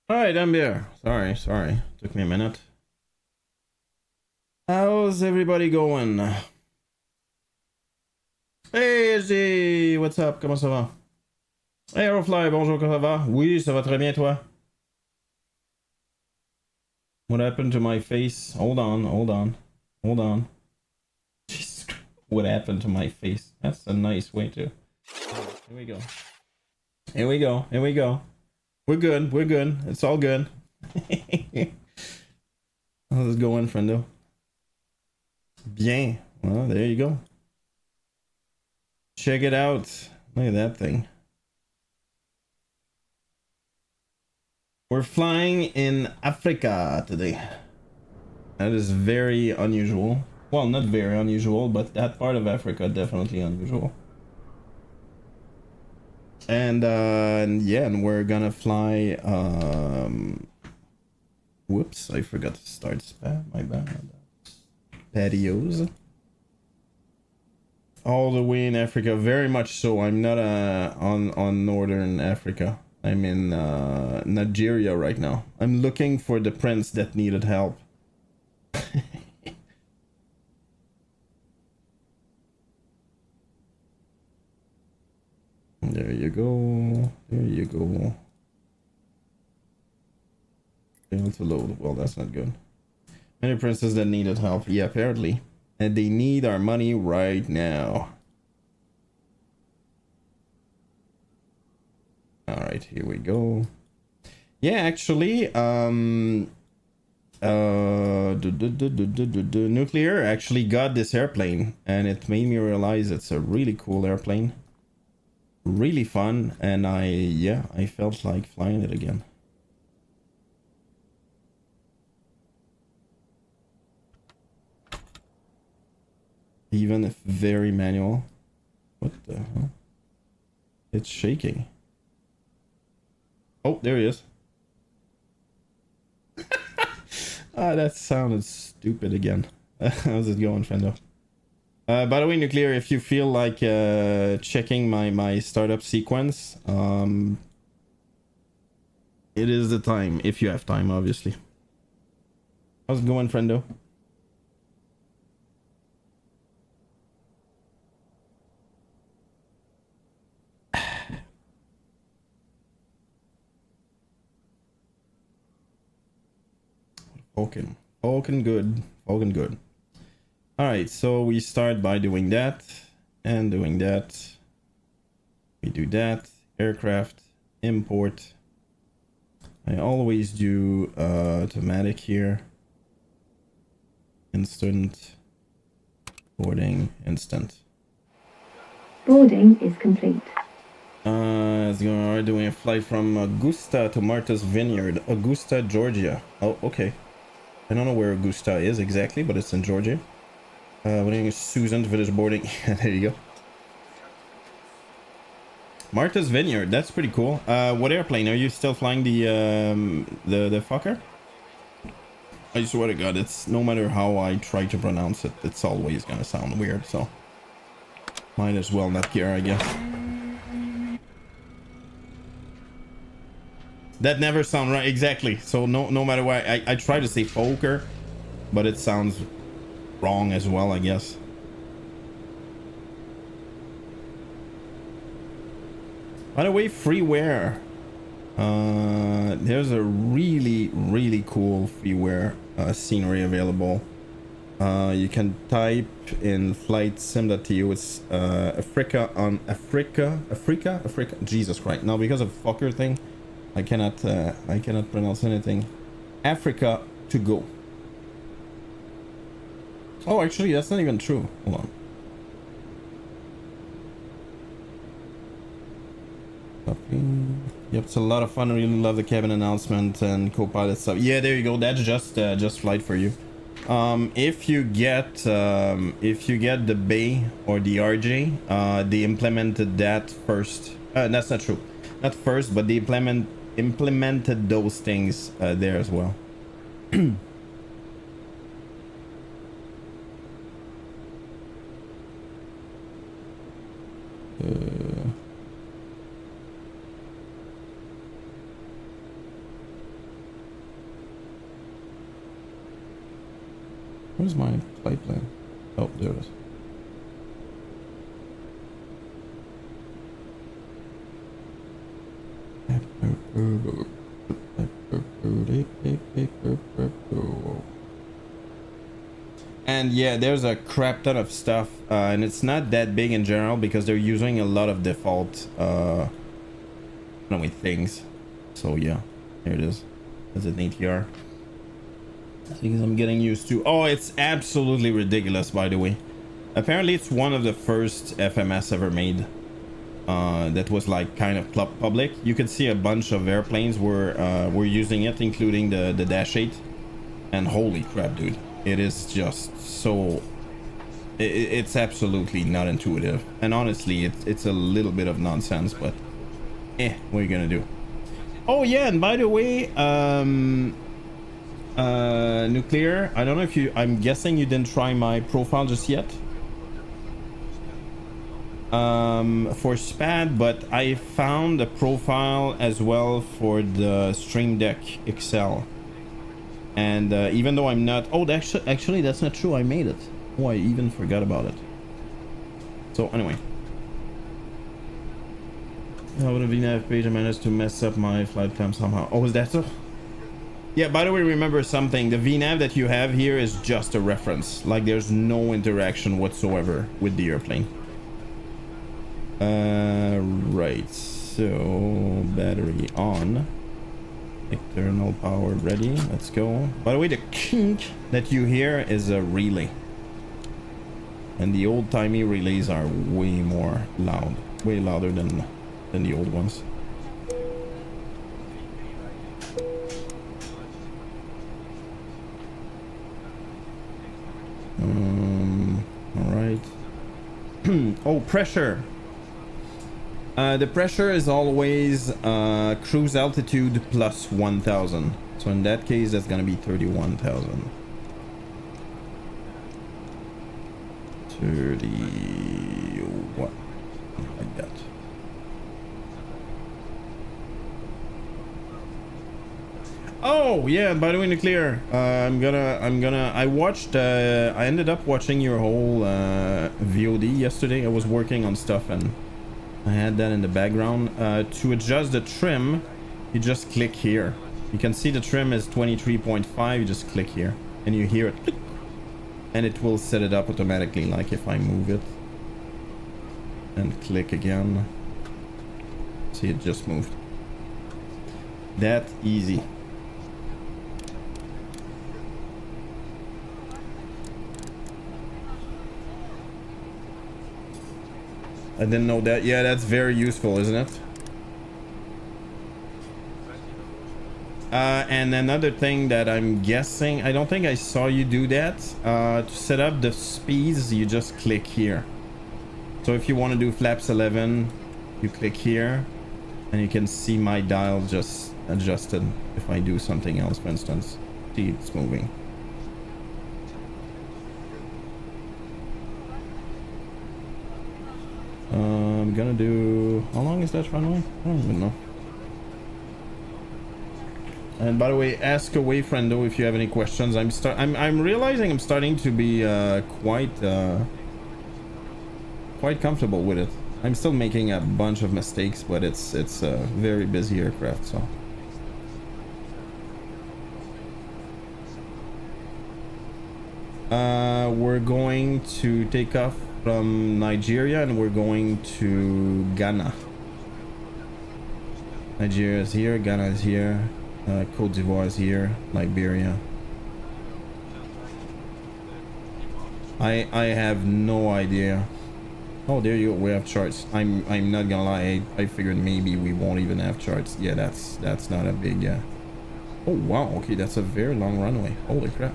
Alright, I'm here. Sorry. Took me a minute. How's everybody going? Hey, SG! What's up? Comment ça va? Hey, Aerofly, bonjour, comment ça va? Oui, ça va très bien, toi? What happened to my face? Hold on. Jesus, what happened to my face? That's a nice way to... Here we go. We're good. It's all good. How's it going, friendo? Bien. Well, there you go. Check it out. Look at that thing. We're flying in Africa today. That is very unusual. Well, not very unusual, but that part of Africa definitely unusual. And yeah, and we're gonna fly whoops, I forgot to start spam, my bad. Patios. All the way in Africa, very much so. I'm not on northern Africa. I'm in Nigeria right now. I'm looking for the prince that needed help. There you go. Failed to load. Well, that's not good. Many princes that needed help. Yeah, apparently. And they need our money right now. Alright, here we go. Yeah, actually, Nuclear actually got this airplane, and it made me realize it's a really cool airplane. Really fun, and I felt like flying it again. Even if very manual. What the hell? It's shaking. Oh, there he is. Ah, that sounded stupid again. How's it going, Fendo? By the way, Nuclear, if you feel like checking my startup sequence, it is the time, if you have time, obviously. How's it going, Friendo? Falcon good. Alright, so we start by doing that, and doing that. We do that, aircraft, import. I always do automatic here. Instant. Boarding, instant. Boarding is complete. We're doing a flight from Augusta to Martha's Vineyard, Augusta, Georgia. Oh, okay. I don't know where Augusta is exactly, but it's in Georgia. Waiting Susan to finish boarding. There you go. Martha's Vineyard, that's pretty cool. What airplane? Are you still flying the Fokker? I swear to God, it's no matter how I try to pronounce it, it's always gonna sound weird, so might as well not care, I guess. That never sound right, exactly. So no matter what, I try to say Fokker, but it sounds wrong as well, I guess. By the way, freeware. There's a really cool freeware scenery available. You can type in flight sim.tu. It's Africa. Jesus Christ! Now because of Fokker thing, I cannot pronounce anything. Africa to go. Oh, actually, that's not even true. Hold on. Copy. Yep, it's a lot of fun. I really love the cabin announcement and co-pilot stuff. Yeah, there you go. That's just flight for you. If you get the Bay or the RJ, they implemented that first. That's not true. Not first, but they implemented those things there as well. Where's my flight plan? Oh, there it is. And yeah, there's a crap ton of stuff, and it's not that big in general because they're using a lot of default things. So yeah, here it is. As an ATR. Things I'm getting used to. Oh, it's absolutely ridiculous, by the way. Apparently, it's one of the first FMS ever made. That was like kind of public. You could see a bunch of airplanes were using it, including the Dash 8. And holy crap, dude, it is just so. It's absolutely not intuitive, and honestly, it's a little bit of nonsense. But, what are you gonna do? Oh yeah, and by the way, Nuclear. I don't know if you. I'm guessing you didn't try my profile just yet. For SPAD, but I found a profile as well for the Stream Deck XL. And even though I'm not, oh, actually that's not true. I made it. Oh, I even forgot about it. So anyway, how would the VNAV page I managed to mess up my flight plan somehow? Oh, is that so? Yeah, by the way, remember something. The VNAV that you have here is just a reference. Like, there's no interaction whatsoever with the airplane. Right, so battery on, external power ready, let's go. By the way, the kink that you hear is a relay, and the old-timey relays are way more loud, way louder than the old ones. All right. Oh, pressure. The pressure is always cruise altitude plus 1,000. So in that case, that's gonna be 31,000. 31, like that. Oh yeah, by the way, Nuclear, I watched, I ended up watching your whole VOD yesterday. I was working on stuff and I had that in the background. To adjust the trim, you just click here. You can see the trim is 23.5. You just click here and you hear it click, and it will set it up automatically. Like if I move it and click again, see, it just moved. That easy. I didn't know that. Yeah, that's very useful, isn't it? And another thing that I'm guessing, I don't think I saw you do that. To set up the speeds, you just click here. So if you want to do flaps 11, you click here, and you can see my dial just adjusted. If I do something else, for instance, see, it's moving. I'm gonna do, how long is that runway? I don't even know. And by the way, ask away, friendo, if you have any questions. I'm realizing I'm starting to be quite comfortable with it. I'm still making a bunch of mistakes, but it's a very busy aircraft, so. We're going to take off from Nigeria and we're going to Ghana. Nigeria is here, Ghana is here, Cote d'Ivoire is here, Liberia. I have no idea. Oh, there you go. We have charts. I'm not gonna lie. I figured maybe we won't even have charts. Yeah, that's not a big. Oh wow. Okay, that's a very long runway. Holy crap.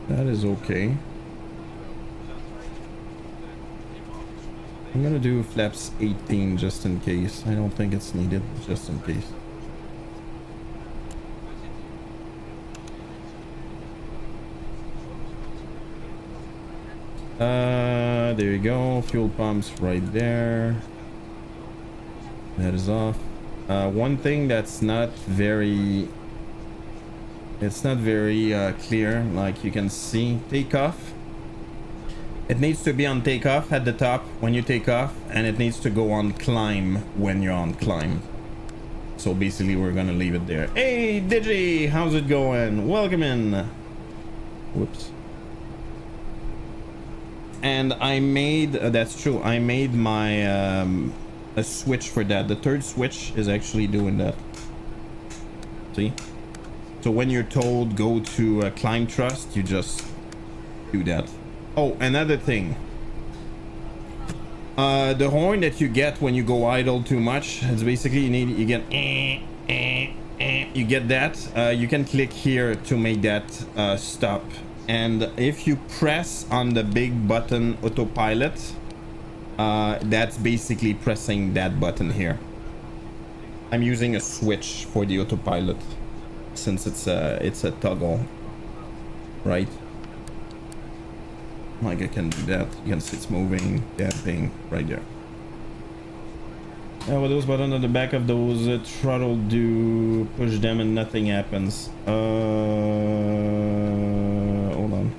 That is okay. I'm gonna do flaps 18 just in case. I don't think it's needed, just in case. There you go. Fuel pumps right there. That is off. One thing that's not very... It's not very clear, like you can see. Takeoff. It needs to be on takeoff at the top when you take off, and it needs to go on climb when you're on climb. So basically we're gonna leave it there. Hey Digi, how's it going? Welcome in. Whoops. And I made, that's true, I made my a switch for that. The third switch is actually doing that. See? So when you're told go to climb thrust, you just do that. Oh, another thing. The horn that you get when you go idle too much, it's basically you get you get that. You can click here to make that stop. And if you press on the big button autopilot, that's basically pressing that button here. I'm using a switch for the autopilot since it's a toggle, right? Like I can do that. You can see it's moving, that thing right there. What those buttons on the back of those throttle do, push them and nothing happens. Hold on.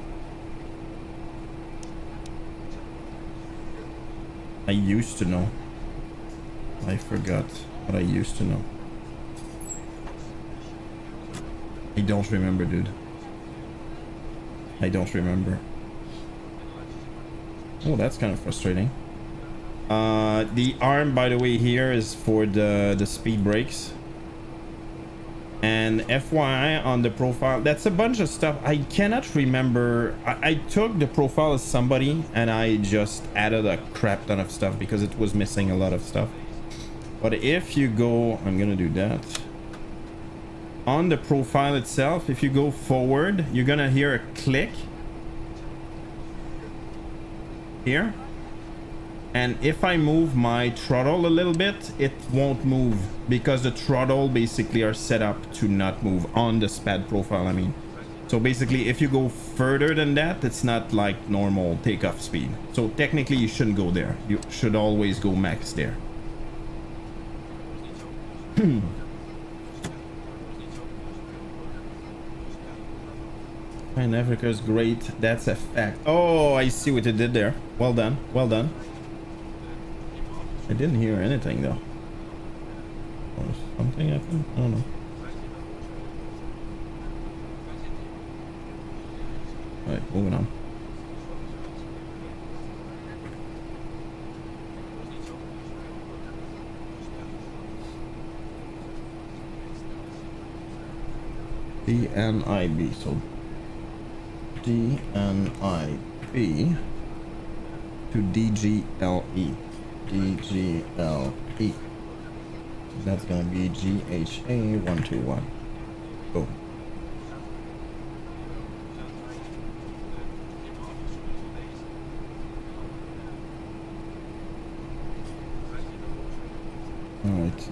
I used to know. I forgot what I used to know. I don't remember, dude. I don't remember. Oh, that's kind of frustrating. The arm, by the way, here is for the speed brakes. And FYI on the profile, that's a bunch of stuff. I cannot remember. I took the profile as somebody and I just added a crap ton of stuff because it was missing a lot of stuff. But if you go, I'm gonna do that. On the profile itself, if you go forward, you're gonna hear a click. Here. And if I move my throttle a little bit, it won't move because the throttle basically are set up to not move on the SPAD profile, I mean. So basically if you go further than that, it's not like normal takeoff speed. So technically you shouldn't go there. You should always go max there. And Africa is great. That's a fact. Oh, I see what it did there. Well done. Well done. I didn't hear anything though. Or something happened? I don't know. Alright, moving on. DNIB. So DNIB to DGLE. DGLE. That's gonna be GHA121. Boom. Alright,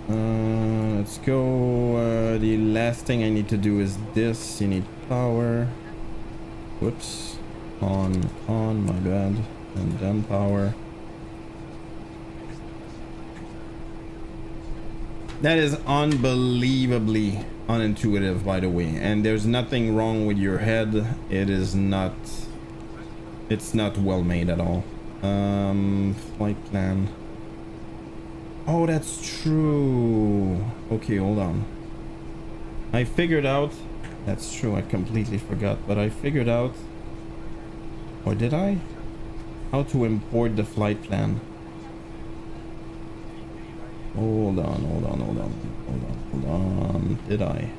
let's go. The last thing I need to do is this. You need power. Whoops. On, my bad. And then power. That is unbelievably unintuitive, by the way. And there's nothing wrong with your head. It is not... It's not well made at all. Flight plan. Oh, that's true. Okay, hold on. I figured out... That's true, I completely forgot. But I figured out... Or did I? How to import the flight plan. Hold on. Did I?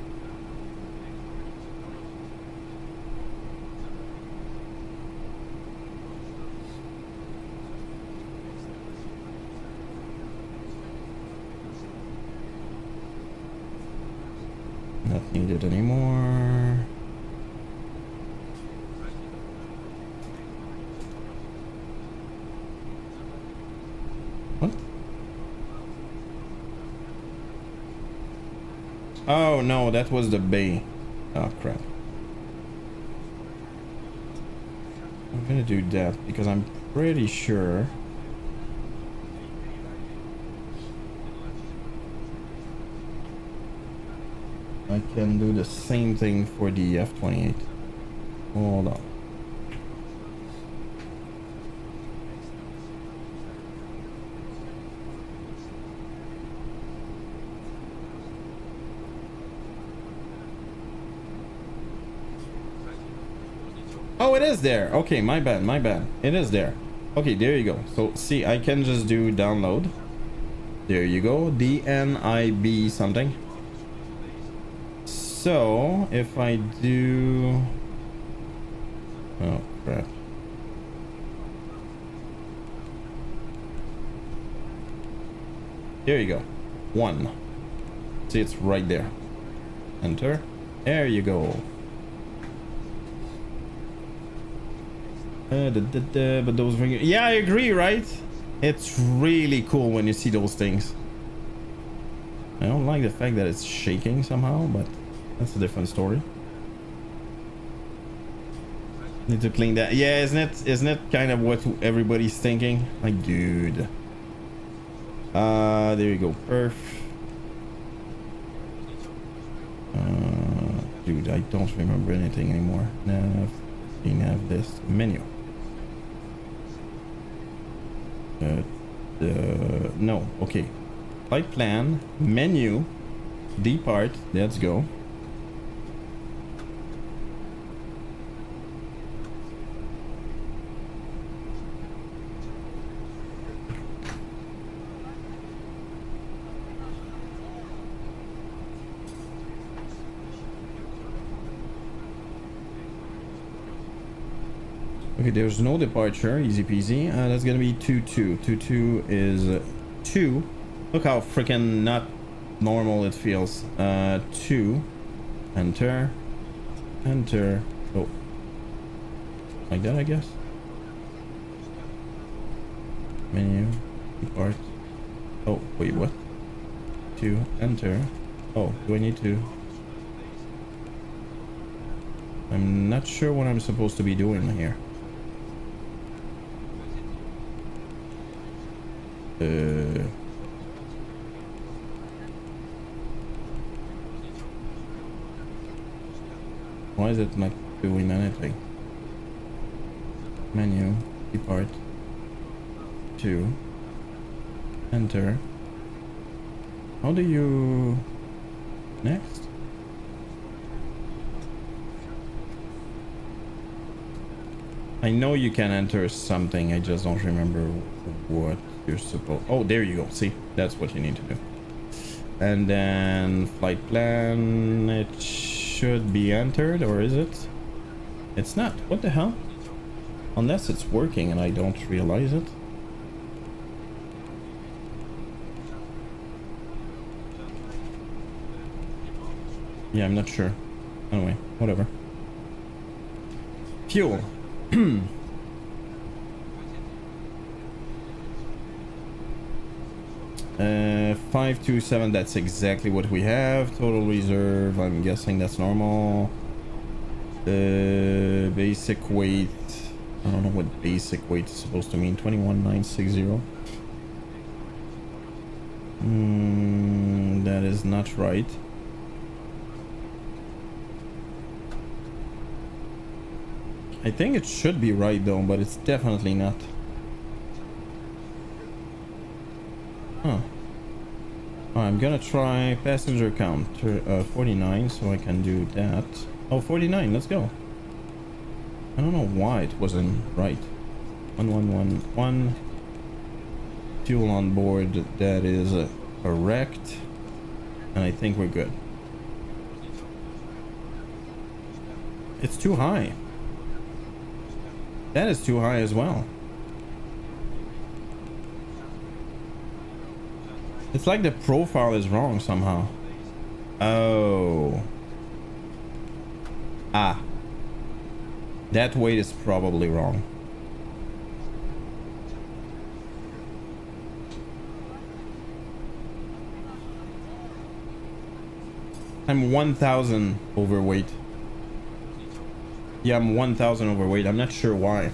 Not needed anymore. What? Oh no, that was the bay. Oh crap. I'm gonna do that because I'm pretty sure I can do the same thing for the F28. Hold on. Oh, it is there. Okay, my bad, my bad. It is there. Okay, there you go. So see, I can just do download. There you go. DNIB something. So if I do, oh crap. There you go. 1. See, it's right there. Enter. There you go. But those ring. Yeah, I agree, right? It's really cool when you see those things. I don't like the fact that it's shaking somehow, but that's a different story. Need to clean that. Yeah, isn't it kind of what everybody's thinking? Like, dude. There you go. Perf. Dude, I don't remember anything anymore. Nav. We have this menu. No, okay. Flight plan, menu, depart, let's go. Okay, there's no departure, easy peasy. That's gonna be 2-2. 2-2 is 2. Look how freaking not normal it feels. 2. Enter. Enter. Oh. Like that, I guess. Menu. Depart. Oh, wait, what? 2. Enter. Oh, do I need to? I'm not sure what I'm supposed to be doing here. Why is it not doing anything? Menu, depart, 2, enter. How do you... next? I know you can enter something, I just don't remember what you're supposed... Oh, there you go. See, that's what you need to do. And then flight plan, it should be entered, or is it? It's not. What the hell? Unless it's working and I don't realize it. Yeah, I'm not sure. Anyway, whatever. Fuel. 527, that's exactly what we have. Total reserve, I'm guessing that's normal. Basic weight, I don't know what basic weight is supposed to mean. 21960. That is not right. I think it should be right though, but it's definitely not. Huh. I'm gonna try passenger count 49, so I can do that. Oh, 49, let's go. I don't know why it wasn't right. 1111. Fuel on board, that is correct. And I think we're good. It's too high. That is too high as well. It's like the profile is wrong somehow. Oh. Ah. That weight is probably wrong. I'm 1,000 overweight. Yeah, I'm 1,000 overweight. I'm not sure why.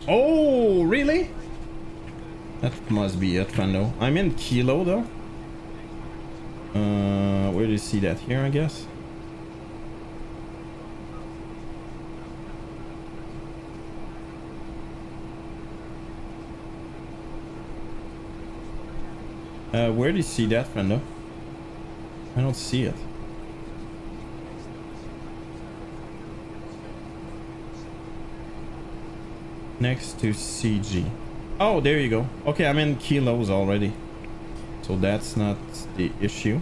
Oh, really? That must be it, Fendo. I'm in kilo though. Where do you see that? Here, I guess. Where do you see that, friendo? I don't see it. Next to CG. Oh, there you go. Okay, I'm in kilos already. So that's not the issue.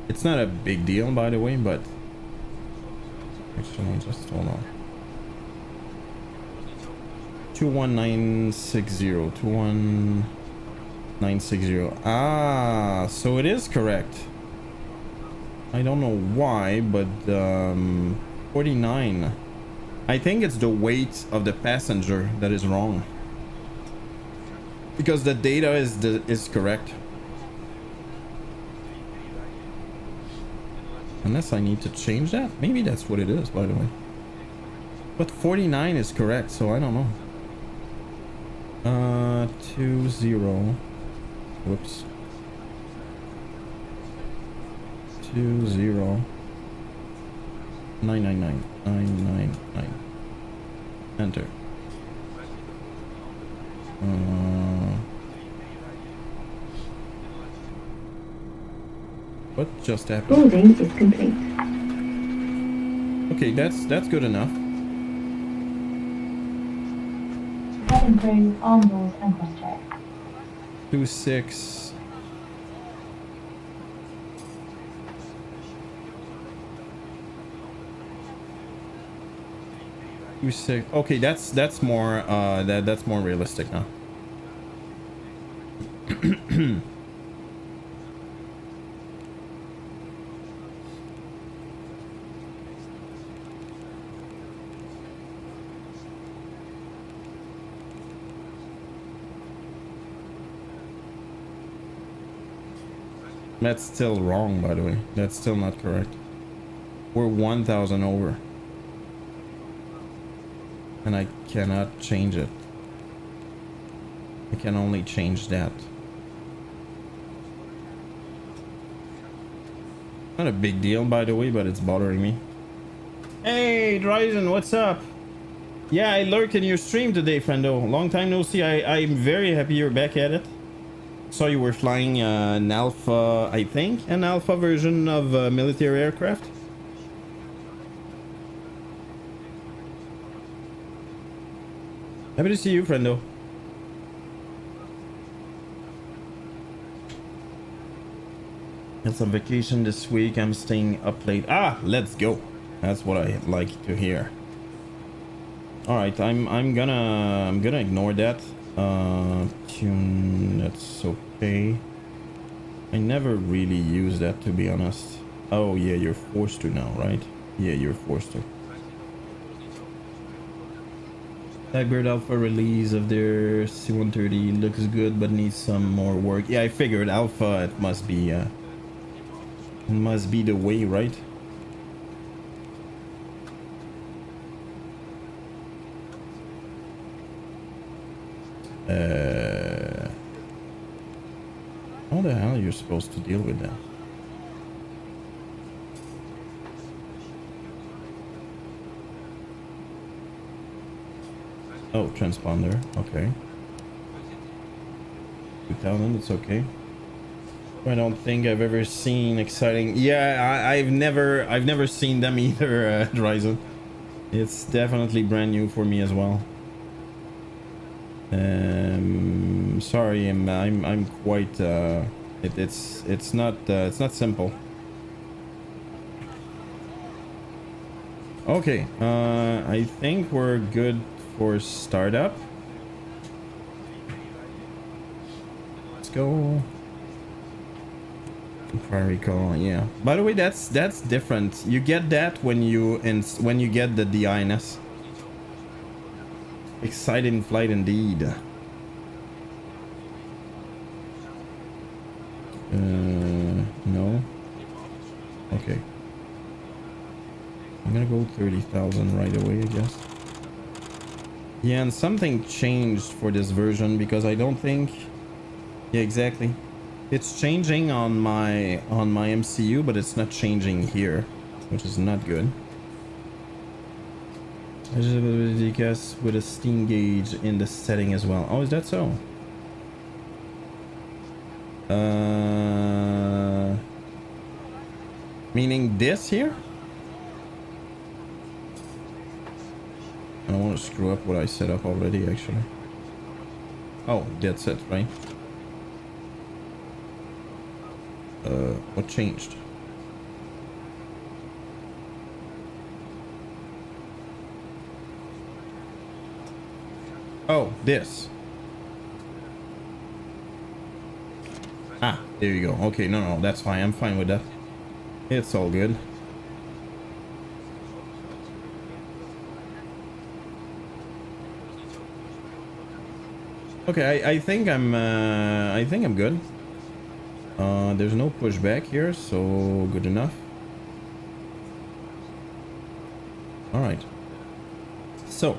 It's not a big deal, by the way, but... Actually, just hold on. 21960. 21960. Ah, so it is correct. I don't know why, but 49. I think it's the weight of the passenger that is wrong. Because the data is correct. Unless I need to change that. Maybe that's what it is, by the way. But 49 is correct, so I don't know. 20. Whoops. 20. 999. 999. Enter. What just happened? Boarding is complete. Okay, that's good enough. Cabin crew, arm doors and cross check. 26. Okay, that's more that's more realistic now. That's still wrong, by the way. That's still not correct. We're 1,000 over. And I cannot change it. I can only change that. Not a big deal, by the way, but it's bothering me. Hey, Dryzen, what's up? Yeah, I lurked in your stream today, friendo. Long time no see. I'm very happy you're back at it. Saw you were flying an alpha, I think, an alpha version of military aircraft. Happy to see you, friendo. It's on vacation this week. I'm staying up late. Ah, let's go. That's what I like to hear. All right, I'm gonna ignore that. Tune. That's okay. I never really use that, to be honest. Oh yeah, you're forced to now, right? Yeah, you're forced to. Blackbird Alpha release of their C-130 looks good, but needs some more work. Yeah, I figured Alpha. It must be the way, right? How the hell are you supposed to deal with that? Oh, transponder. Okay. 2000. It's okay. I don't think I've ever seen exciting. Yeah, I've never seen them either, Dryzen. It's definitely brand new for me as well. Sorry, I'm quite. It's not simple. Okay, I think we're good for startup. Let's go. If I recall, yeah. By the way, that's different. You get that when you get the DINS. Exciting flight indeed. No. Okay. I'm gonna go 30,000 right away, I guess. Yeah, and something changed for this version because I don't think... Yeah, exactly. It's changing on my MCU, but it's not changing here, which is not good. Because with a steam gauge in the setting as well. Oh, is that so? Meaning this here? I don't want to screw up what I set up already, actually. Oh, that's it, right? What changed? Oh, this. Ah, there you go. Okay, no, that's fine. I'm fine with that. It's all good. Okay, I think I'm good. There's no pushback here, so good enough. All right. So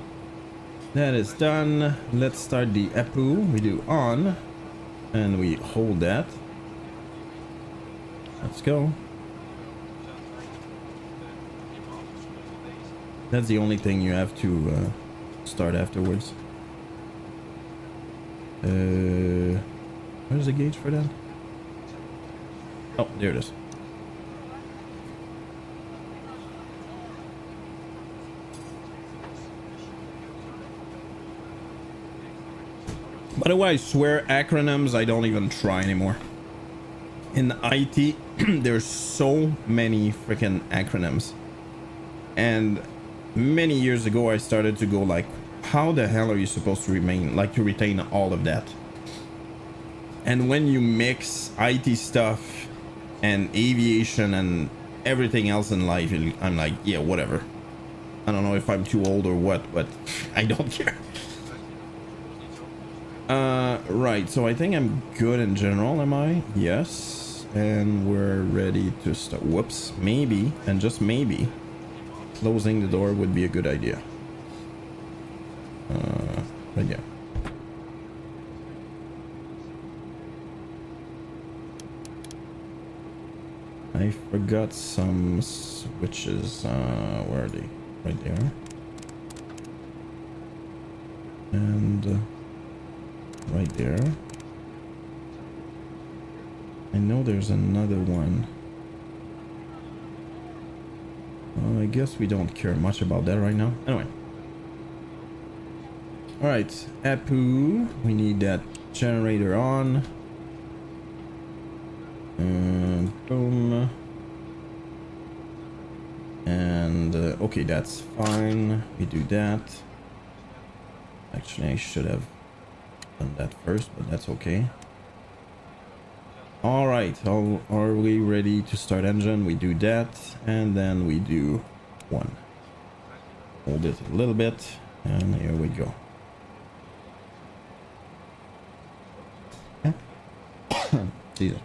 that is done. Let's start the APU. We do on, and we hold that. Let's go. That's the only thing you have to start afterwards. Where's the gauge for that? Oh, there it is. By the way, I swear acronyms I don't even try anymore. In IT, there's so many freaking acronyms. And many years ago, I started to go like, how the hell are you supposed to retain all of that? And when you mix IT stuff and aviation and everything else in life, I'm like, yeah, whatever. I don't know if I'm too old or what, but I don't care. Right, so I think I'm good in general, am I? Yes. And we're ready to start. Whoops, maybe, and just maybe, closing the door would be a good idea. But yeah. I forgot some switches. Where are they? Right there. And right there. I know there's another one. Well, I guess we don't care much about that right now. Anyway. Alright, APU. We need that generator on. And boom. And okay, that's fine. We do that. Actually, I should have done that first, but that's okay. All right, are we ready to start engine? We do that, and then we do one. Hold it a little bit, and here we go. Jesus.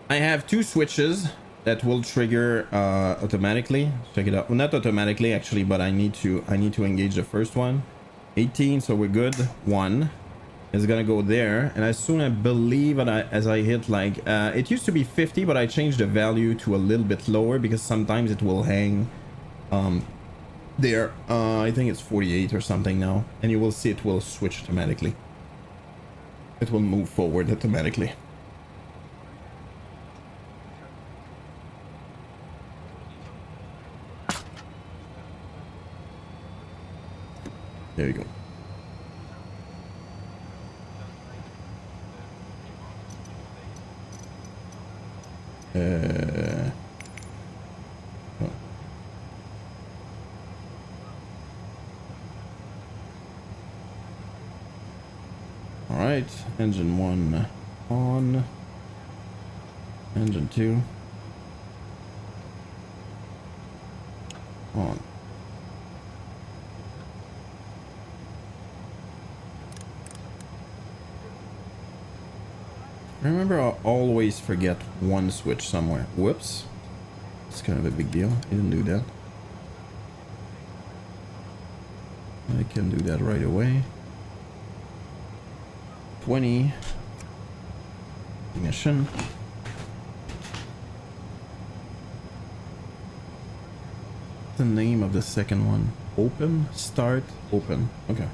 I have two switches that will trigger automatically. Check it out. Well, not automatically actually, but I need to engage the first one. 18, so we're good. One is gonna go there, and as soon I believe that as I hit like it used to be 50, but I changed the value to a little bit lower because sometimes it will hang there. I think it's 48 or something now, and you will see it will switch automatically. It will move forward automatically. There you go. Oh. All right, engine one on, engine two on. Remember, I always forget one switch somewhere. Whoops. It's kind of a big deal. I didn't do that. I can do that right away. 20. Ignition. The name of the second one. Open, start, open. Okay.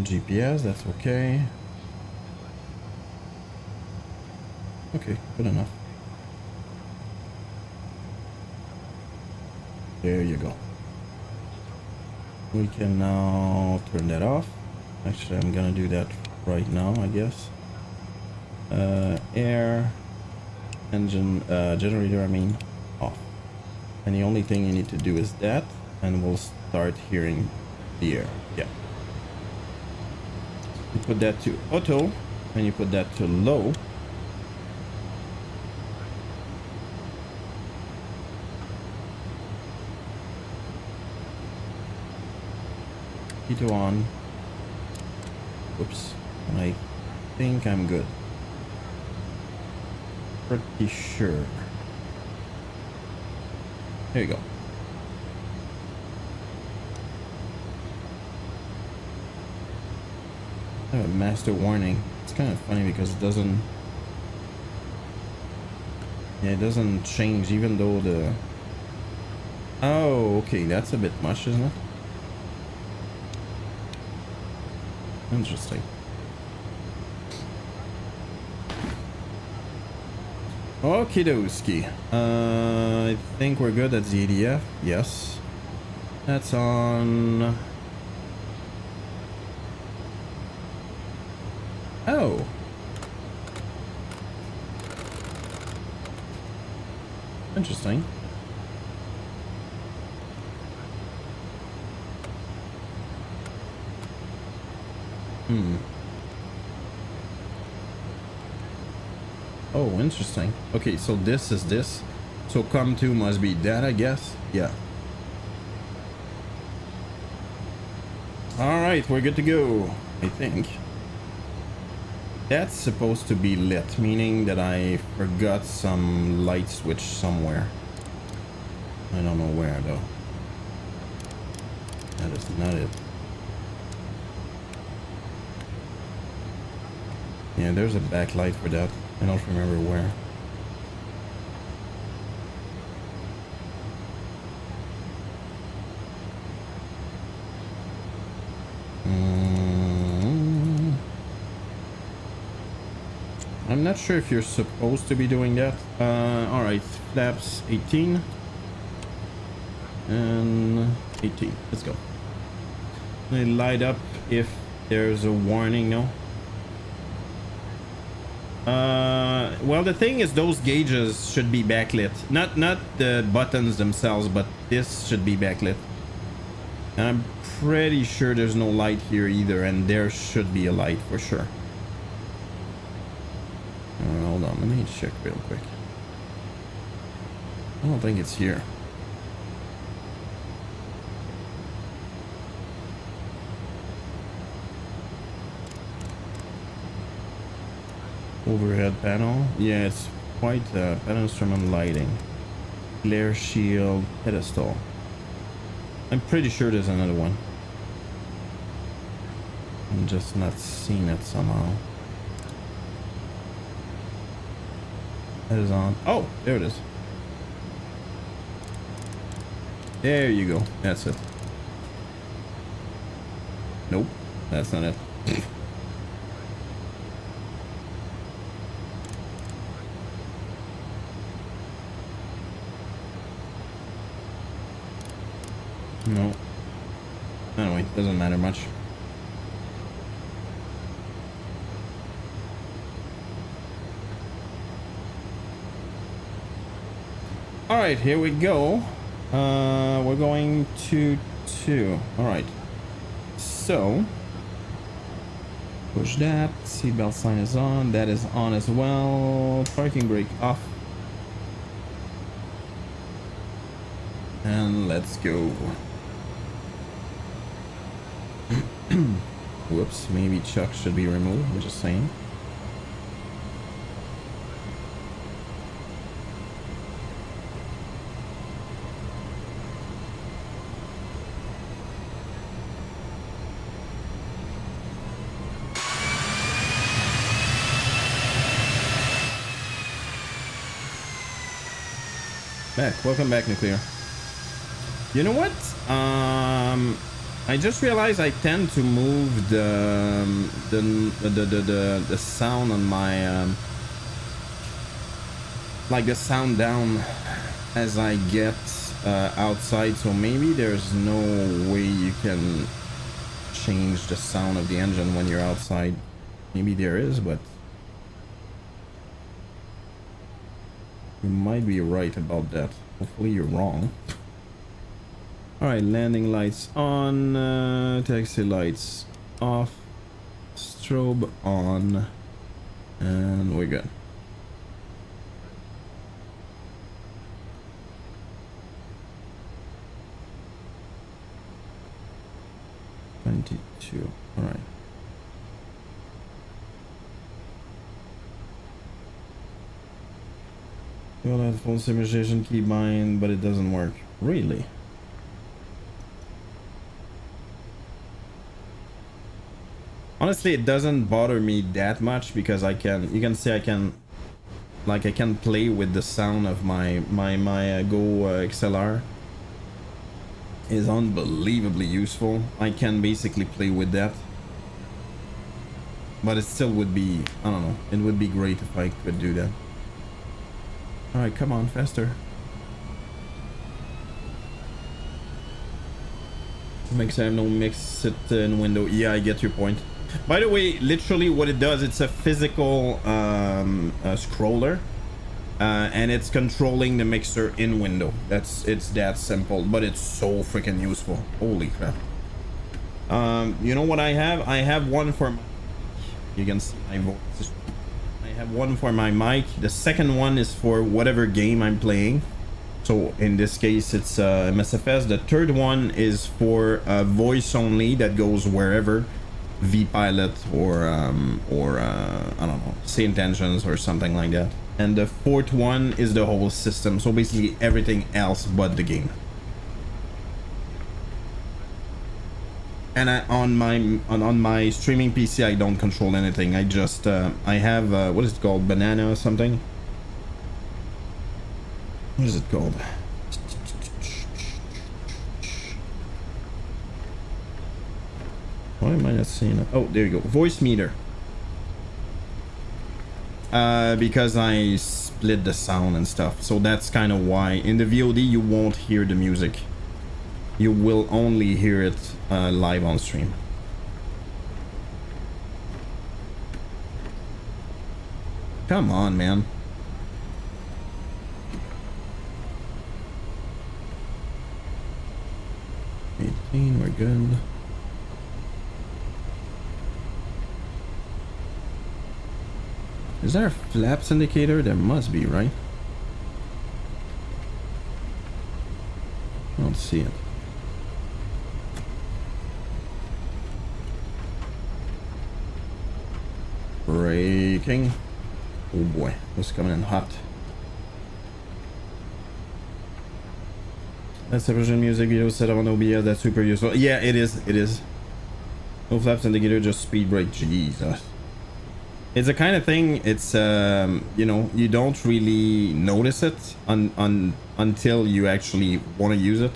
GPS, that's okay. Okay, good enough. There you go. We can now turn that off. Actually, I'm gonna do that right now, I guess. Air, engine, generator, I mean, off. And the only thing you need to do is that, and we'll start hearing the air. Yeah. You put that to auto, and you put that to low. Keto on. Oops. And I think I'm good. Pretty sure. There you go. I have a master warning. It's kind of funny because it doesn't... Yeah, it doesn't change even though the... Oh, okay, that's a bit much, isn't it? Interesting. Okie dokie. I think we're good at ZDF. Yes. That's on... Oh. Interesting. Oh, interesting. Okay, so this is this. So come to must be that, I guess. Yeah. All right, we're good to go, I think. That's supposed to be lit, meaning that I forgot some light switch somewhere. I don't know where though. That is not it. Yeah, there's a backlight for that. I don't remember where. I'm not sure if you're supposed to be doing that. Alright, flaps 18 and 18. Let's go. They light up if there's a warning, no? Well, the thing is those gauges should be backlit. Not the buttons themselves, but this should be backlit. And I'm pretty sure there's no light here either, and there should be a light for sure. Hold on, let me check real quick. I don't think it's here. Overhead panel. Yeah, it's quite panel instrument lighting. Glare shield pedestal. I'm pretty sure there's another one. I'm just not seeing it somehow. That is on. Oh, there it is. There you go. That's it. Nope, that's not it. No. Anyway, doesn't matter much. All right, here we go. We're going to 2. All right. So push that. Seatbelt sign is on. That is on as well. Parking brake off. And let's go. Whoops, maybe Chuck should be removed. I'm just saying. Welcome back, Nuclear. You know what? I just realized I tend to move the sound on my like the sound down as I get outside. So maybe there's no way you can change the sound of the engine when you're outside. Maybe there is, but you might be right about that. Hopefully you're wrong. Alright, landing lights on, taxi lights off, strobe on, and we're good. F22, alright. Well, I have full simulation keybind, but it doesn't work. Really? Honestly, it doesn't bother me that much because you can see I can play with the sound of my Go XLR. Is unbelievably useful. I can basically play with that. But it still would be, I don't know, it would be great if I could do that. Alright, come on, faster. Makes I have no mix it in window. Yeah, I get your point. By the way, literally what it does, it's a physical scroller. And it's controlling the mixer in window. It's that simple, but it's so freaking useful. Holy crap. You know what I have? I have one for my, you can see my voice. I have one for my mic. The second one is for whatever game I'm playing. So in this case, it's MSFS. The third one is for voice only that goes wherever, vPilot or I don't know, Saint Engines or something like that. And the fourth one is the whole system. So basically everything else but the game. And on my streaming PC, I don't control anything. I just I have what is it called, banana or something? What is it called? Why am I not seeing it? Oh, there you go. Voice meter. Because I split the sound and stuff. So that's kind of why. In the VOD, you won't hear the music. You will only hear it live on stream. Come on, man. We're good. Is there a flaps indicator? There must be, right? I don't see it. Braking. Oh boy, this is coming in hot. That's the version music video set up on OBS. That's super useful. Yeah, it is. It is. No flaps indicator, just speed brake. Jesus. It's a kind of thing. It's you know, you don't really notice it until you actually want to use it.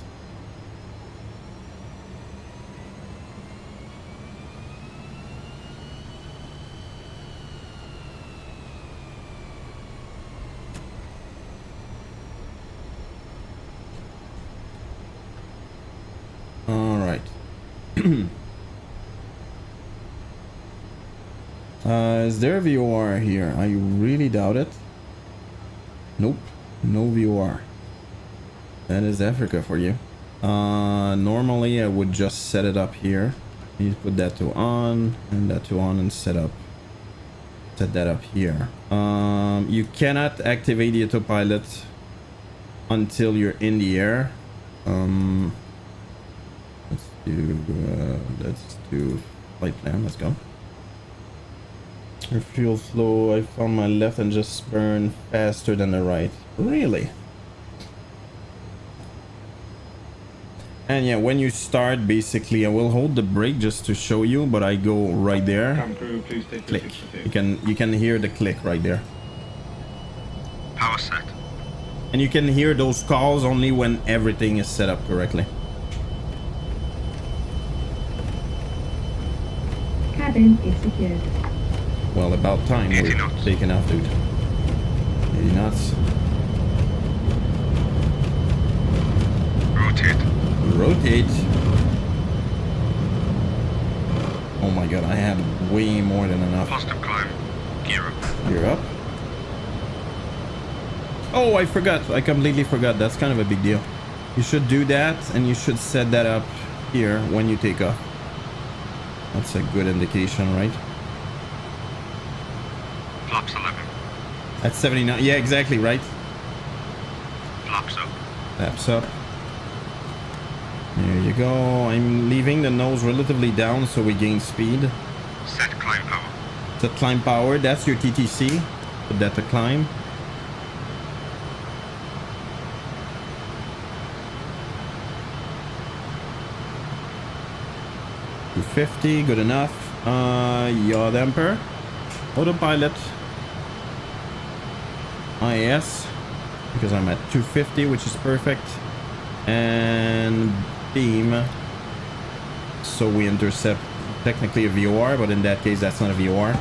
All right. Is there a VOR here? I really doubt it. Nope, no VOR. That is Africa for you. Normally I would just set it up here. You put that to on and that to on and set that up here. You cannot activate the autopilot until you're in the air. Let's do Flight plan, let's go. Your fuel flow, I found my left and just burn faster than the right. Really? And yeah, when you start, basically, I will hold the brake just to show you, but I go right there. Come through, please take Click. 62. You can hear the click right there. Power set. And you can hear those calls only when everything is set up correctly. Cabin is secured. Well, about time 80 we're knots. taking off, dude. 80 knots. Rotate. Rotate. Oh my god, I had way more than enough. Positive climb. Gear up. You're up. Oh, I forgot. I completely forgot. That's kind of a big deal. You should do that, and you should set that up here when you take off. That's a good indication, right? Flaps 11. At 79. Yeah, exactly, right? Flaps up. Flaps up. There you go. I'm leaving the nose relatively down so we gain speed. Set climb power. Set climb power. That's your TTC. Put that to climb. .250, good enough. Yaw damper. Autopilot. IS. Because I'm at 250, which is perfect. And beam. So we intercept technically a VOR, but in that case, that's not a VOR.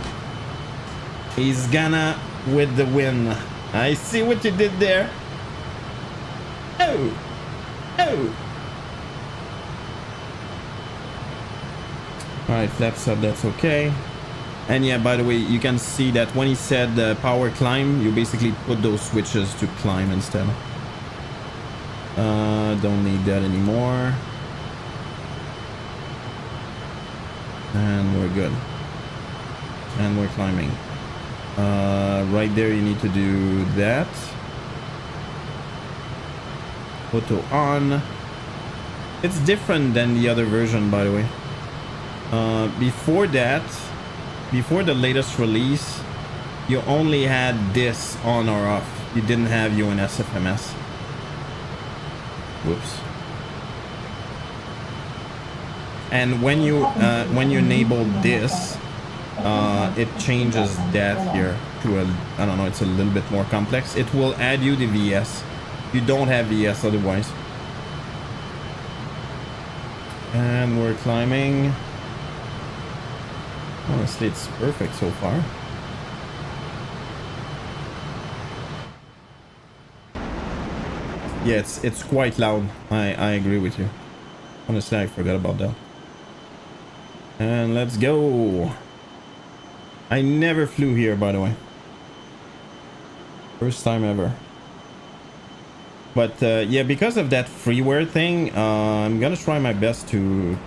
He's gonna with the win. I see what you did there. Oh. Oh. Alright, flaps up, that's okay. And yeah, by the way, you can see that when he said power climb, you basically put those switches to climb instead. Don't need that anymore. And we're good. And we're climbing. Right there, you need to do that. Auto on. It's different than the other version, by the way. Before that, before the latest release, you only had this on or off. You didn't have UNS FMS. Whoops. And when you enable this, it changes that here to a, I don't know, it's a little bit more complex. It will add you the VS. You don't have VS otherwise. And we're climbing. Honestly, it's perfect so far. Yeah, it's quite loud. I agree with you. Honestly, I forgot about that. And let's go. I never flew here, by the way. First time ever. But yeah, because of that freeware thing, I'm gonna try my best to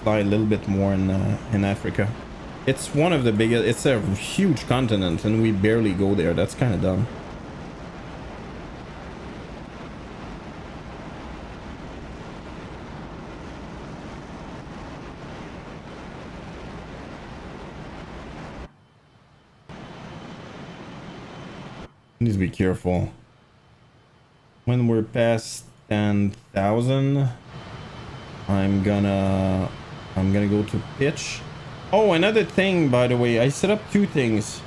fly a little bit more in Africa. It's one of the biggest, it's a huge continent and we barely go there. That's kind of dumb. Need to be careful. When we're past 10,000, I'm gonna go to pitch. Oh, another thing, by the way, I set up two things.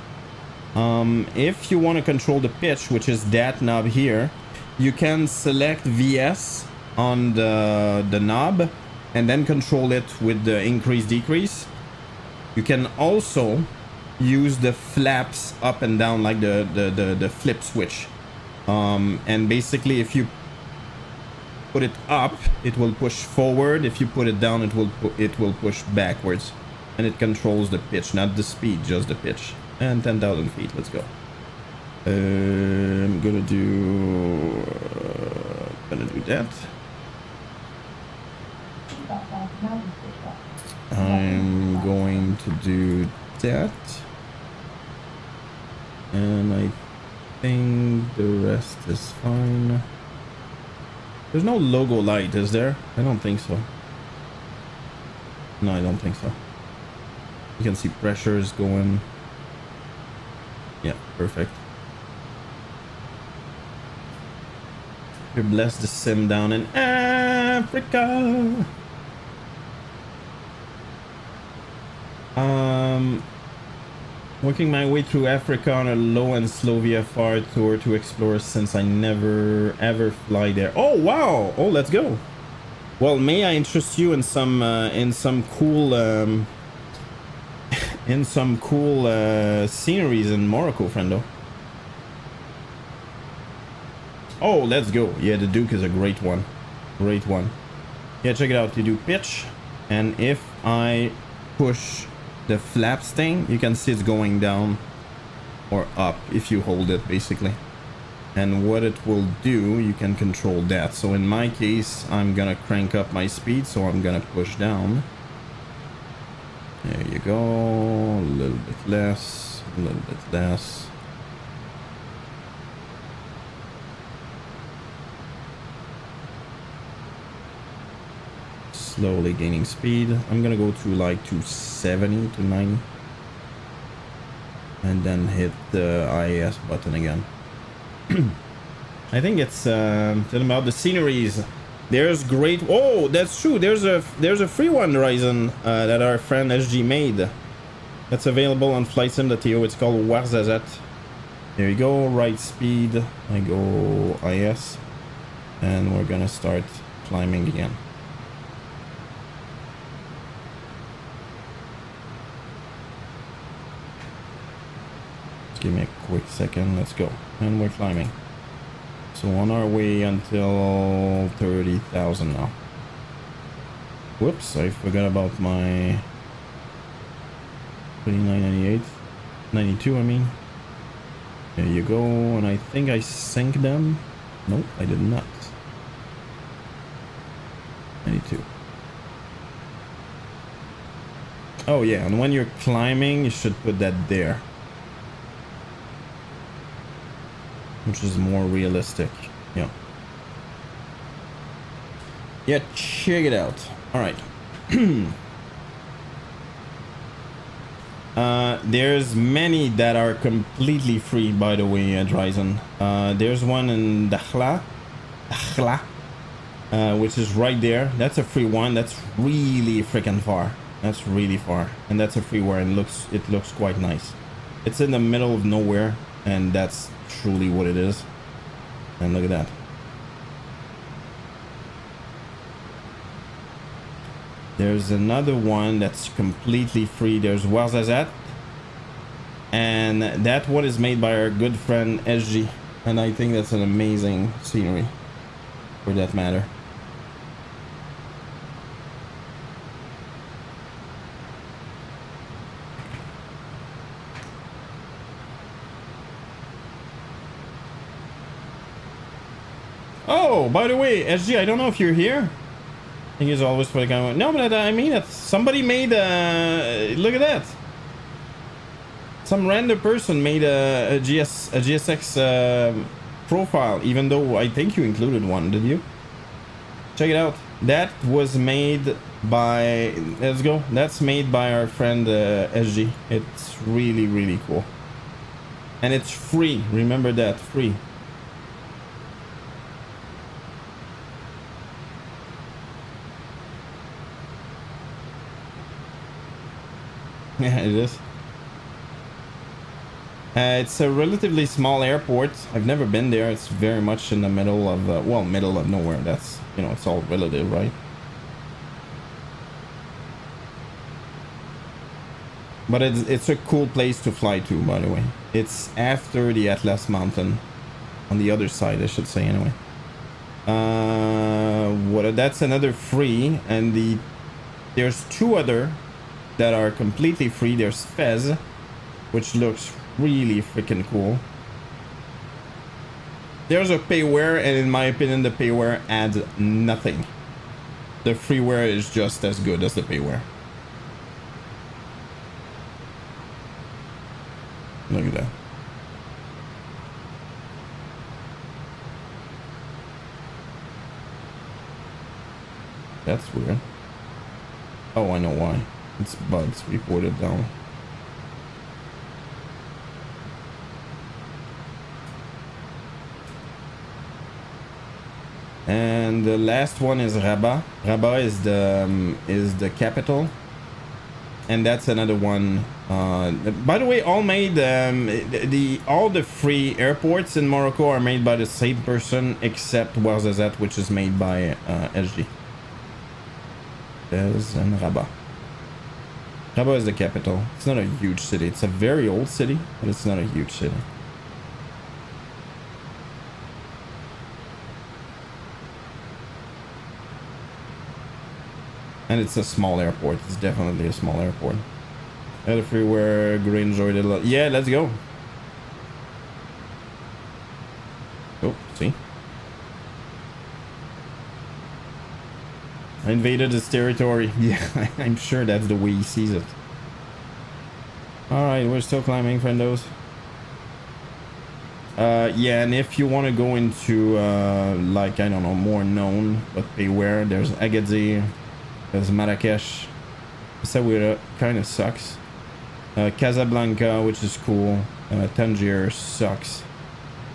If you want to control the pitch, which is that knob here, you can select VS on the knob and then control it with the increase decrease. You can also use the flaps up and down like the flip switch. And basically if you put it up, it will push forward. If you put it down, it will push backwards. And it controls the pitch, not the speed, just the pitch. And 10,000 feet, let's go. I'm gonna do that. I'm going to do that. And I think the rest is fine. There's no logo light, is there? I don't think so. No, I don't think so. You can see pressures going. Yeah, perfect. We bless the sim down in Africa. Working my way through Africa on a low and slow VFR tour to explore since I never ever fly there. Oh wow! Oh, let's go. Well, may I interest you in some cool sceneries in Morocco, friendo? Oh, let's go. Yeah, the Duke is a great one. Great one. Yeah, check it out. You do pitch, and if I push the flaps thing, you can see it's going down or up if you hold it, basically. And what it will do, you can control that. So in my case, I'm gonna crank up my speed, so I'm gonna push down. There you go. A little bit less, a little bit less. Slowly gaining speed. I'm gonna go to like 270 to 90. And then hit the IAS button again. I think it's talking about the sceneries. There's great. Oh, that's true. There's a free one, Horizon, that our friend SG made. That's available on flightsim.to. It's called Warzazat. There you go. Right speed. I go IS, and we're gonna start climbing again. Give me a quick second. Let's go. And we're climbing. So on our way until 30,000 now. Whoops, I forgot about my 2998. 92, I mean. There you go. And I think I sank them. Nope, I did not. 92. Oh yeah, and when you're climbing, you should put that there. Which is more realistic. Yeah. Yeah, check it out. Alright. There's many that are completely free, by the way, Dryzen. There's one in Dakhla, which is right there. That's a free one. That's really freaking far. That's really far. And that's a free one, and it looks quite nice. It's in the middle of nowhere, and that's truly what it is. And look at that. There's another one that's completely free. There's Warzazat, and that one is made by our good friend SG, and I think that's an amazing scenery for that matter. Oh, by the way, SG, I don't know if you're here. I think it's always for the guy. No, but I mean, it's somebody made look at that. Some random person made a GSX profile, even though I think you included one, did you? Check it out. That was made by, let's go. That's made by our friend SG. It's really, really cool. And it's free. Remember that, free. Yeah, it is. It's a relatively small airport. I've never been there. It's very much in the middle of, well, middle of nowhere. That's, you know, it's all relative, right? But it's a cool place to fly to, by the way. It's after the Atlas Mountain. On the other side, I should say, anyway. That's another free, and there's two other that are completely free. There's Fez, which looks really freaking cool. There's a payware, and in my opinion, the payware adds nothing. The freeware is just as good as the payware. Look at that. That's weird. Oh, I know why. It's bugs reported down. And the last one is Rabat. Rabat is the capital, and that's another one. By the way, all made all the free airports in Morocco are made by the same person except Ouarzazate, which is made by SG. There's and Rabat. Rabat is the capital. It's not a huge city. It's a very old city, but it's not a huge city. And it's a small airport. It's definitely a small airport. Everywhere, great, enjoyed it a lot. Yeah, let's go. Oh, see? I invaded his territory. Yeah, I'm sure that's the way he sees it. Alright, we're still climbing, friendos. Yeah, and if you want to go into, like, I don't know, more known, but beware, there's Agadir. There's Marrakesh. Essaouira kind of sucks. Casablanca, which is cool. Tangier sucks.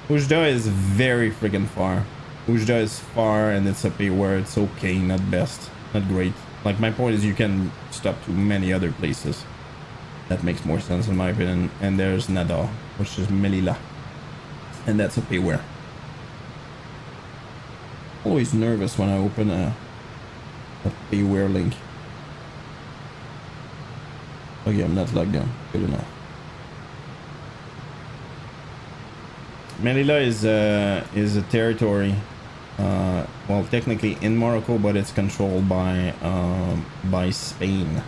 Oujda is very freaking far. Oujda is far and it's a pay where it's okay, not best, not great. Like, my point is you can stop to many other places. That makes more sense in my opinion. And there's Nada, which is Melilla. And that's a pay where. Always nervous when I open a beware link. Okay, I'm not locked down. Good enough. Melilla is a territory, well, technically in Morocco, but it's controlled by Spain.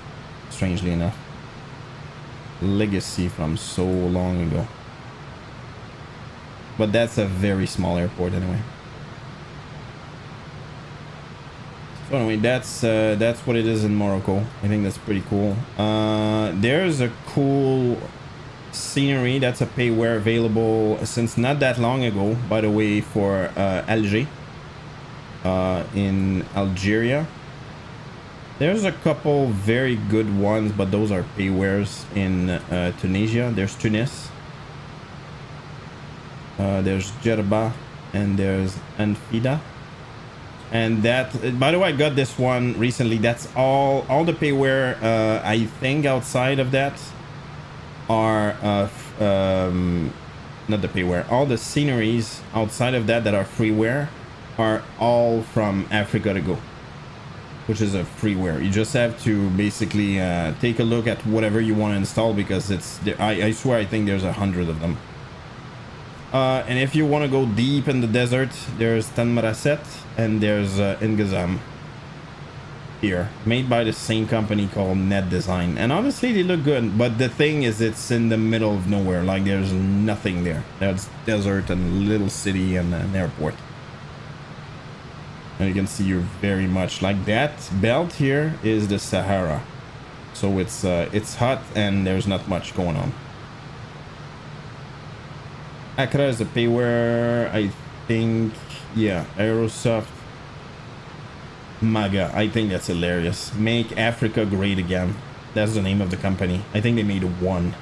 Strangely enough, legacy from so long ago. But that's a very small airport anyway. So anyway, that's what it is in Morocco. I think that's pretty cool. There's a cool scenery that's a payware available since not that long ago, by the way, for Alger, in Algeria. There's a couple very good ones, but those are paywares in Tunisia. There's Tunis, there's Djerba, and there's Anfida. And that, by the way, I got this one recently. That's all the payware. I think outside of that are not the payware. All the sceneries outside of that are freeware are all from Africa to Go, which is a freeware. You just have to basically take a look at whatever you want to install, because it's I swear I think there's 100 of them. And if you want to go deep in the desert, there's Tanmarasset and there's Ingazam here, made by the same company called Net Design. And honestly, they look good, but the thing is, it's in the middle of nowhere. Like, there's nothing there. There's desert and little city and an airport. And you can see you're very much like that belt here is the Sahara. So it's hot and there's not much going on. Accra is a payware, I think. Yeah, Aerosoft. MAGA, I think that's hilarious. Make Africa Great Again. That's the name of the company. I think they made one,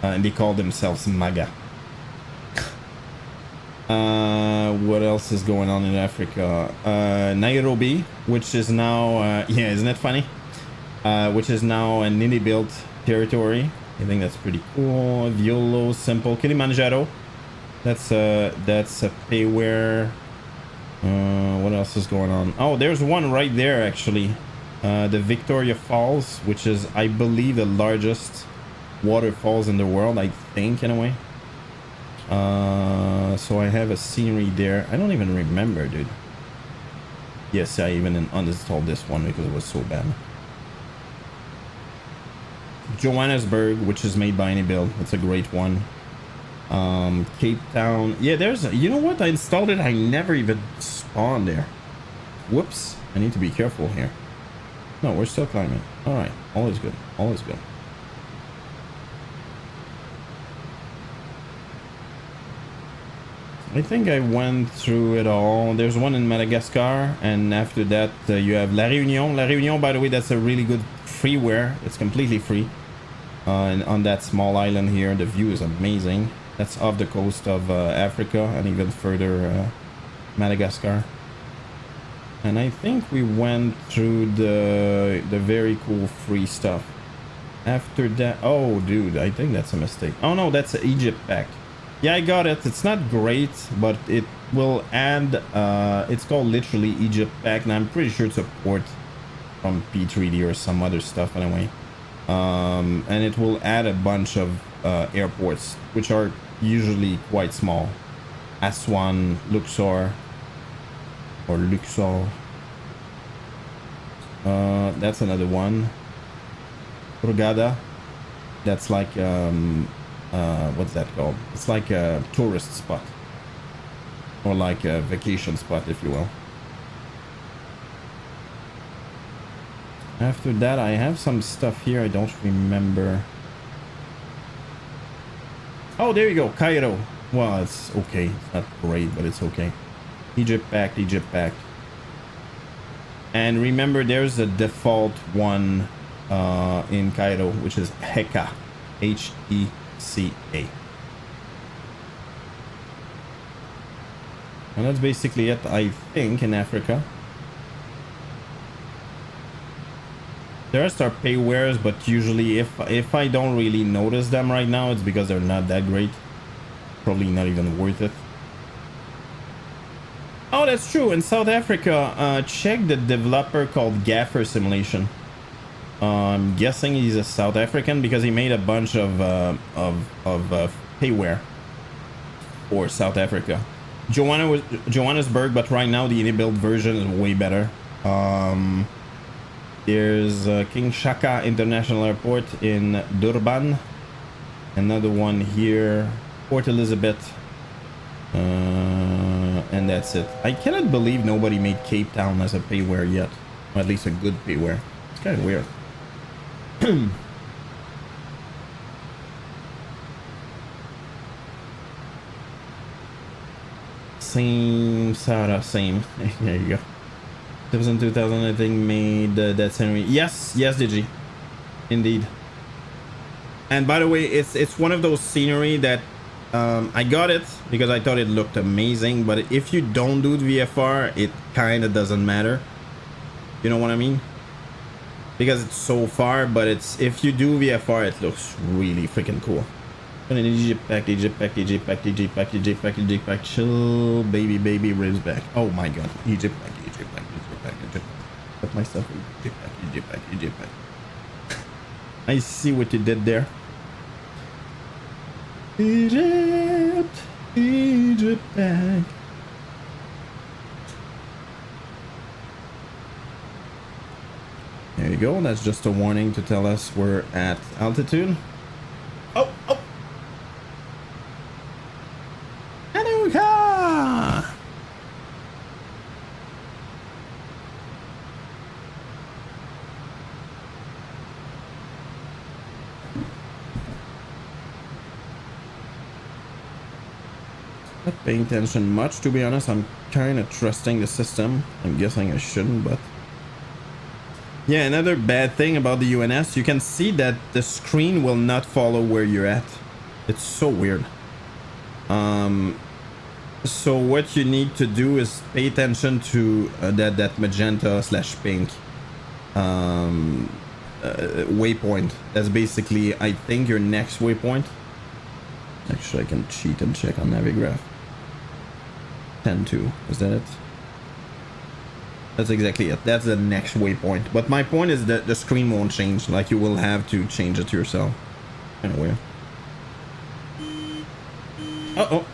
and they call themselves MAGA. What else is going on in Africa? Nairobi, which is now yeah, isn't it funny? Which is now a newly built territory. I think that's pretty cool. Violo, Simple, Kilimanjaro. That's a payware. What else is going on? Oh, there's one right there actually. The Victoria Falls, which is, I believe, the largest waterfalls in the world. I think, in a way. So I have a scenery there. I don't even remember, dude. Yes, I even uninstalled this one because it was so bad. Johannesburg, which is made by Anybuild. It's a great one. Cape Town. Yeah, there's a, you know what? I installed it. I never even spawned there. Whoops. I need to be careful here. No, we're still climbing. All right. All is good. All is good. I think I went through it all. There's one in Madagascar, and after that you have La Réunion. La Réunion, by the way, that's a really good freeware. It's completely free. And on that small island here, the view is amazing. That's off the coast of Africa and even further Madagascar. And I think we went through the very cool free stuff. After that, oh dude, I think that's a mistake. Oh no, that's an Egypt pack. Yeah, I got it. It's not great, but it will add, it's called literally Egypt pack, and I'm pretty sure it's a port from P3D or some other stuff anyway. And it will add a bunch of airports, which are usually quite small. Aswan, Luxor, or Luxor. That's another one. Hurghada. That's like, what's that called? It's like a tourist spot. Or like a vacation spot, if you will. After that, I have some stuff here I don't remember. Oh, there you go, Cairo. Well, it's okay. It's not great, but it's okay. Egypt packed, Egypt packed. And remember, there's a default one in Cairo, which is Heka. H-E-C-A. And that's basically it, I think, in Africa. The rest are pay wares, but usually if I don't really notice them right now, it's because they're not that great. Probably not even worth it. Oh, that's true. In South Africa, check the developer called Gaffer Simulation. I'm guessing he's a South African because he made a bunch of payware for South Africa. Johannesburg, but right now the inbuilt version is way better. There's King Shaka International Airport in Durban. Another one here, Port Elizabeth. And that's it. I cannot believe nobody made Cape Town as a payware yet. Or at least a good payware. It's kind of weird. Same, Sarah, same. There you go. 2000, I think, made that Henry. Yes, Digi. Indeed. And by the way, it's one of those scenery that I got it because I thought it looked amazing, but if you don't do the VFR, it kind of doesn't matter. You know what I mean? Because it's so far, but it's if you do VFR, it looks really freaking cool. Egypt pack, Egypt pack, Egypt pack, Egypt pack, Egypt pack, Egypt pack, chill, baby, ribs back. Oh my god, Egypt pack, Egypt pack, Egypt pack, Egypt pack. Put myself in Egypt pack, Egypt pack, Egypt pack. I see what you did there. Egypt pack. There you go. That's just a warning to tell us we're at altitude. Oh. Hanukkah! Not paying attention much, to be honest. I'm kind of trusting the system. I'm guessing I shouldn't, but yeah, another bad thing about the UNS, you can see that the screen will not follow where you're at. It's so weird. So what you need to do is pay attention to that magenta / pink waypoint. That's basically, I think, your next waypoint. Actually, I can cheat and check on Navigraph. 10-2, is that it? That's exactly it. That's the next waypoint. But my point is that the screen won't change. Like, you will have to change it yourself. Kind of weird. Uh-oh.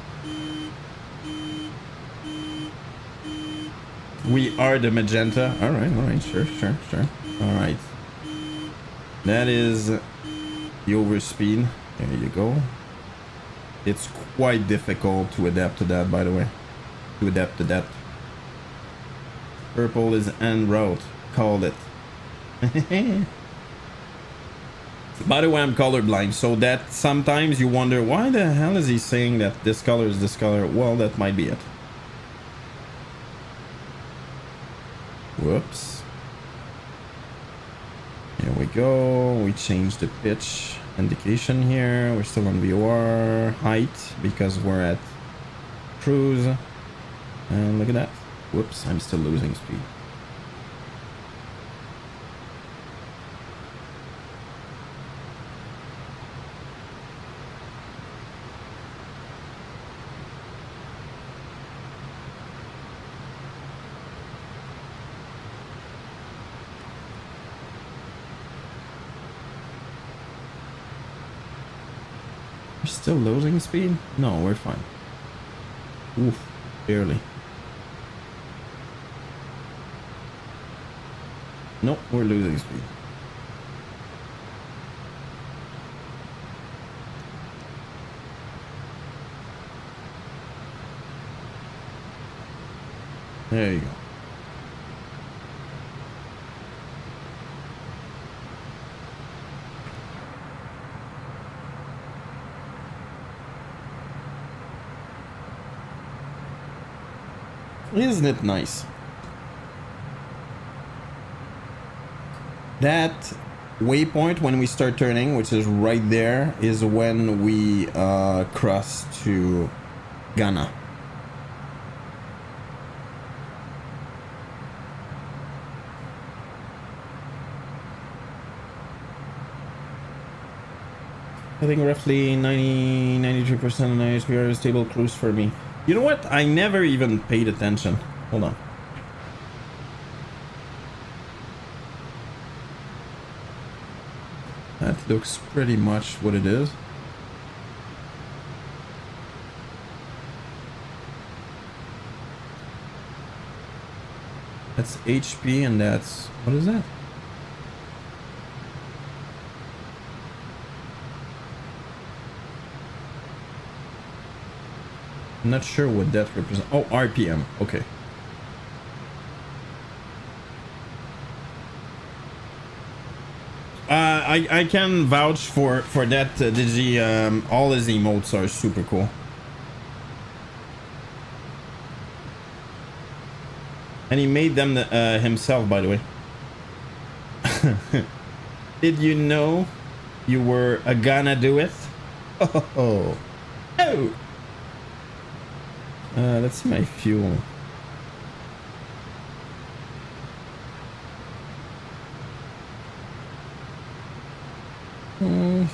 We are the magenta. All right. Sure. All right. That is the overspeed. There you go. It's quite difficult to adapt to that, by the way. To adapt to that. Purple is en route. Called it. By the way, I'm colorblind, so that sometimes you wonder, why the hell is he saying that this color is this color? Well, that might be it. Whoops. Here we go. We change the pitch indication here. We're still on VOR. Height, because we're at cruise. And look at that. Whoops, I'm still losing speed. We're still losing speed? No, we're fine. Oof, barely. Nope, we're losing speed. There you go. Isn't it nice? That waypoint when we start turning, which is right there, is when we cross to Ghana. I think roughly 93% of ISPR is stable cruise for me. You know what? I never even paid attention. Hold on. That looks pretty much what it is. That's HP and that's... what is that? I'm not sure what that represents. Oh, RPM. Okay. I can vouch for that. All his emotes are super cool. And he made them himself, by the way. Did you know you were gonna do it? Oh. Oh. That's my fuel.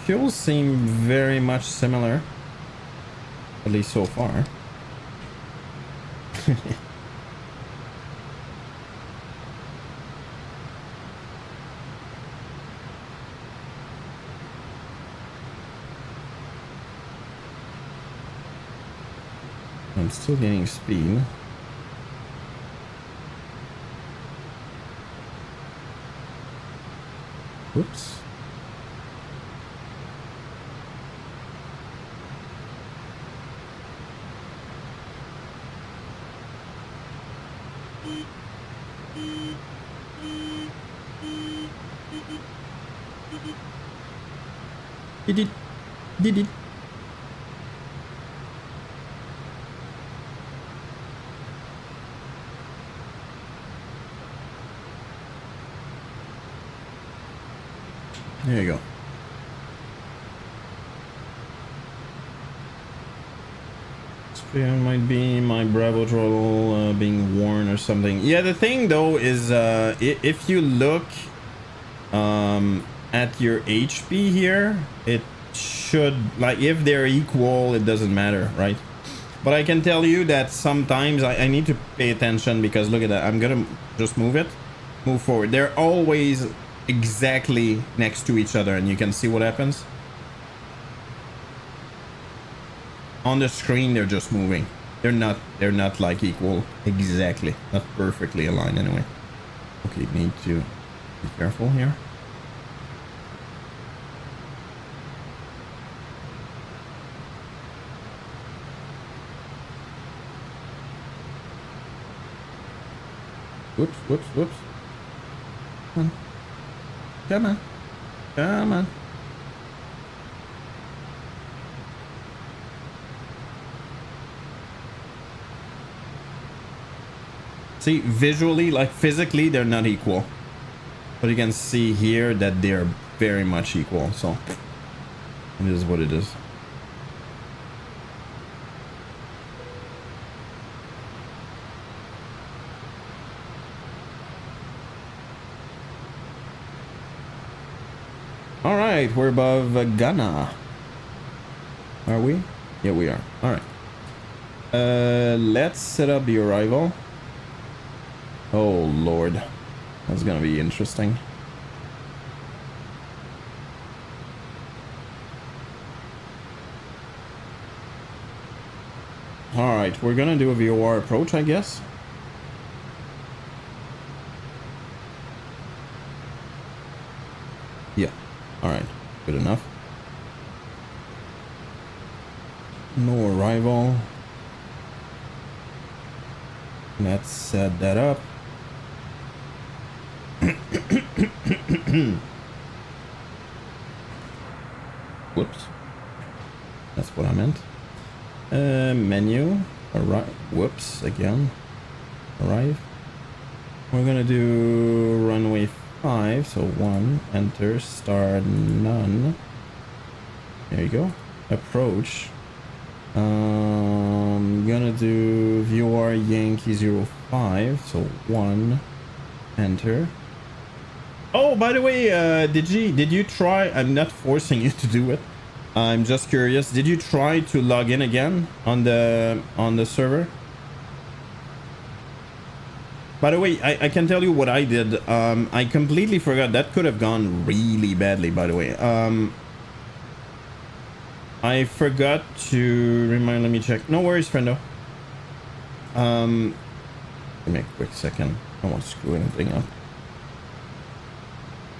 Fuels seem very much similar. At least so far. I'm still getting speed. Whoops. Did it. There you go. It might be my Bravo throttle being worn or something. Yeah, the thing though is if you look at your HP here, it should, like, if they're equal, it doesn't matter, right? But I can tell you that sometimes I need to pay attention, because look at that. I'm gonna just move forward. They're always exactly next to each other, and you can see what happens. On the screen, they're just moving. They're not like equal exactly, not perfectly aligned anyway. Okay, need to be careful here. Whoops. Come on. See, visually, like physically, they're not equal. But you can see here that they're very much equal, so it is what it is. All right, we're above Ghana. Are we? Yeah, we are. All right. Let's set up the arrival. Oh Lord, that's gonna be interesting. All right, we're gonna do a VOR approach, I guess. Yeah. All right. Good enough. No arrival. Let's set that up. Whoops. That's what I meant. Menu. Arrive. Whoops. Again. Arrive. We're gonna do runway 5. So 1. Enter. Start. None. There you go. Approach. Gonna do VOR Yankee 05. So 1. Enter. Oh, by the way, did you try? I'm not forcing you to do it. I'm just curious. Did you try to log in again on the server? By the way, I can tell you what I did. I completely forgot. That could have gone really badly, by the way. I forgot to remind. Let me check. No worries, friendo. Give me a quick second. I don't want to screw anything up.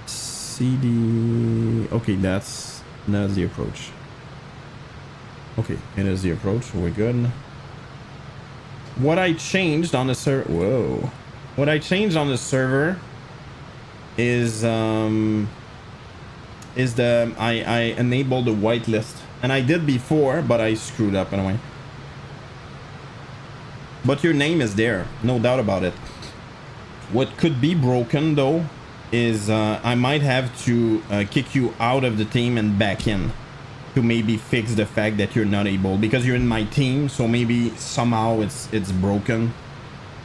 CD. Okay, that's the approach. Okay, it is the approach. We're good. What I changed on the server. Whoa. What I changed on the server is I enabled the whitelist, and I did before, but I screwed up anyway. But your name is there, no doubt about it. What could be broken though is I might have to kick you out of the team and back in to maybe fix the fact that you're not able, because you're in my team, so maybe somehow it's broken,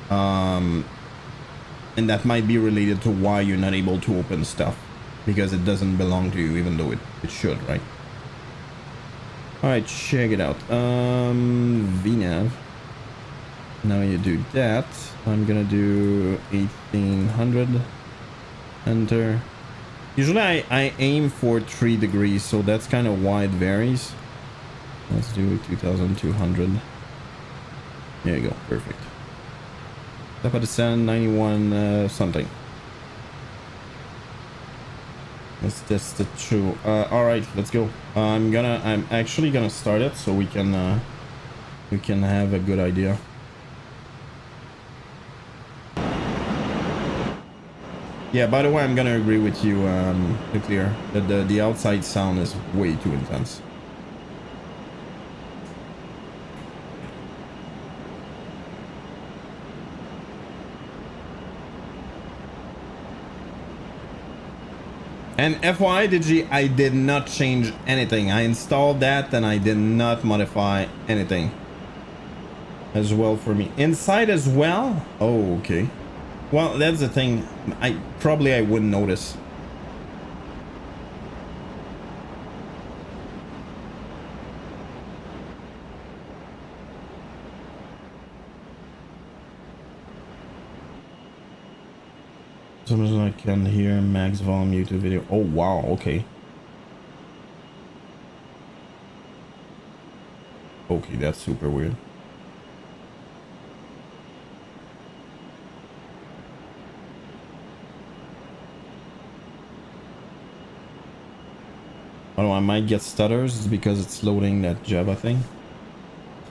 and that might be related to why you're not able to open stuff, because it doesn't belong to you, even though it should, right? All right, check it out. VNav. Now you do that. I'm gonna do 1800. Enter. Usually I aim for 3 degrees, so that's kind of why it varies. Let's do 2200. There you go, perfect. Step at the sun, 91 something. Let's test the true. All right, let's go. I'm actually gonna start it so we can have a good idea. Yeah, by the way, I'm gonna agree with you, Nuclear, that the outside sound is way too intense. And FYI, I did not change anything. I installed that and I did not modify anything. As well for me. Inside as well? Oh, okay. Well, that's the thing. I wouldn't notice. Sometimes I can hear max volume YouTube video. Oh wow, okay. Okay, that's super weird. Oh, I might get stutters. It's because it's loading that Java thing.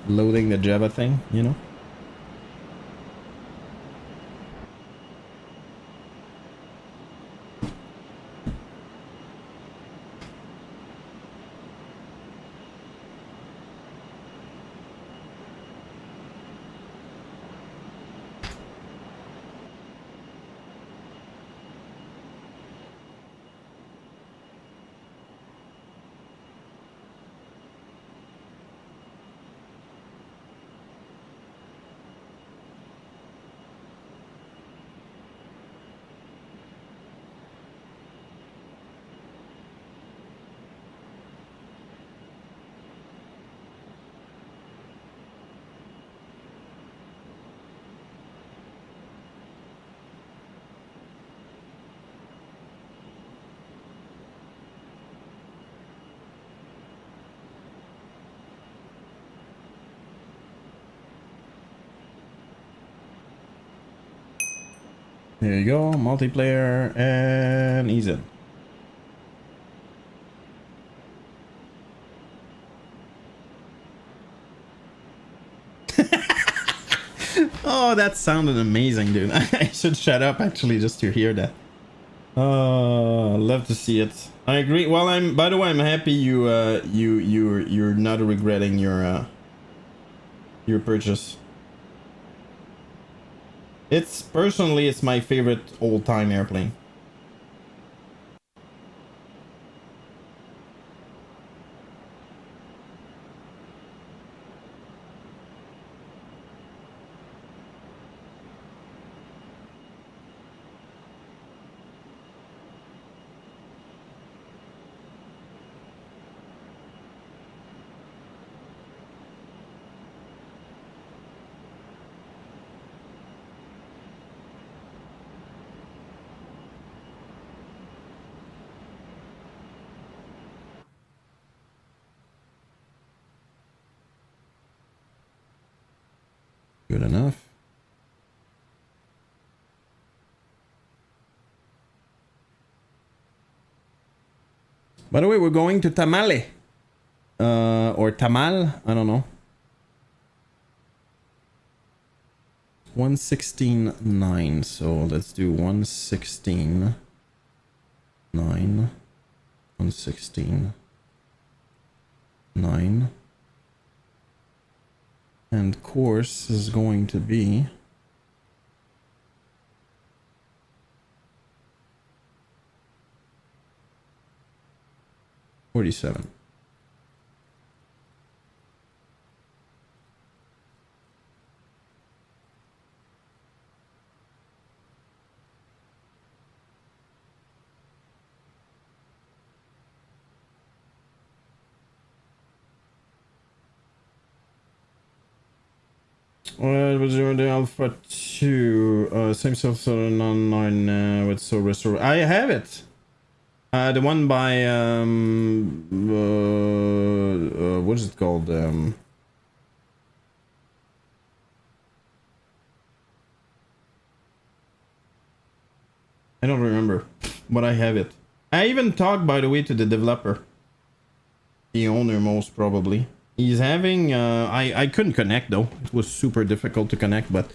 Loading the Java thing, you know? There you go, multiplayer, and he's in. Oh, that sounded amazing, dude. I should shut up actually just to hear that. Love to see it. I agree. Well, by the way, I'm happy you're not regretting your purchase. Personally, it's my favorite old-time airplane. Good enough. By the way, we're going to Tamale. Or Tamal, I don't know. 116.9, so let's do 116.9. 116.9. And course is going to be 47. Alright, was the Alpha 2, same stuff, online with so restore. I have it. The one by what is it called? I don't remember, but I have it. I even talked, by the way, to the developer, the owner, most probably. He's having I couldn't connect though. It was super difficult to connect, but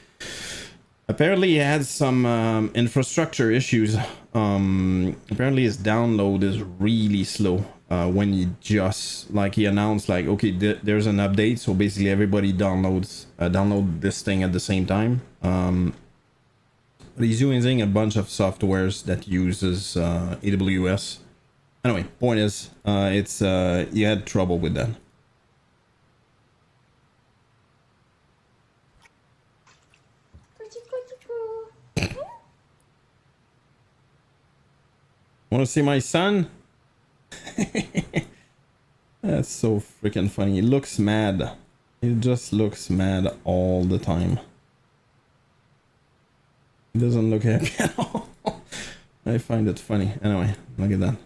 apparently he had some infrastructure issues. Apparently his download is really slow when you just, like, he announced like, okay, there's an update, so basically everybody download this thing at the same time. But he's using a bunch of softwares that uses AWS. Anyway, point is, he had trouble with that. Want to see my son? That's so freaking funny. He looks mad. He just looks mad all the time. He doesn't look happy at all. I find it funny. Anyway, look at that.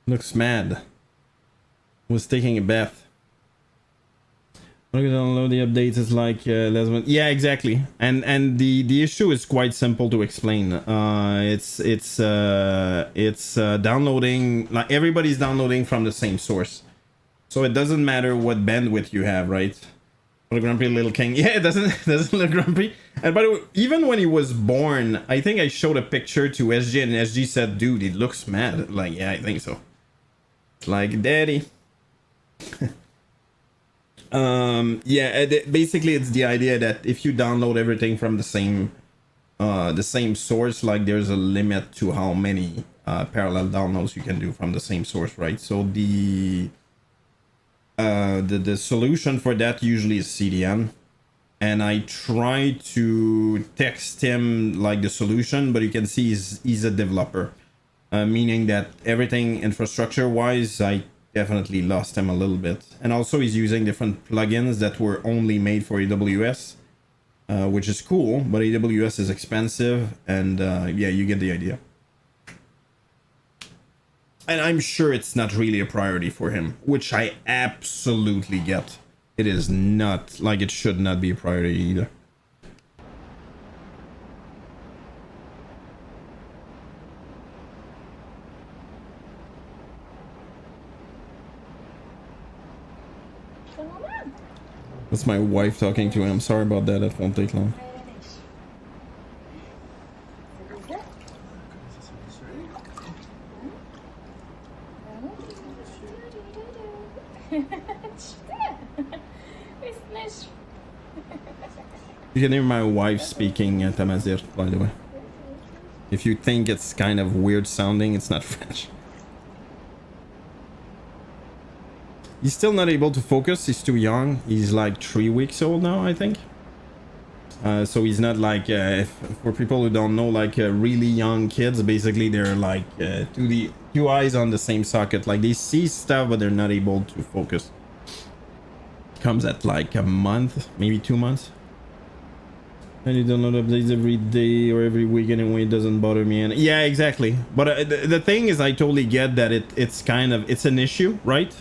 Looks mad. Was taking a bath. Look at download the updates. It's like yeah, exactly. And the issue is quite simple to explain. It's downloading, like, everybody's downloading from the same source, so it doesn't matter what bandwidth you have, right? What a grumpy little king. Yeah, it doesn't look grumpy. And by the way, even when he was born, I think I showed a picture to SG, and SG said, "Dude, he looks mad." Like, yeah, I think so. Like, daddy. Yeah, basically it's the idea that if you download everything from the same source, like, there's a limit to how many parallel downloads you can do from the same source, right? So the solution for that usually is CDN, and I try to text him like the solution, but you can see he's a developer, meaning that everything infrastructure wise, I definitely lost him a little bit. And also he's using different plugins that were only made for AWS, which is cool, but AWS is expensive, and yeah, you get the idea. And I'm sure it's not really a priority for him, which I absolutely get. It is not, like, it should not be a priority either. That's my wife talking to him. Sorry about that. That won't take long. You can hear my wife speaking Tamazir, by the way. If you think it's kind of weird sounding, it's not French. He's still not able to focus. He's too young. He's like 3 weeks old now, I think. So he's not like, for people who don't know, like really young kids, basically they're like two eyes on the same socket. Like they see stuff, but they're not able to focus. Comes at like a month, maybe 2 months. And you download updates every day or every week anyway. It doesn't bother me. And yeah, exactly. But the thing is, I totally get that it's kind of, it's an issue, right?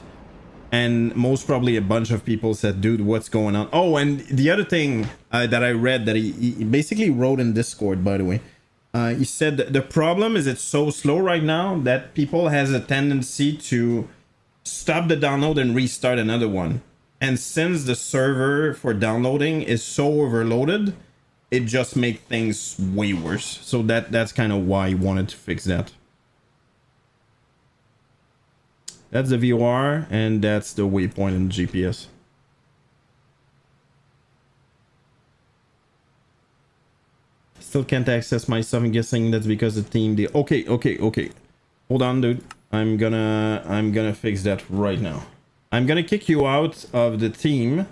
And most probably a bunch of people said, dude, what's going on? Oh, and the other thing that I read that he basically wrote in Discord, by the way, he said that the problem is it's so slow right now that people has a tendency to stop the download and restart another one. And since the server for downloading is so overloaded, it just makes things way worse. So that's kind of why I wanted to fix that. That's the VOR, and that's the waypoint in the GPS. Still can't access my stuff. I'm guessing that's because the team did. Okay. Hold on, dude. I'm gonna fix that right now. I'm gonna kick you out of the team.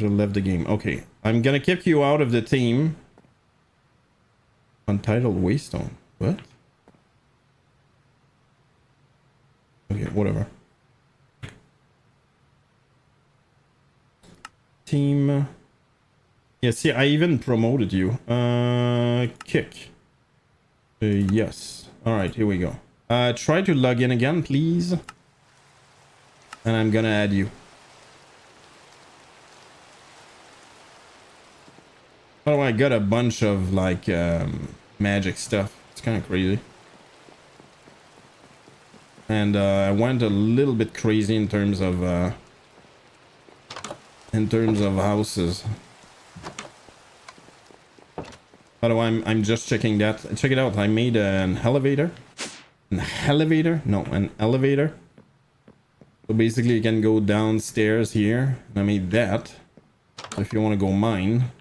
Left the game. Okay. I'm gonna kick you out of the team. Untitled Waystone. What? Okay, whatever. Team. Yeah, see, I even promoted you. Kick. Yes. Alright, here we go. Try to log in again, please. And I'm gonna add you. Oh, I got a bunch of like magic stuff. It's kind of crazy. And I went a little bit crazy in terms of houses. By the way, I'm just checking that. Check it out. I made an elevator. An elevator? No, an elevator. So basically you can go downstairs here. I made that. So if you want to go mine.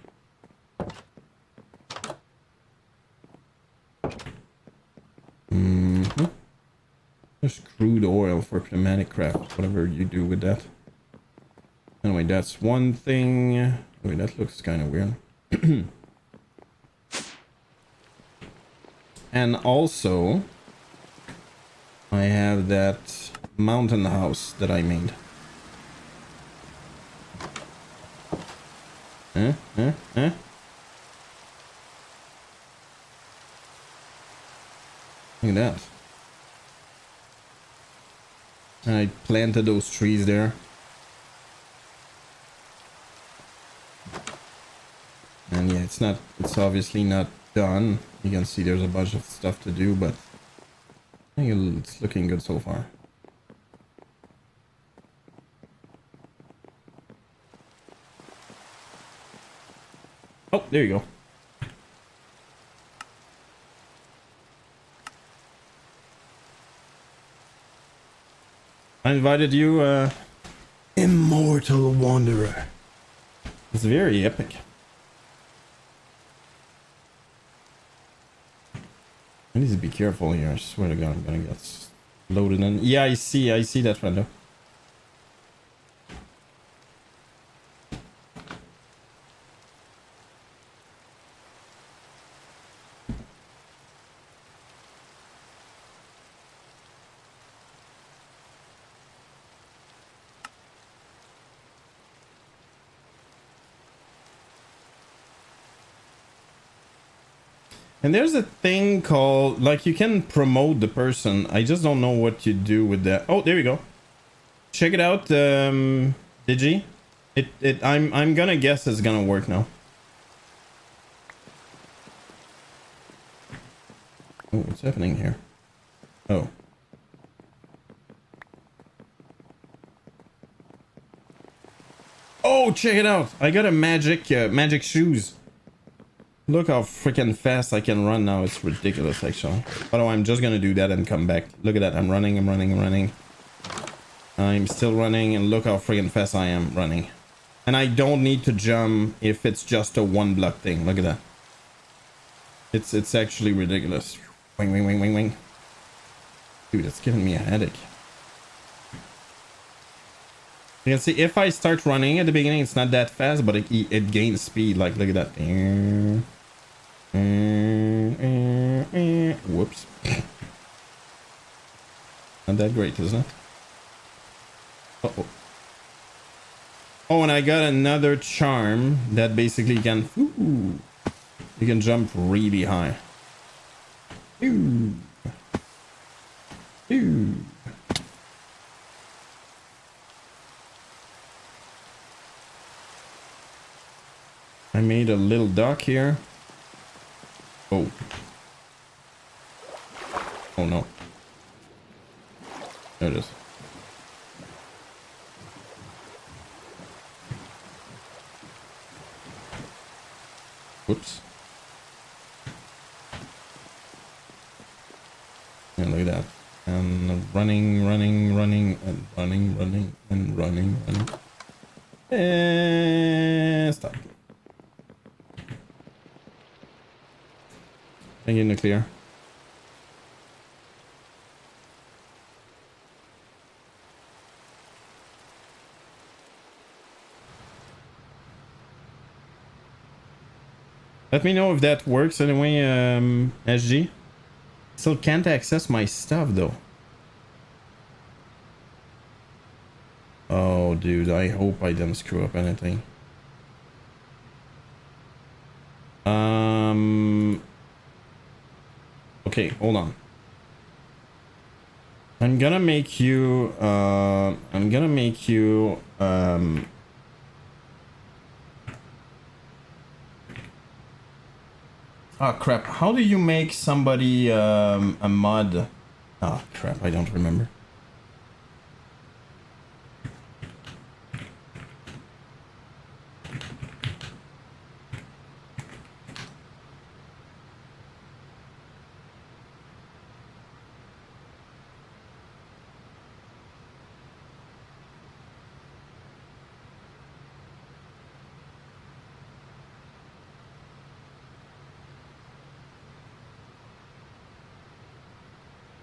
Just crude oil for pneumatic craft, whatever you do with that. Anyway, that's one thing. Wait, that looks kind of weird. And also, I have that mountain house that I made. Look at that. And I planted those trees there. And yeah, it's obviously not done. You can see there's a bunch of stuff to do, but I think it's looking good so far. Oh, there you go. I invited you, Immortal Wanderer. It's very epic. I need to be careful here. I swear to God, I'm gonna get loaded in. Yeah, I see that, friendo. And there's a thing called, like, you can promote the person. I just don't know what you do with that. Oh, there you go. Check it out, Digi. I'm gonna guess it's gonna work now. Oh, what's happening here? Oh. Oh, check it out. I got a magic shoes. Look how freaking fast I can run now. It's ridiculous, actually. But I'm just gonna do that and come back. Look at that. I'm running. I'm still running, and look how freaking fast I am running. And I don't need to jump if it's just a one block thing. Look at that. It's actually ridiculous. Wing, wing, wing, wing, wing. Dude, it's giving me a headache. You can see if I start running at the beginning, it's not that fast, but it gains speed. Like, look at that. Whoops. Not that great, isn't it? Uh-oh. Oh, and I got another charm that basically can... Ooh, you can jump really high. Ooh. Ooh. I made a little dock here. Oh. Oh no. There it is. Whoops. Yeah, look at that. And running, and running. And stop. Thank you, nuclear. Let me know if that works anyway, SG. Still can't access my stuff though. Oh, dude, I hope I didn't screw up anything. Okay, hold on. I'm gonna make you, oh crap, how do you make somebody, a mod? Oh crap, I don't remember.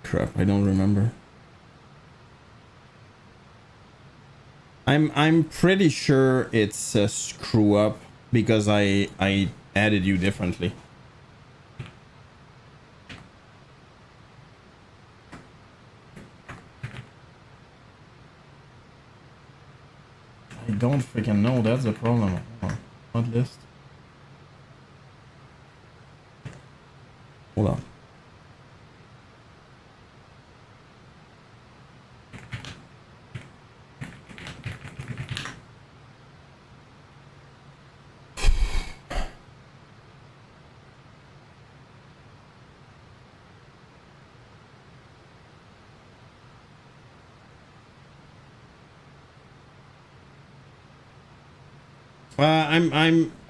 Crap, I don't remember. I'm pretty sure it's a screw up because I added you differently. I don't freaking know, that's the problem. What list? Hold on.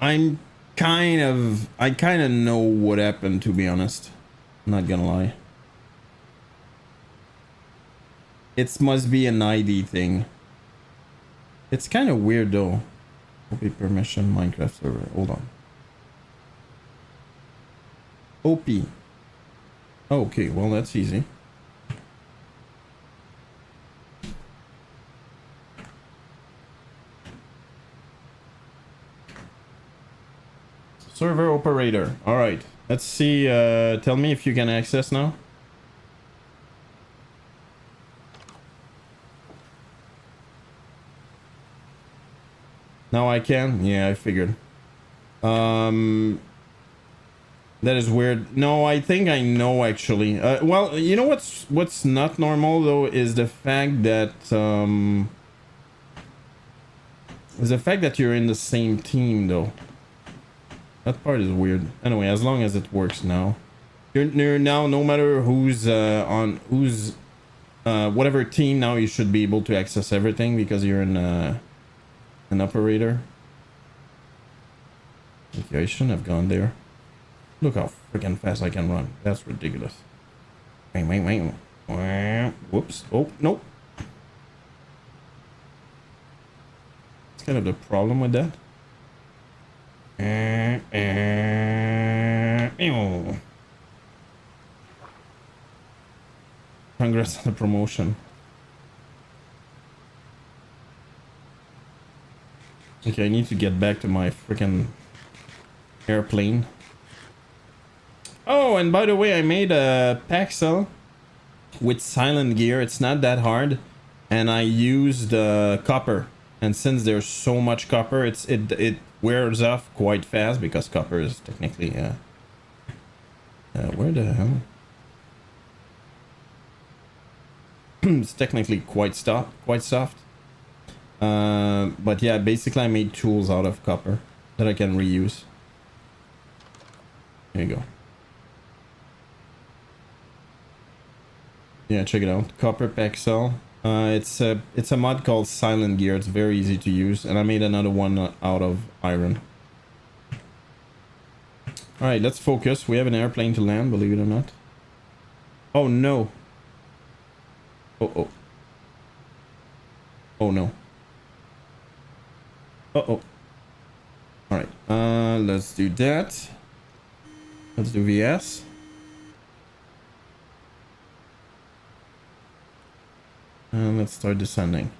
I'm kind of, I kind of know what happened, to be honest. I'm not gonna lie. It must be an ID thing. It's kind of weird though. OP permission Minecraft server. Hold on. OP. Okay, well that's easy. Server operator. All right. Let's see. Tell me if you can access now. Now I can. Yeah, I figured. That is weird. No, I think I know actually. Well, you know what's not normal though is the fact that you're in the same team though. That part is weird. Anyway, as long as it works now. You're now, no matter who's on whatever team now, you should be able to access everything because you're in An operator. Okay, I shouldn't have gone there. Look how freaking fast I can run. That's ridiculous. Wait. Whoops. Oh, nope. It's kind of the problem with that. Congrats on the promotion. Okay, I need to get back to my freaking airplane. Oh, and by the way, I made a Paxel with silent gear. It's not that hard, and I used copper. And since there's so much copper, it wears off quite fast because copper is technically where the hell? It's technically quite soft. But yeah, basically I made tools out of copper that I can reuse. There you go. Yeah, check it out. Copper Paxel. It's a mod called Silent Gear. It's very easy to use, and I made another one out of iron. All right, let's focus. We have an airplane to land, believe it or not. Oh no. Oh. Oh no. Uh-oh. All right. Let's do that. Let's do VS. And let's start descending.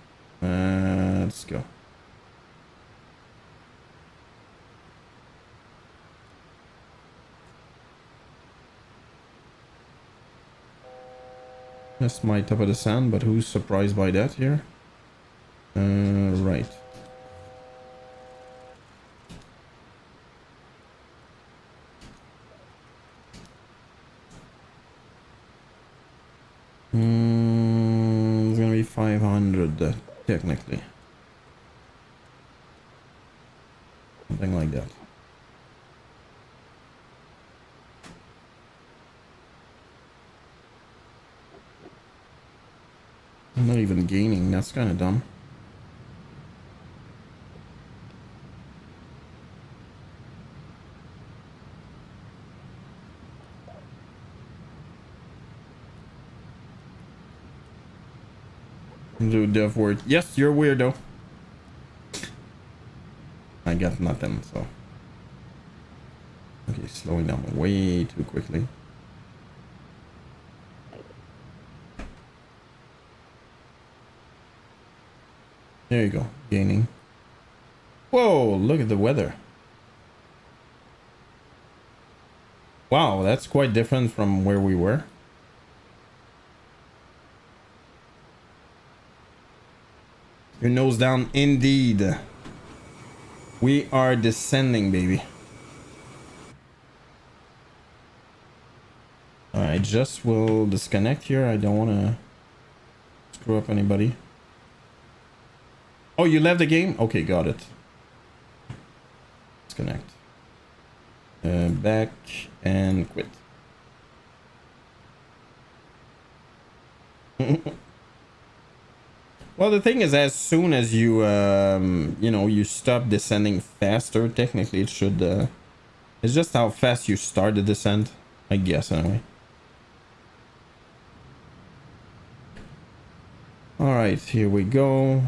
Let's go. That's my top of the sand, but who's surprised by that here? Right. It's gonna be 500 technically. Something like that. I'm not even gaining, that's kind of dumb. Do dev word. Yes, you're a weirdo. I got nothing, so. Okay, slowing down way too quickly. There you go, gaining. Whoa, look at the weather. Wow, that's quite different from where we were. Your nose down, indeed. We are descending, baby. I just will disconnect here. I don't want to screw up anybody. Oh, you left the game? Okay, got it. Disconnect. Back and quit. Well, the thing is, as soon as you, you know, you stop descending faster, technically it should, it's just how fast you start the descent, I guess, anyway. All right, here we go.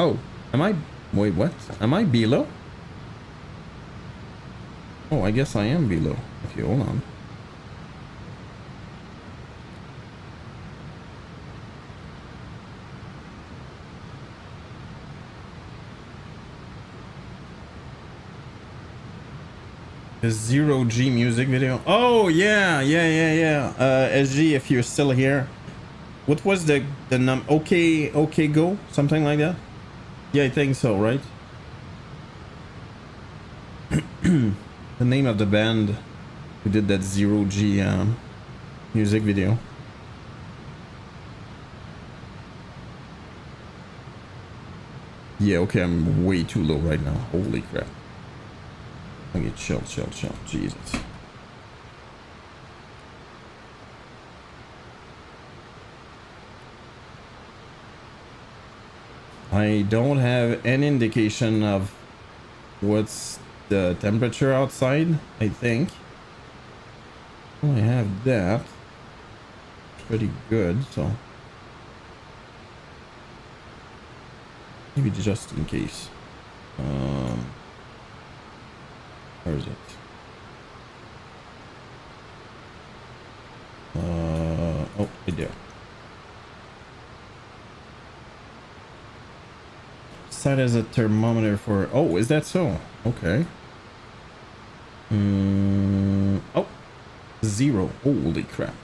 Oh, am I... Wait, what? Am I below? Oh, I guess I am below. Okay, hold on. The 0G music video. Oh, yeah. SG, if you're still here. What was the okay, go? Something like that? Yeah, I think so, right? The name of the band who did that 0G music video. Yeah, okay, I'm way too low right now. Holy crap. Okay, chill. Jesus. I don't have any indication of what's the temperature outside, I think. Oh, I have that. Pretty good, so maybe just in case. Where is it? Oh, right there. Set as a thermometer for. Oh, is that so? Okay. Oh, 0. Holy crap.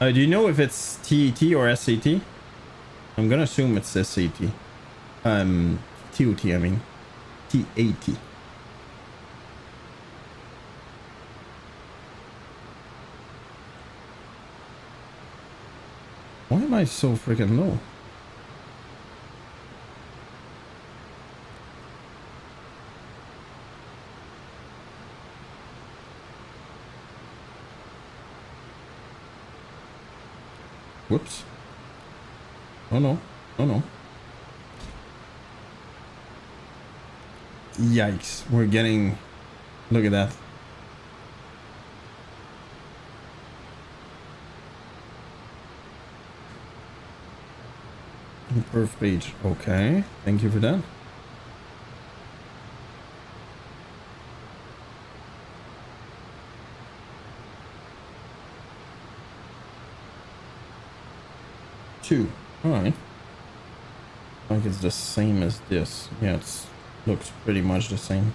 Do you know if it's TET or SAT? I'm gonna assume it's SAT. TOT, I mean. TAT. Why am I so freaking low? Whoops. Oh no. Oh no. Yikes. We're getting... Look at that. Perf page. Okay. Thank you for that. Two. Alright. I think it's the same as this. Yeah, it looks pretty much the same.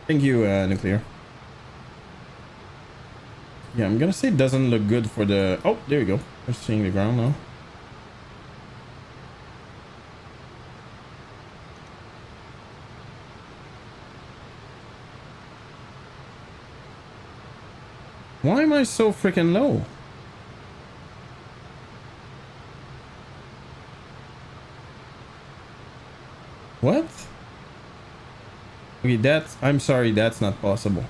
Thank you, Nuclear. Yeah, I'm gonna say it doesn't look good for the... Oh, there you go. We're seeing the ground now. Why am I so freaking low? What? Okay, that's... I'm sorry, that's not possible.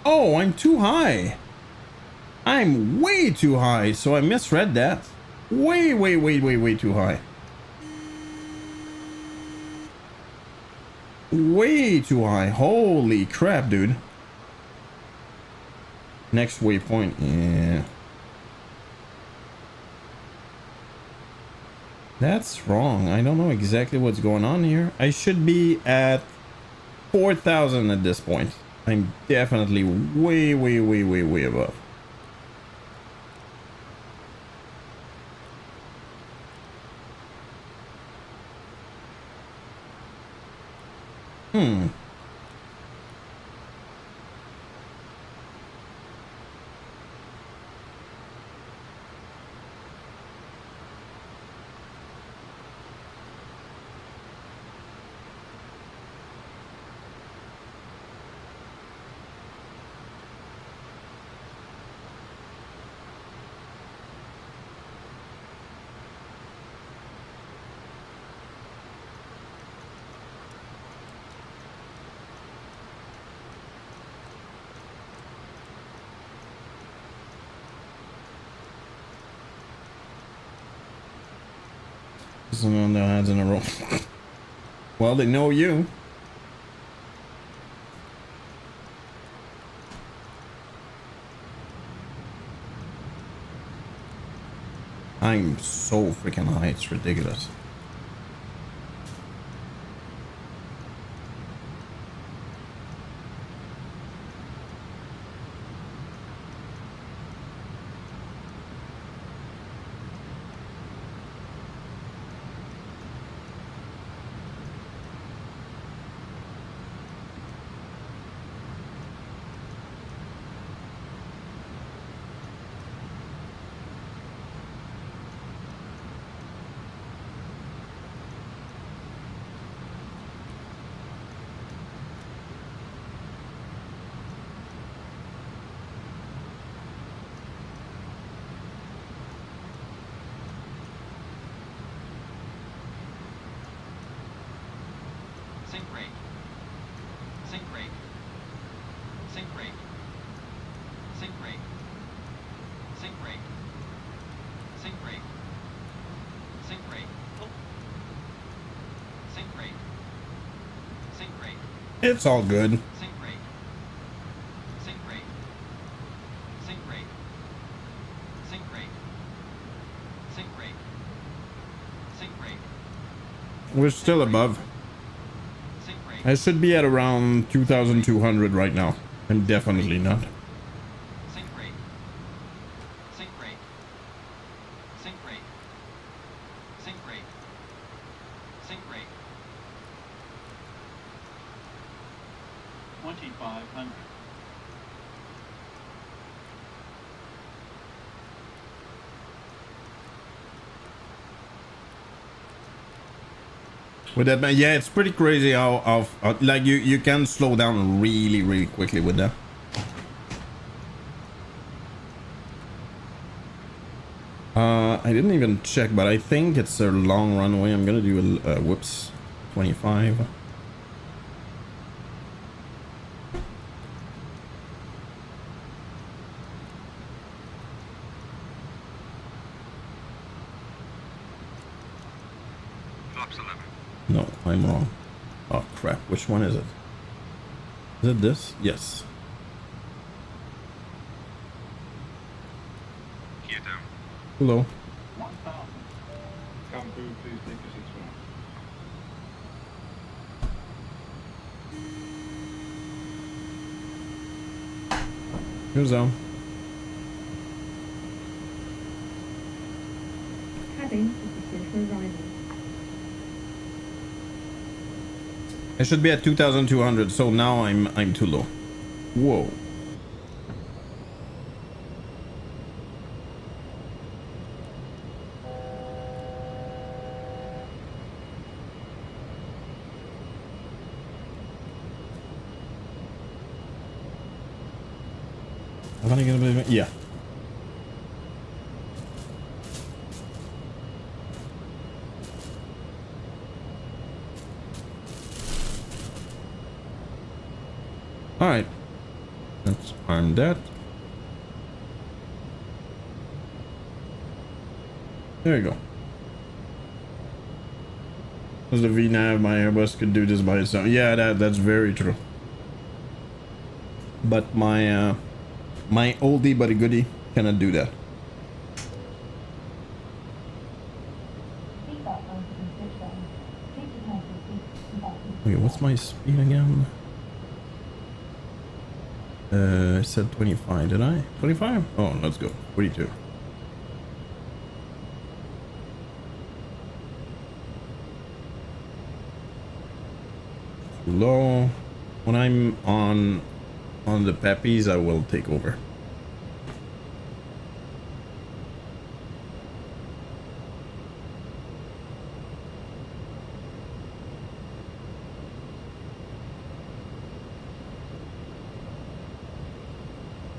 Oh, I'm too high. I'm way too high, so I misread that. Way too high. Way too high. Holy crap, dude. Next waypoint. Yeah. That's wrong. I don't know exactly what's going on here. I should be at 4,000 at this point. I'm definitely way above. On their hands in a row. Well, they know you. I'm so freaking high, it's ridiculous. It's all good. Sink rate. Sink rate. Sink rate. Sink rate. Sink rate. Sink rate. We're still above. Sink rate. I should be at around 2,200 right now. I'm definitely not. Sink rate. Sink rate. Sink rate. Sink rate. Sink rate. 2,500. With that, man, yeah, it's pretty crazy how like you can slow down really quickly with that. I didn't even check, but I think it's a long runway. I'm gonna do a whoops, 25. Flaps 11. No, I'm wrong. Oh crap! Which one is it? Is it this? Yes. Gear down. Hello. 1,000. Come through, please take the 61. Here's Al. Heading is the safer arrival. I should be at 2,200, so now I'm too low. Whoa. Am I gonna believe it? Yeah. All right. Let's arm that. There you go. As the VNav, my Airbus could do this by itself. Yeah, that's very true. But my my oldie but a goodie cannot do that. Seatbelt signs have been switched on. Please return to the seat without Okay, what's my speed again? I said 25, did I? 25? Oh, let's go. 42. Low. When I'm on the peppies, I will take over.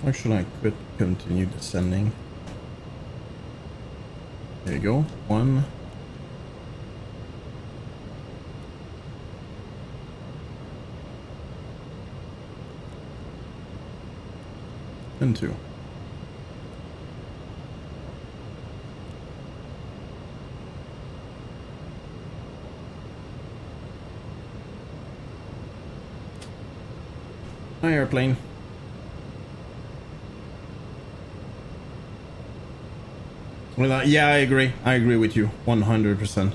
Or should I quit, continue descending? There you go. 1. And 2. Hi, airplane. Well, yeah, I agree. I agree with you 100%.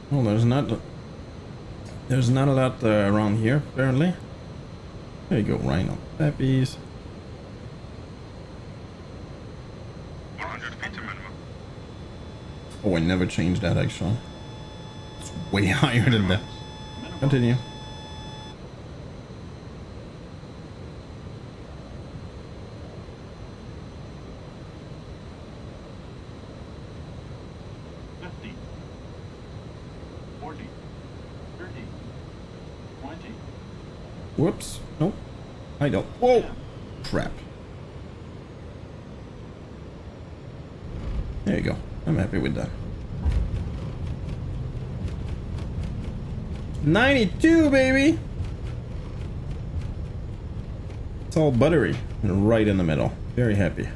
Well, there's not a lot around here apparently. There you go, Rhino Peppies. 100 feet to minimum. Oh, I never changed that actually. It's way higher than that. Continue. FS20. Whoops. Nope. I don't. Whoa. Yeah. Crap. There you go. I'm happy with that. 92, baby. It's all buttery and right in the middle. Very happy.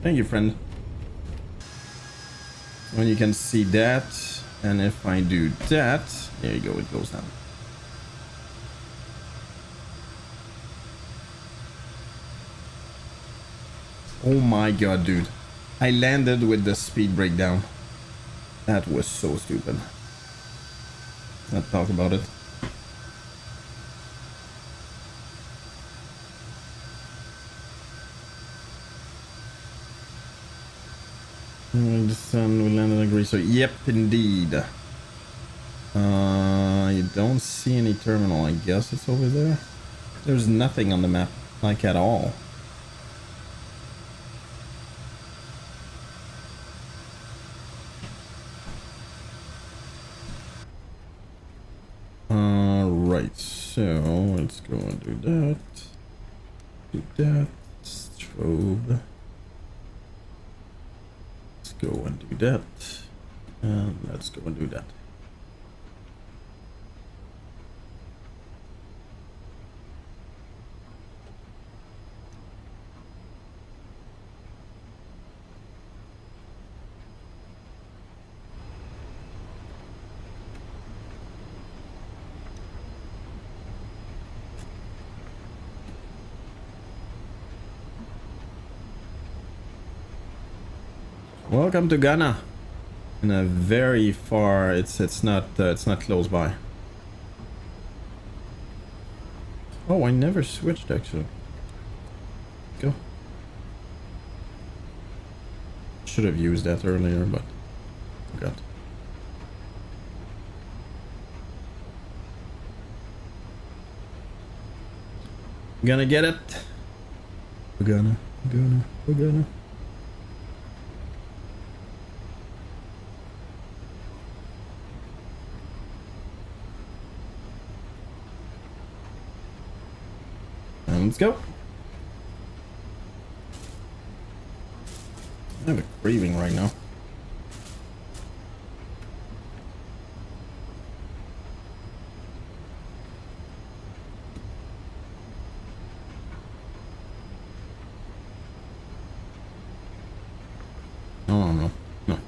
Thank you, friend. When you can see that, and if I do that, there you go, it goes down. Oh my god, dude. I landed with the speed breakdown. That was so stupid. Let's talk about it. And we landed in Greece. So yep, indeed. You don't see any terminal. I guess it's over there. There's nothing on the map, like at all. Right. So let's go and do that. Do that. Strobe. Let's go and do that. And let's go and do that. Welcome to Ghana. In a very far, it's not close by. Oh, I never switched actually. Go. Should have used that earlier, but forgot. Gonna get it. We're gonna. Let's go. I have a craving right now. Oh no, no.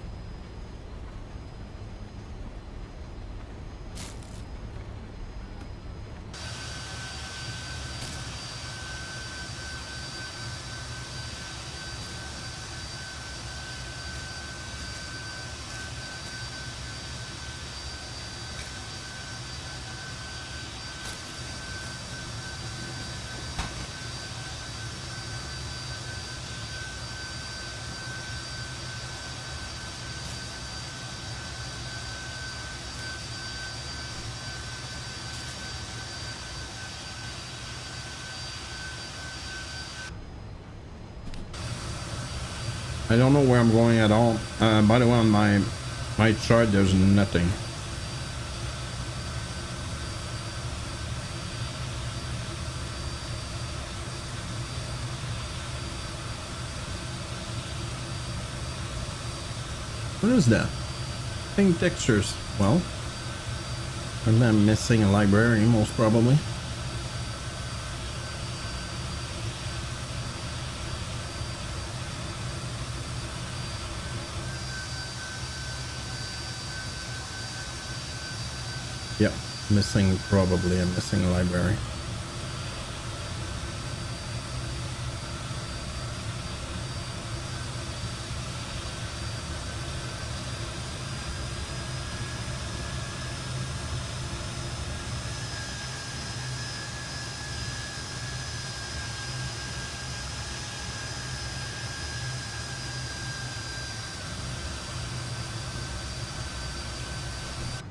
I don't know where I'm going at all. By the way, on my chart, there's nothing. What is that? Pink textures. Well, I'm missing a library, most probably. Yep, probably a missing library.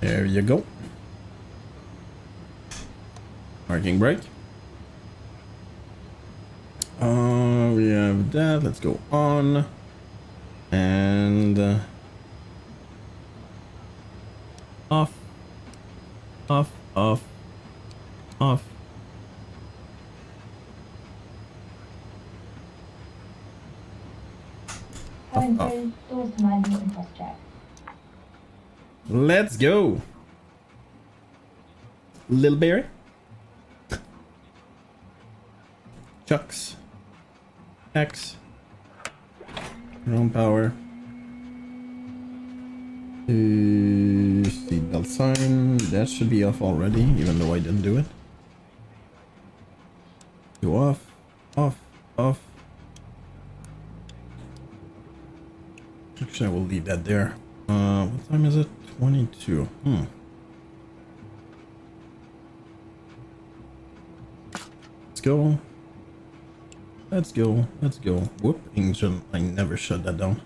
There you go. Parking brake. We have that. Let's go on. And off. Off, off, off. Cabin Off. crew, doors to landing and cross check. Let's go. Little Barry. Chucks. X. Ground power. Seatbelt sign. That should be off already, even though I didn't do it. Go off. Off. Off. Actually, I will leave that there. What time is it? 22. Let's go. Let's go. Let's go. Whoop, engine. I never shut that down.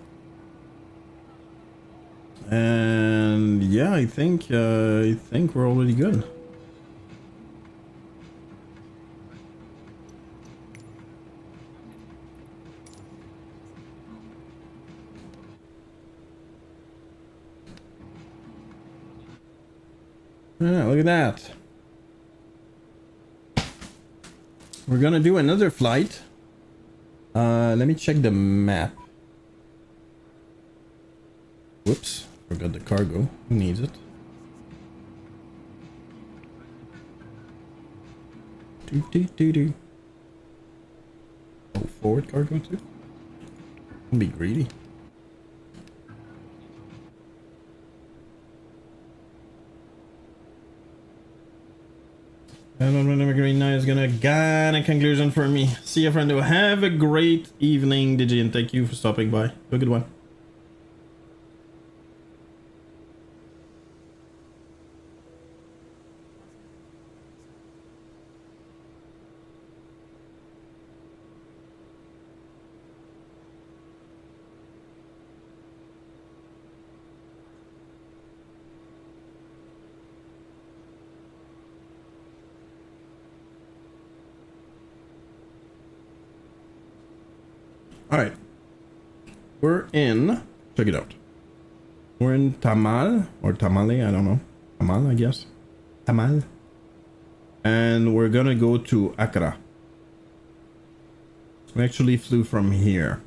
And yeah, I think we're already good. Yeah, look at that. We're gonna do another flight. Let me check the map. Whoops, forgot the cargo. Who needs it? Do. Oh, forward cargo too? Don't be greedy. Green night is gonna get a conclusion for me. See you, friendo. Have a great evening, Digi, and thank you for stopping by. Have a good one. All right, we're in. Check it out. We're in Tamal or Tamale. I don't know. Tamal, I guess. Tamal. And we're gonna go to Accra. We actually flew from here.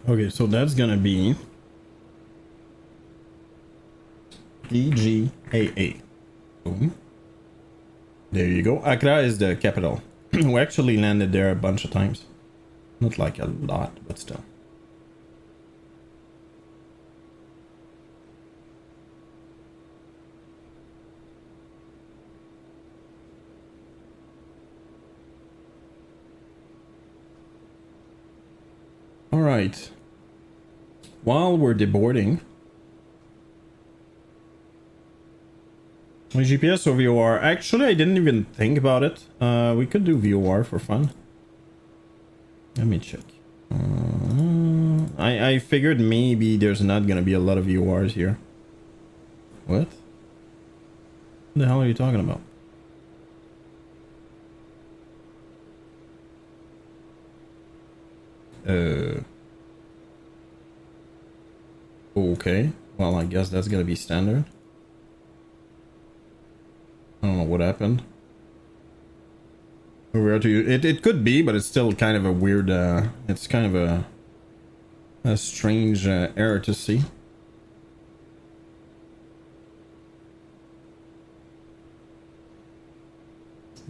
Okay, so that's gonna be EGAA. Boom. There you go. Accra is the capital. We actually landed there a bunch of times. Not like a lot, but still. All right. While we're deboarding, my GPS or VOR. Actually, I didn't even think about it. We could do VOR for fun. Let me check. I figured maybe there's not gonna be a lot of VORs here. What? What the hell are you talking about? Okay. Well, I guess that's gonna be standard. I don't know what happened. It could be, but it's still kind of a weird. It's kind of a strange error to see.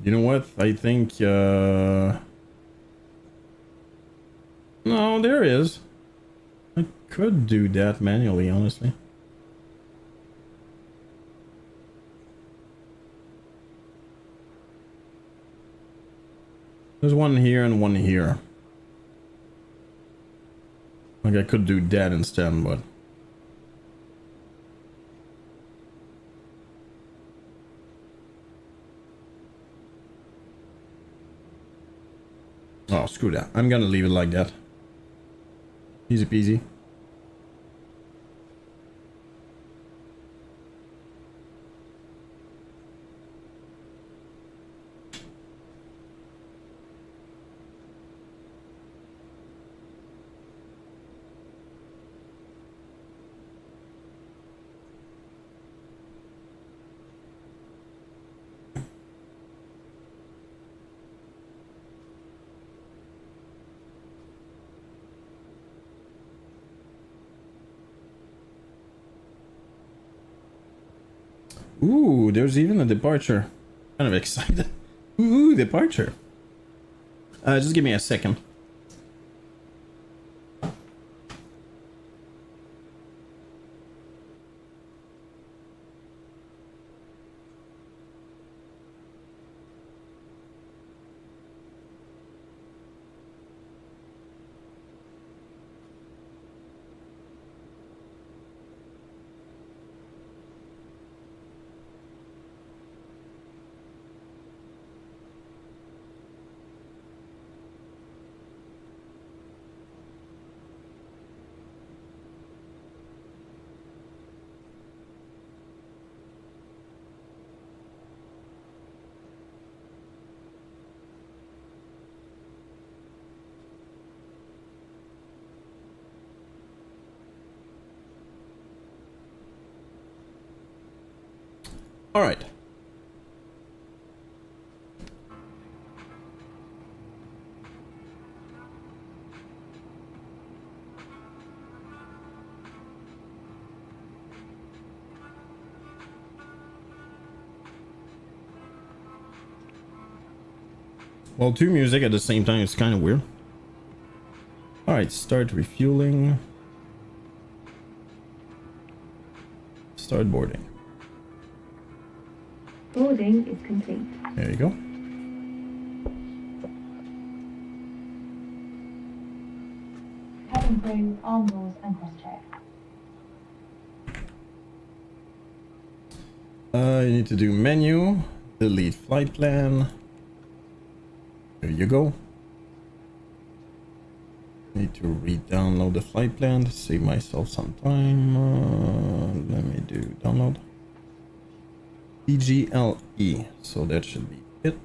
You know what? I think. No, there is. I could do that manually, honestly. There's one here and one here. Like I could do that instead, but... Oh, screw that. I'm gonna leave it like that. Easy peasy. Ooh, there's even a departure. Kind of excited. Ooh, departure. Just give me a second. All right. Well, two music at the same time is kind of weird. All right, start refueling. Start boarding. Boarding is complete. There you go. Cabin crew, arm doors and cross check. You need to do menu, delete flight plan. There you go. Need to re-download the flight plan to save myself some time. Let me do download. PGLE. So that should be it.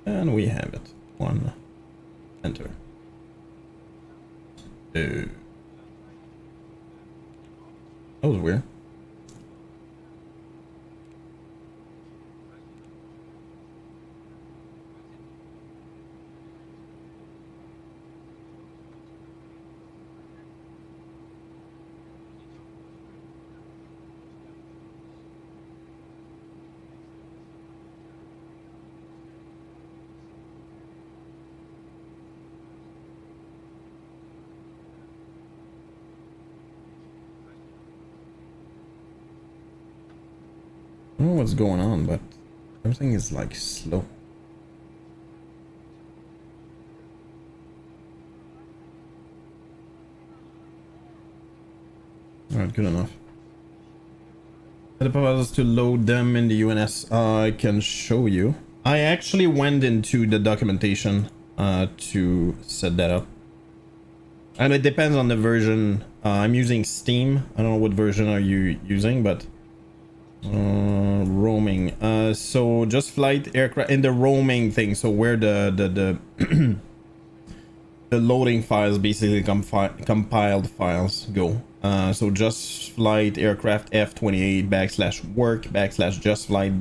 And we have it. One. Enter. That was weird. I don't know what's going on, but everything is like slow. Alright, good enough. It proposes to load them in the UNS. I can show you. I actually went into the documentation to set that up. And it depends on the version. I'm using Steam. I don't know what version are you using, but roaming. So just flight aircraft in the roaming thing. So where the the loading files, basically compiled files, go. So just flight aircraft F28 / work / just flight /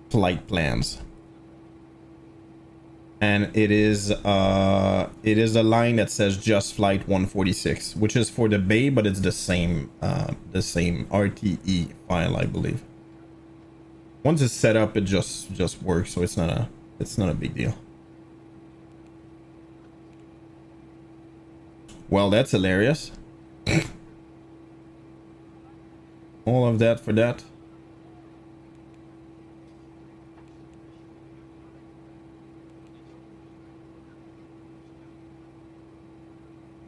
flight plans. And it is a line that says just flight 146, which is for the bay, but it's the same RTE file, I believe. Once it's set up, it just works, so it's not a big deal. Well, that's hilarious. All of that for that.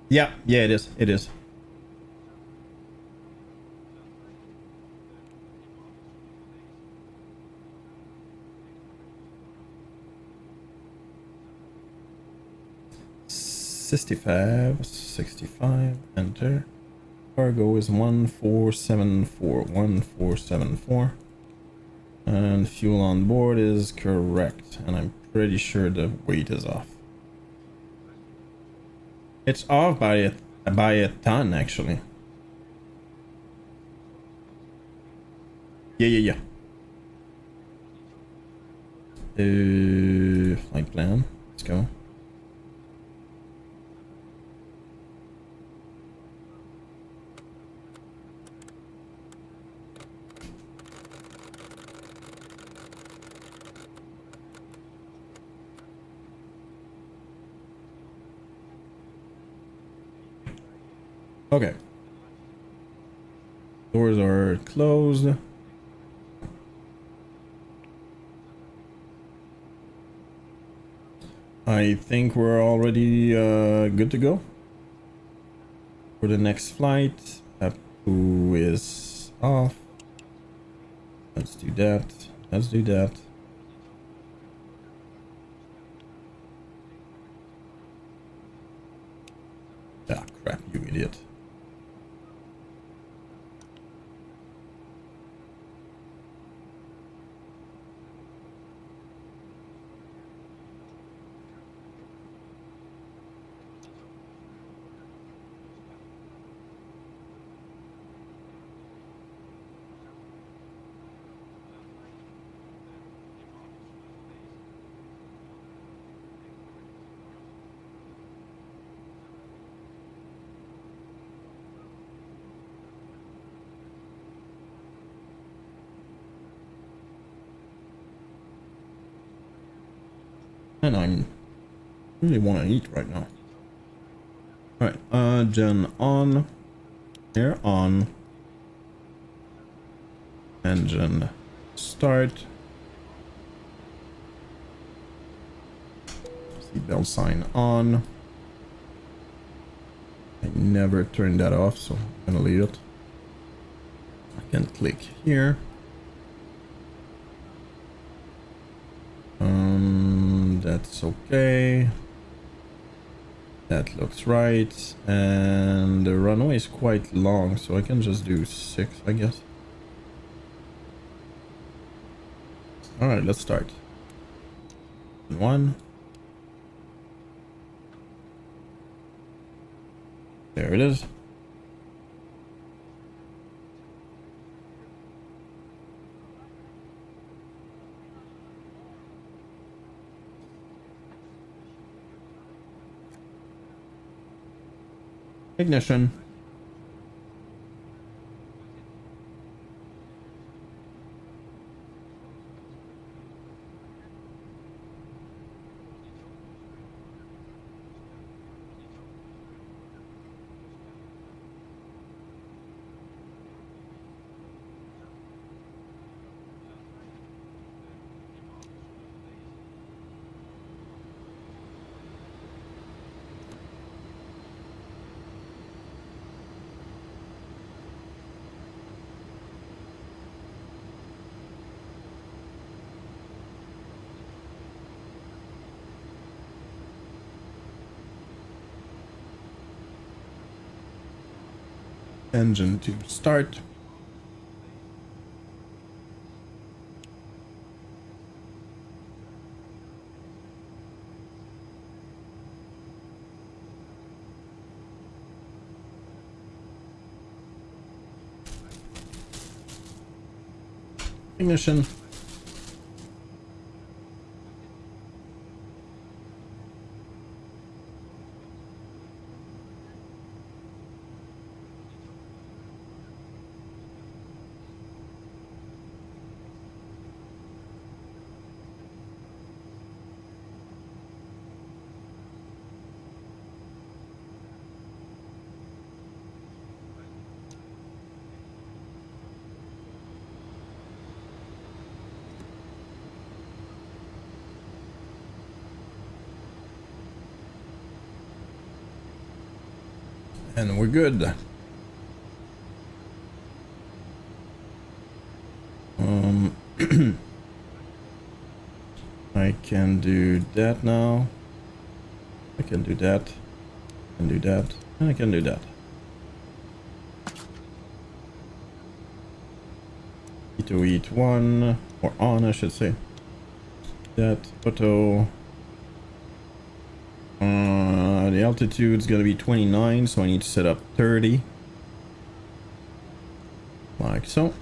Yeah, it is. It is. $65, enter. Cargo is 1474, and fuel on board is correct, and I'm pretty sure the weight is off. It's off by a ton, actually. Yeah. Flight plan. Let's go. Okay. Doors are closed. I think we're already good to go for the next flight. Who is off? Let's do that. Let's do that. Ah, crap, you idiot. And I really want to eat right now. Alright, gen on. Air on. Engine start. Seatbelt sign on. I never turned that off, so I'm gonna leave it. I can click here. That's okay. That looks right. And the runway is quite long, so I can just do 6, I guess. Alright, let's start. 1. There it is. Ignition. Engine to start. Ignition. And we're good. I can do that now. I can do that. I can do that. And I can do that. E2 E1 or on, I should say. That auto. The altitude's gonna be 29, so I need to set up 30. Like so.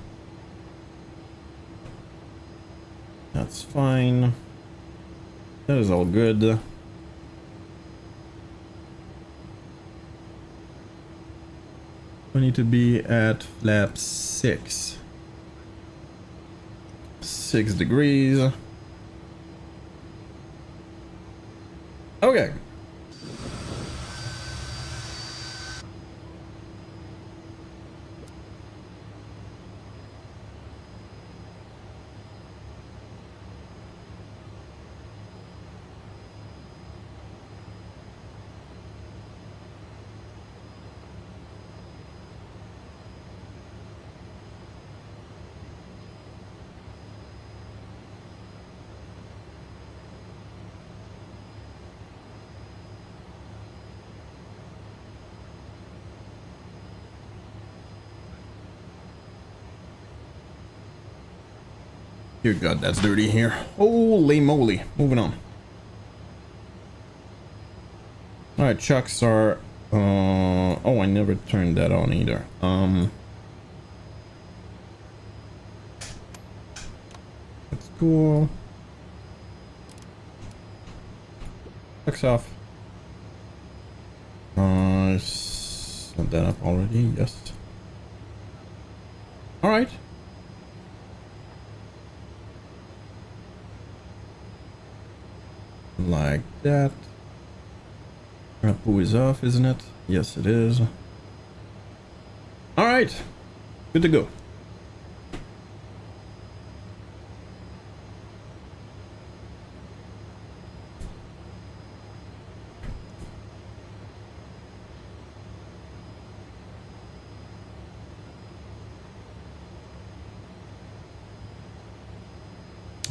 That's fine. That is all good. I need to be at flap 6. 6 degrees. Okay. Dear God, that's dirty here. Holy moly. Moving on. Alright, chucks are... oh, I never turned that on either. That's cool. Chucks off. Set that up already, yes. Alright. Like that. Rapu is off, isn't it? Yes, it is. Alright. Good to go.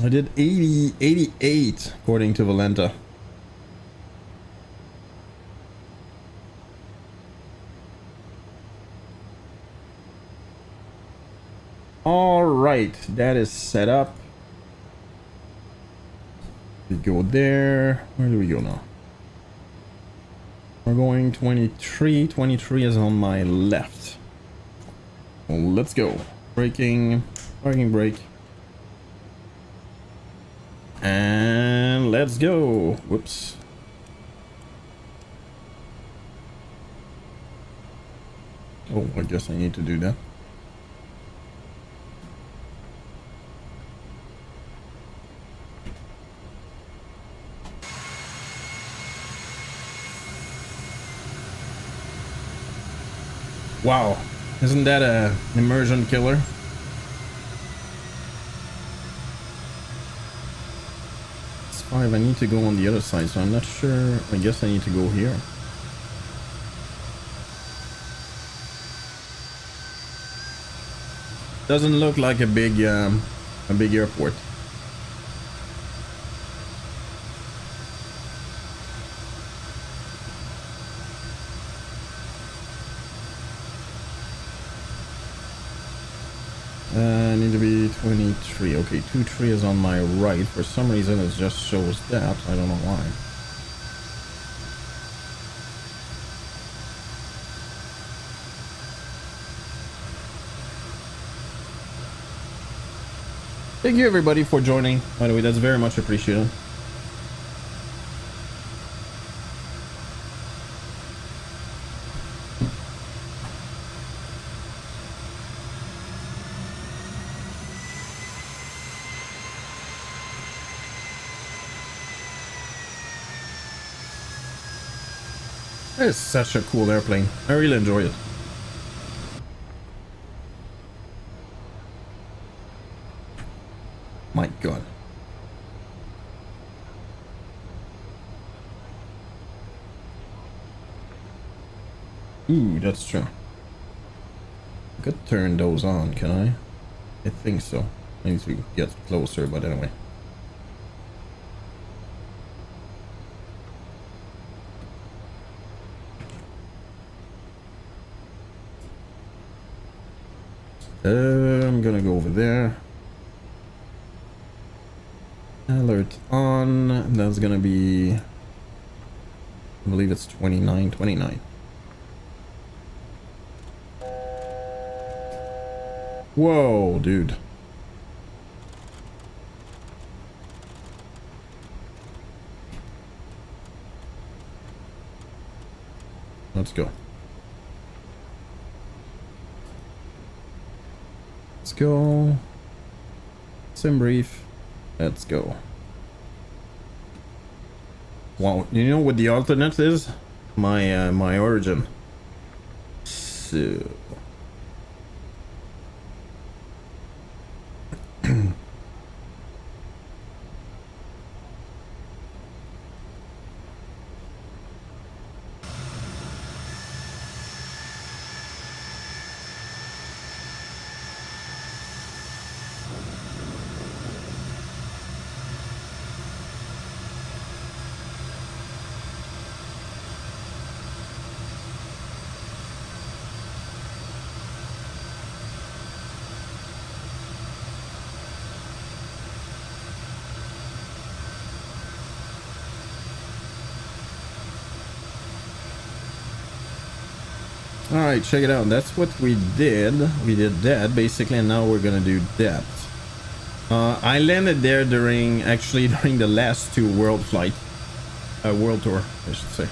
I did 88 according to Valenta. All right, that is set up. We go there. Where do we go now? We're going 23. 23 is on my left. Well, let's go. Braking, parking brake. And let's go. Whoops. Oh, I guess I need to do that. Wow, isn't that a immersion killer? It's 5, I need to go on the other side, so I'm not sure. I guess I need to go here. Doesn't look like a big airport. I need to be 23. Okay, 23 is on my right. For some reason, it just shows that. I don't know why. Thank you, everybody, for joining. By the way, that's very much appreciated. It's such a cool airplane. I really enjoy it. My God. Ooh, that's true. I could turn those on, can I? I think so. I need to get closer, but anyway. I'm gonna go over there. Alert on. That's gonna be, I believe it's 29. Whoa, dude. Let's go. Let's go. Sim brief. Let's go. Wow, you know what the alternate is? My origin. So All right, check it out. That's what we did. We did that basically, and now we're gonna do that. I landed there during the last two world tour, I should say.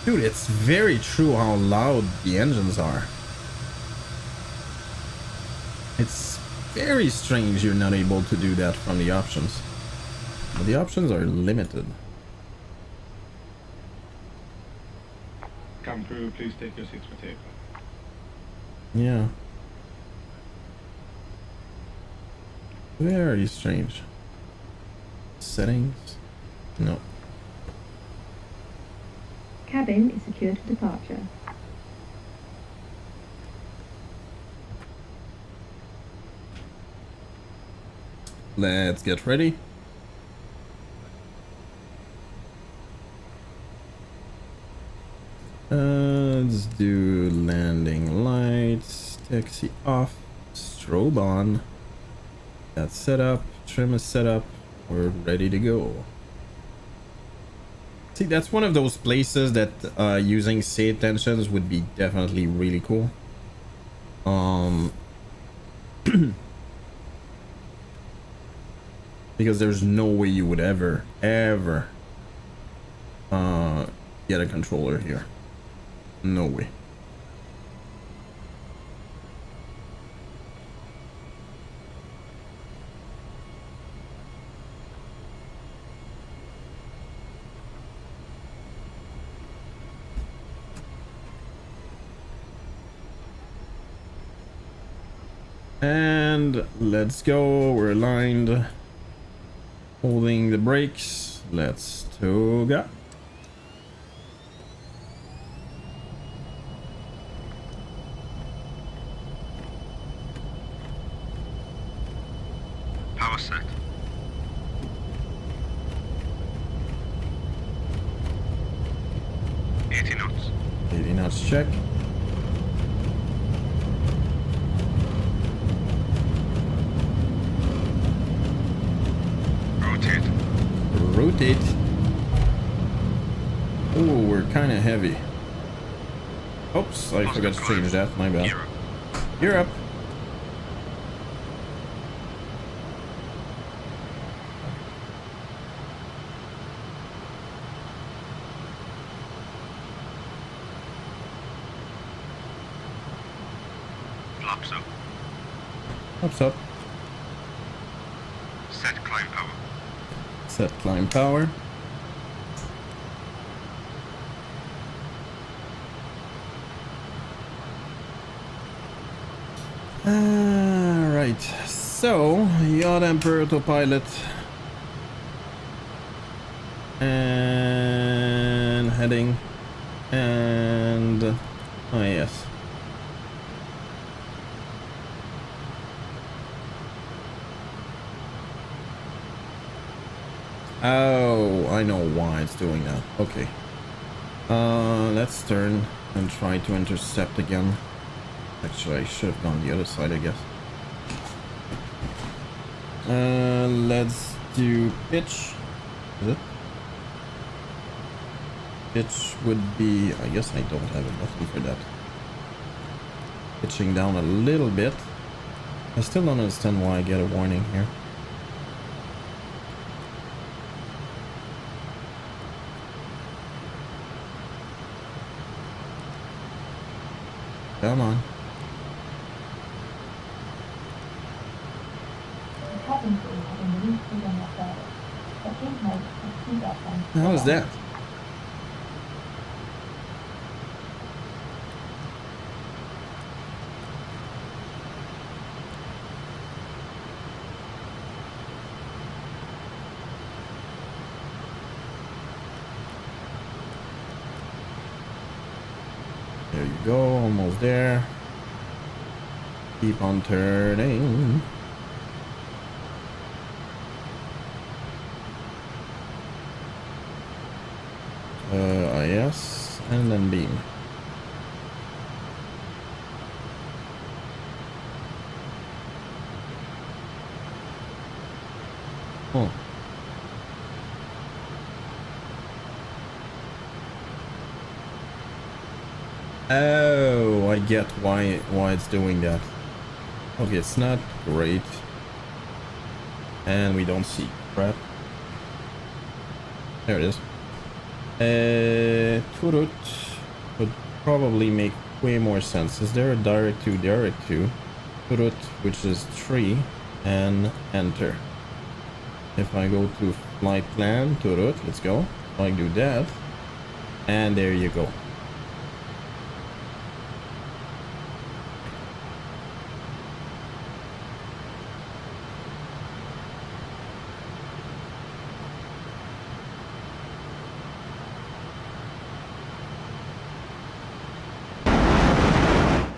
Dude, it's very true how loud the engines are. It's very strange you're not able to do that from the options. But the options are limited. Come through, please take your seats for takeoff. Yeah. Very strange. Settings? No. Cabin is secured for departure. Let's get ready. Let's do landing lights, taxi off, strobe on. That's set up, trim is set up, we're ready to go. See, that's one of those places that using save tensions would be definitely really cool. Because there's no way you would ever get a controller here. No way. And let's go. We're aligned. Holding the brakes. Let's toga. Power set. $80 knots. 80 knots check. Rotate. Rotate. Oh, we're kind of heavy. Oops, I forgot to change that. My bad. Gear up. You're up. Flaps up. What's up? Set climb power. Set climb power. Right. So, yacht Emperor autopilot. And heading. And oh yes. Oh, I know why it's doing that. Okay. Let's turn and try to intercept again. Actually, I should have gone the other side, I guess. Let's do pitch. Is it? Pitch would be... I guess I don't have a button for that. Pitching down a little bit. I still don't understand why I get a warning here. Come on. The cabin crew have been released within their service, but please note that seatbelt signs. How is that? There you go, almost there. Keep on turning. IS, and then beam. Oh. Oh, I get why it's doing that. Okay, it's not great. And we don't see crap. There it is. Turret would probably make way more sense. Is there a direct to direct to? Turret, which is 3, and enter. If I go to flight plan, turret, let's go. I do that. And there you go.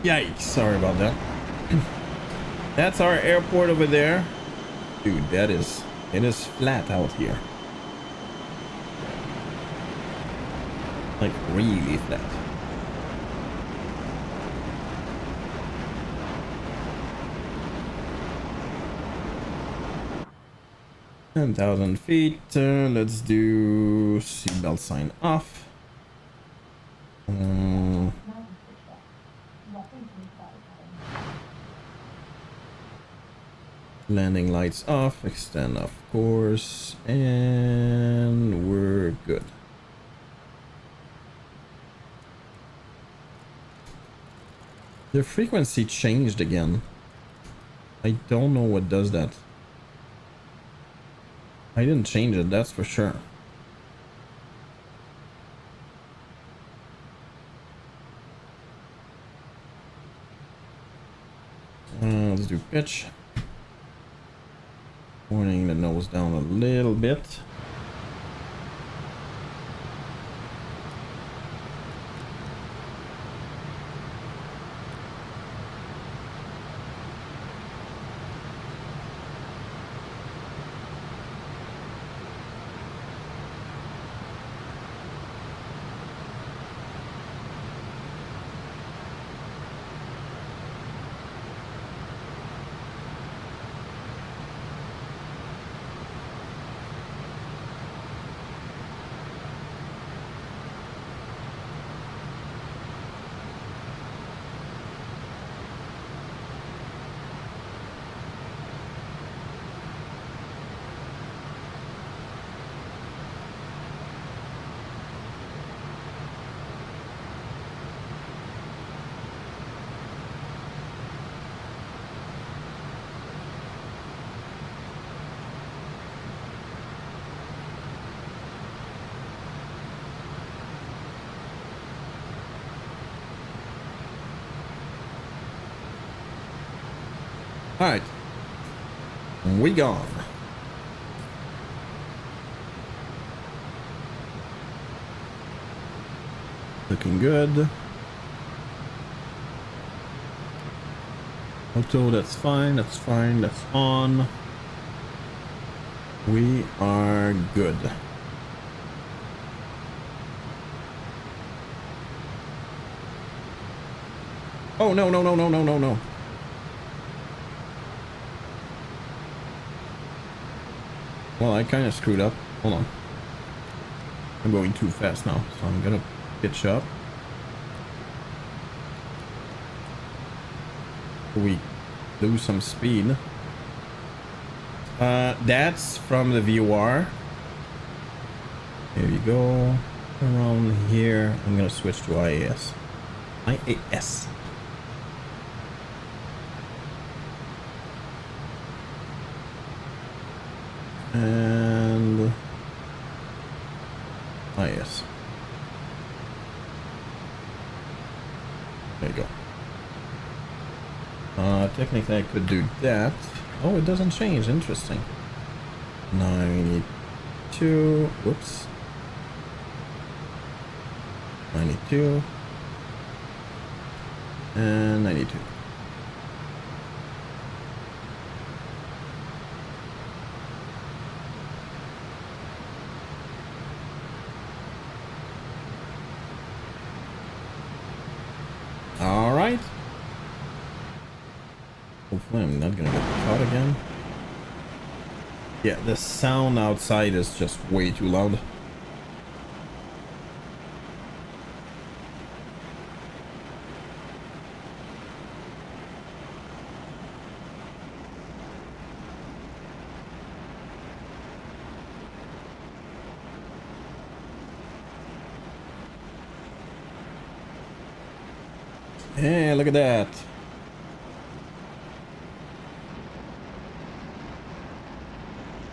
Yikes, sorry about that. That's our airport over there. Dude, it is flat out here. Like really flat. $10,000 feet. Let's do seatbelt sign off. Landing lights off, extend of course, and we're good. The frequency changed again. I don't know what does that. I didn't change it, that's for sure. Let's do pitch. Warning the nose down a little bit. Alright. We gone. Looking good. Auto, that's fine, that's fine, that's on. We are good. Oh, no, no, no, no, no, no, no. Well, I kind of screwed up. Hold on. I'm going too fast now, so I'm gonna pitch up. We lose some speed. That's from the VOR. There you go. Around here, I'm gonna switch to IAS. IAS. And IAS. There you go. Technically I could do that. Oh, it doesn't change. Interesting. 92. Whoops. 92. And 92. All right. Hopefully I'm not gonna get caught again. Yeah, the sound outside is just way too loud. Hey, look at that.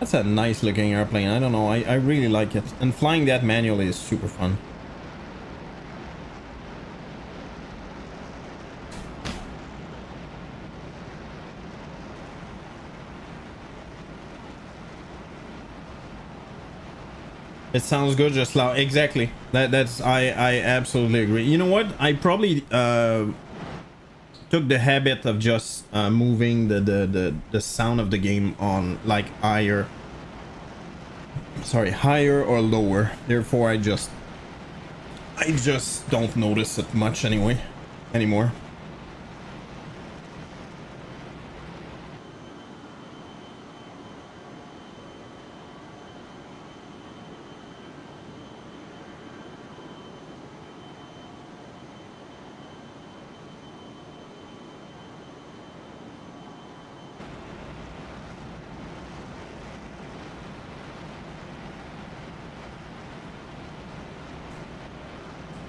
That's a nice looking airplane. I don't know. I really like it. And flying that manually is super fun. It sounds good, just loud. Exactly. That's I absolutely agree. You know what? I probably took the habit of just moving the sound of the game on like higher or lower. Therefore I just don't notice it much anymore.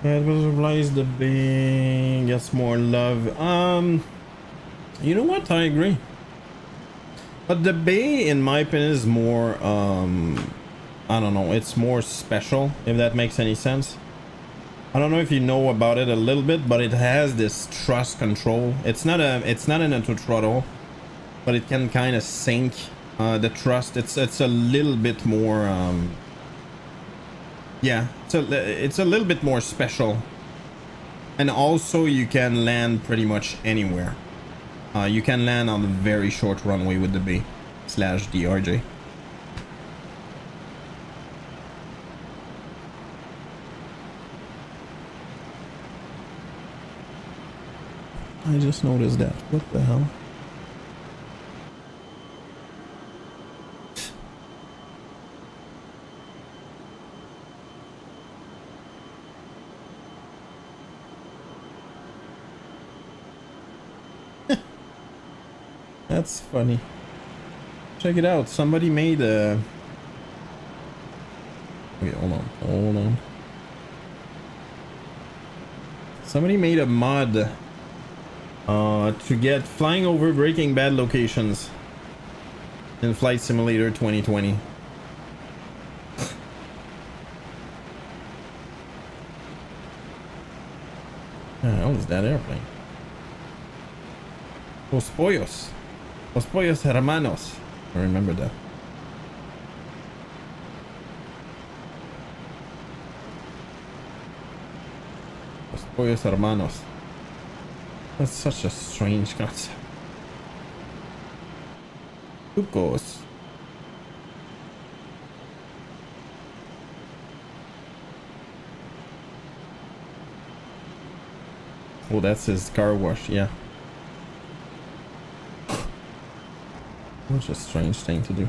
It was replaced the Bay gets more love. You know what? I agree. But the Bay, in my opinion, is more I don't know, it's more special, if that makes any sense. I don't know if you know about it a little bit, but it has this thrust control. It's not an auto throttle, but it can kind of sink the thrust. It's a little bit more yeah, it's a little bit more special. And also you can land pretty much anywhere. You can land on a very short runway with the B / DRJ. I just noticed that. What the hell? That's funny. Check it out. Somebody made a... Wait, hold on. Somebody made a mod to get flying over Breaking Bad locations in Flight Simulator 2020. How is that airplane? Los pollos hermanos. I remember that. Los pollos hermanos. That's such a strange concept. Tucos. Oh, that's his car wash, yeah. Such a strange thing to do.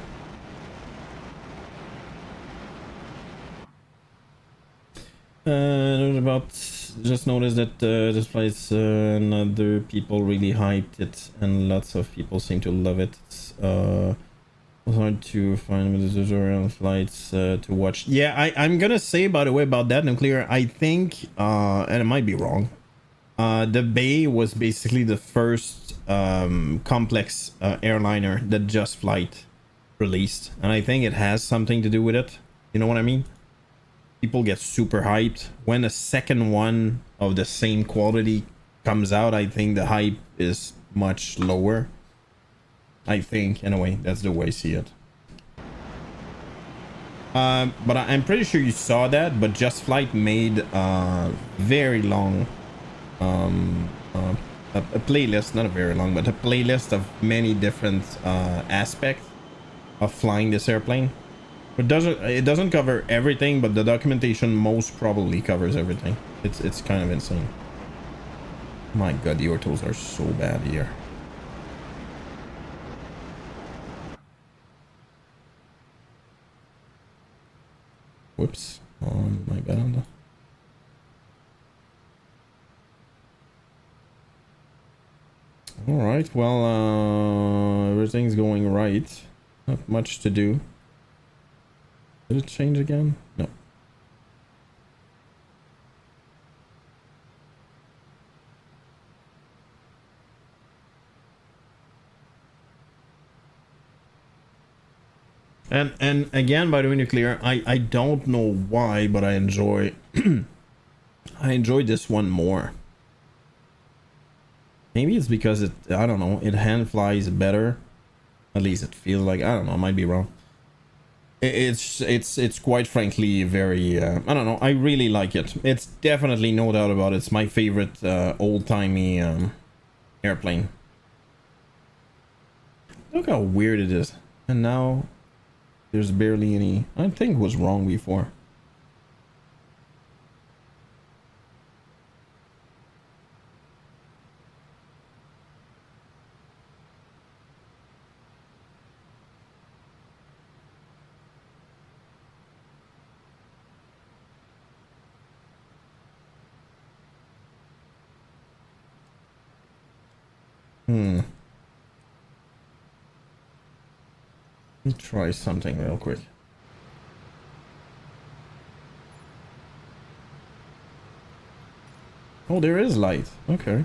About just noticed that this place and other people really hyped it, and lots of people seem to love it. It's was hard to find with the tutorial flights to watch. Yeah, I'm gonna say, by the way, about that nuclear. I think, and it might be wrong. The Bay was basically the first complex airliner that Just Flight released, and I think it has something to do with it. You know what I mean? People get super hyped when a second one of the same quality comes out. I think the hype is much lower. I think, anyway, that's the way I see it. But I'm pretty sure you saw that. But Just Flight made very long a playlist, not a very long, but a playlist of many different aspects of flying this airplane. It doesn't cover everything, but the documentation most probably covers everything. It's kind of insane. My god, the ortos are so bad here. Whoops. Oh my god. Alright, well, everything's going right. Not much to do. Did it change again? No. And again, by the way, nuclear, I don't know why, but I enjoy I enjoy this one more. Maybe it's because it, I don't know, it hand flies better. At least it feels like, I don't know, I might be wrong. It's quite frankly very I don't know, I really like it. It's definitely, no doubt about it, it's my favorite old-timey airplane. Look how weird it is. And now there's barely any, I think it was wrong before. Let me try something real quick. Oh, there is light. Okay.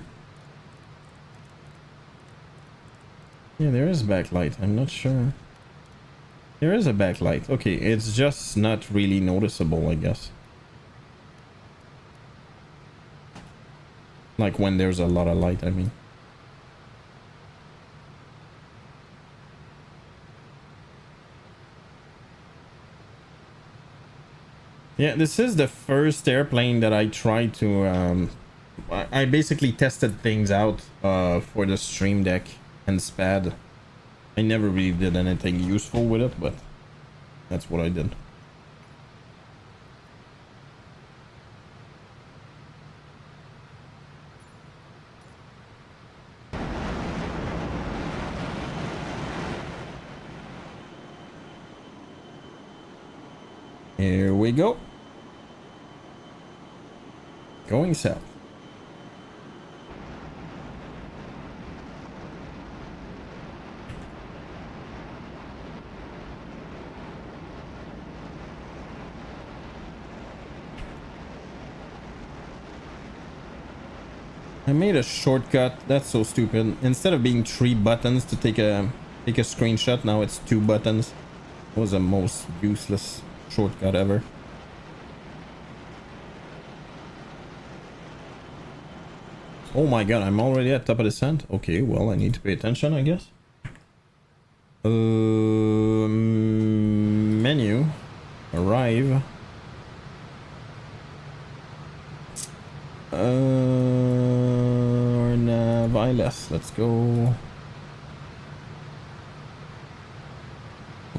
Yeah, there is backlight. I'm not sure. There is a backlight. Okay, it's just not really noticeable, I guess. Like when there's a lot of light, I mean. Yeah, this is the first airplane that I tried to I basically tested things out for the Stream Deck and SPAD. I never really did anything useful with it, but that's what I did. Here we go. Going south. I made a shortcut. That's so stupid. Instead of being 3 buttons to take a screenshot, now it's 2 buttons. It was the most useless shortcut ever. Oh my god, I'm already at top of the descent. Okay, well, I need to pay attention, I guess. Menu. Arrive. Or nav ILS. Let's go.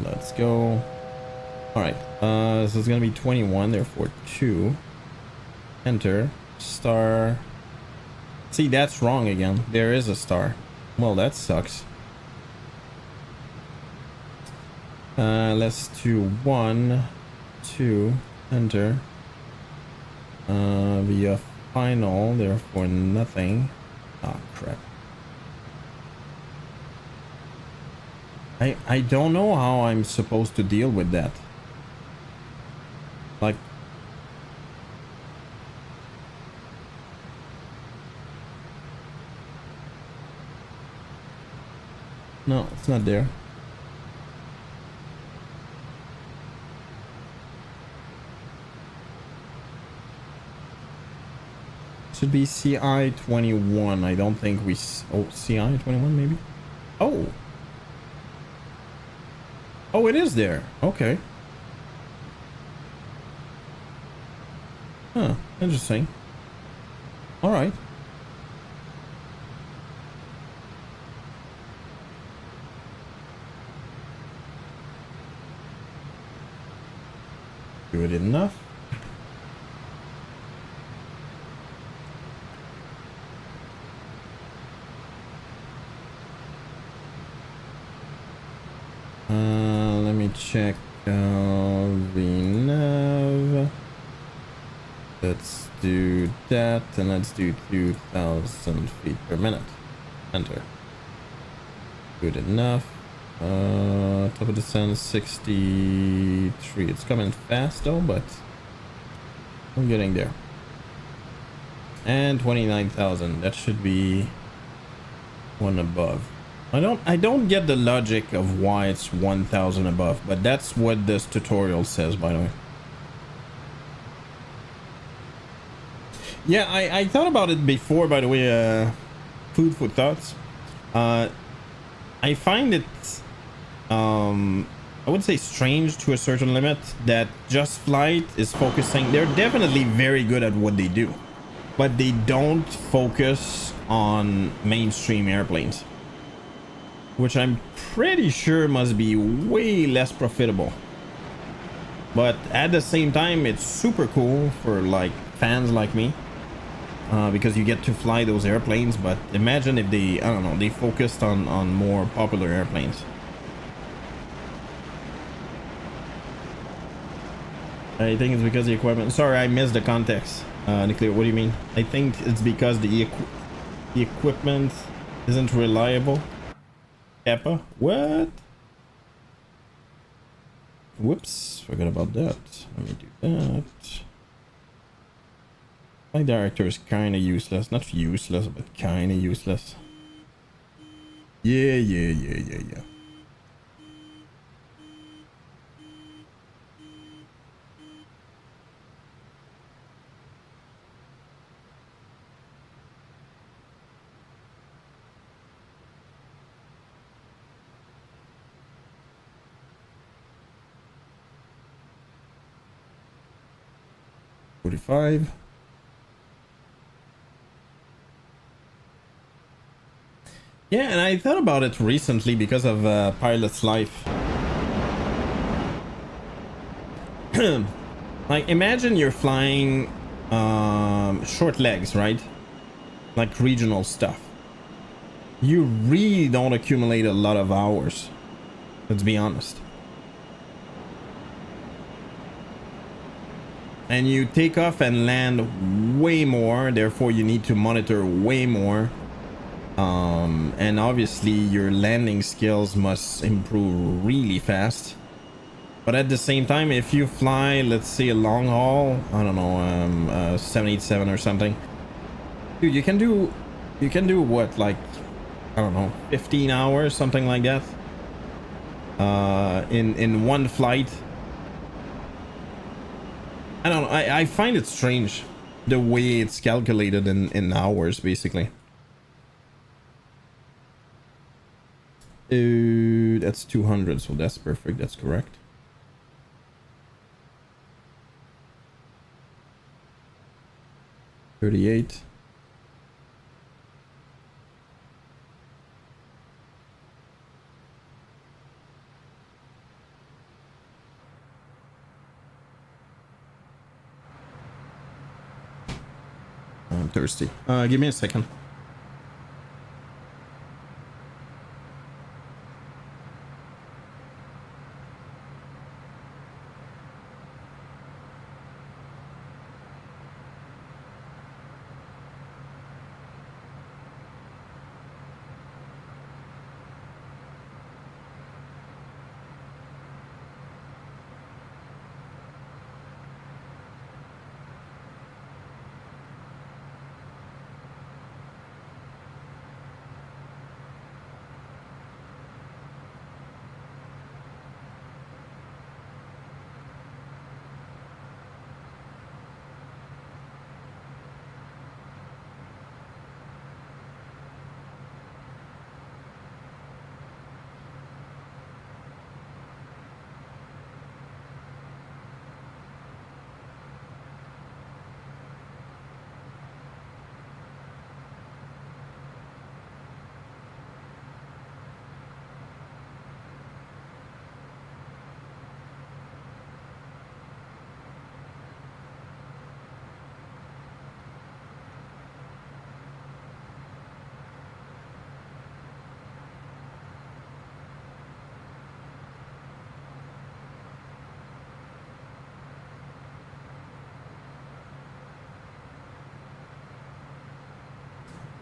Let's go. Alright, so it's gonna be 21, therefore 2. Enter. Star. See, that's wrong again. There is a star. Well, that sucks. Let's do 1, 2, enter. Via final, therefore nothing. Ah, crap. I don't know how I'm supposed to deal with that. Like, no, it's not there. Should be CI21. I don't think we... Oh, CI21 maybe? Oh! Oh, it is there. Okay. Huh, interesting. Alright. Good enough. Let me check the nav. Let's do that, and let's do 2,000 feet per minute. Enter. Good enough. Top of the sun 63. It's coming fast though, but I'm getting there. And 29,000. That should be one above. I don't get the logic of why it's 1000 above, but that's what this tutorial says, by the way. Yeah, I thought about it before, by the way. Food for thoughts. I find it I would say strange to a certain limit that Just Flight is focusing. They're definitely very good at what they do, but they don't focus on mainstream airplanes, which I'm pretty sure must be way less profitable. But at the same time, it's super cool for like fans like me, because you get to fly those airplanes. But imagine if they, I don't know, they focused on more popular airplanes. I think it's because the equipment. Sorry, I missed the context. Nuclear, what do you mean? I think it's because the equipment isn't reliable. Kappa? What? Whoops, forgot about that. Let me do that. My director is kind of useless. Not useless, but kind of useless. Yeah. 45. Yeah, and I thought about it recently because of Pilot's Life. Like, imagine you're flying short legs, right? Like regional stuff. You really don't accumulate a lot of hours. Let's be honest. And you take off and land way more, therefore you need to monitor way more. And obviously your landing skills must improve really fast. But at the same time, if you fly, let's say a long haul, I don't know, 787 or something, dude, you can do what, like, I don't know, 15 hours, something like that, in one flight. I don't know. I find it strange the way it's calculated in hours, basically. That's 200, so that's perfect. That's correct. $38. I'm thirsty. Give me a second.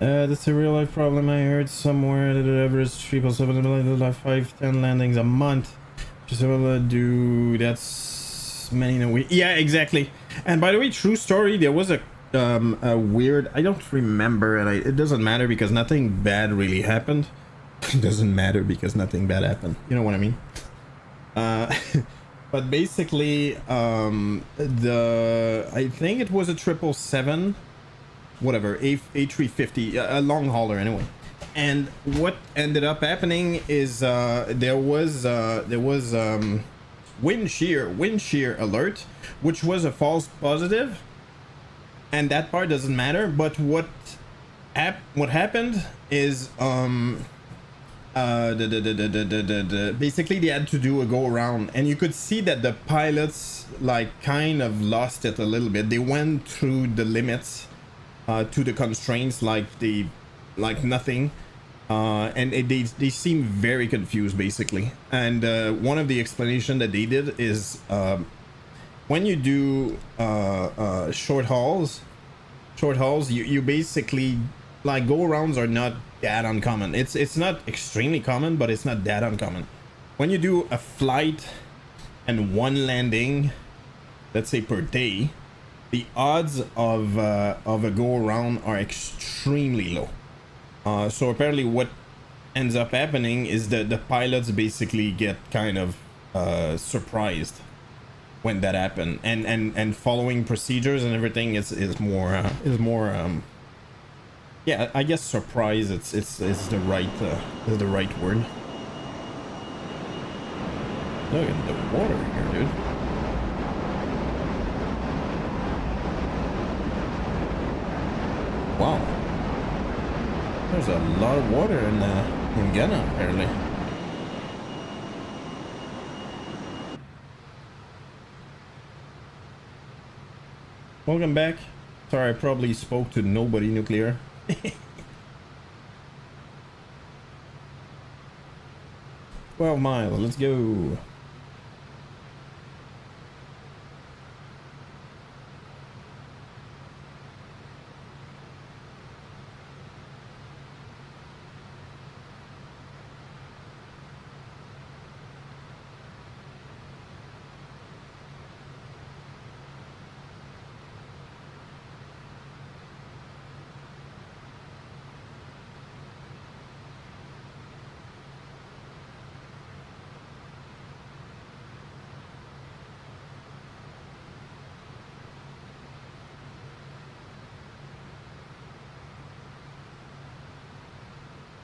That's a real life problem. I heard somewhere that the average 777 like 5-10 landings a month. Just able to do that's many in a week. Yeah, exactly. And by the way, true story. There was a weird. I don't remember, and it doesn't matter because nothing bad really happened. doesn't matter because nothing bad happened. You know what I mean? But basically, I think it was a 777, whatever, A350, a long hauler anyway. And what ended up happening is there was wind shear alert, which was a false positive, and that part doesn't matter. But what happened is basically they had to do a go around, and you could see that the pilots like kind of lost it a little bit. They went through the limits to the constraints like nothing, and they seem very confused basically. And one of the explanation that they did is when you do short hauls, you basically like go arounds are not that uncommon. It's not extremely common, but it's not that uncommon. When you do a flight and one landing, let's say per day, the odds of a go around are extremely low. So apparently what ends up happening is that the pilots basically get kind of surprised when that happen, and following procedures and everything is more yeah, I guess surprise is the right word. Look at the water here, dude. Wow, there's a lot of water in Ghana apparently. Welcome back. Sorry, I probably spoke to nobody nuclear. 12 miles, let's go.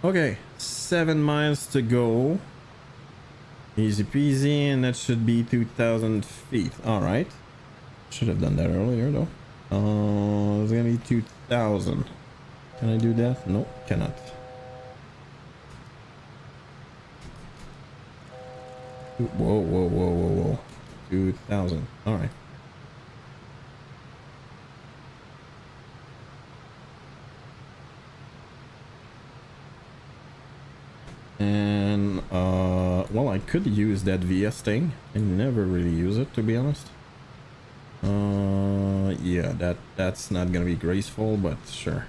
Okay, 7 miles to go. Easy peasy, and that should be 2,000 feet. All right. Should have done that earlier though. It's gonna be 2,000. Can I do that? No, cannot. Whoa. 2,000. All right. And well, I could use that VS thing. I never really use it, to be honest. Yeah, that's not gonna be graceful, but sure.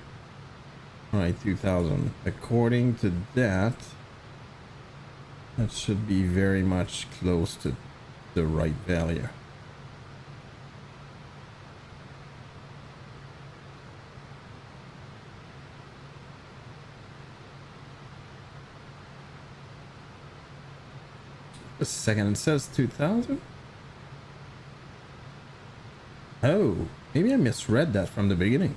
All right, 2,000. According to that, that should be very much close to the right value. A second, it says 2,000. Oh, maybe I misread that from the beginning.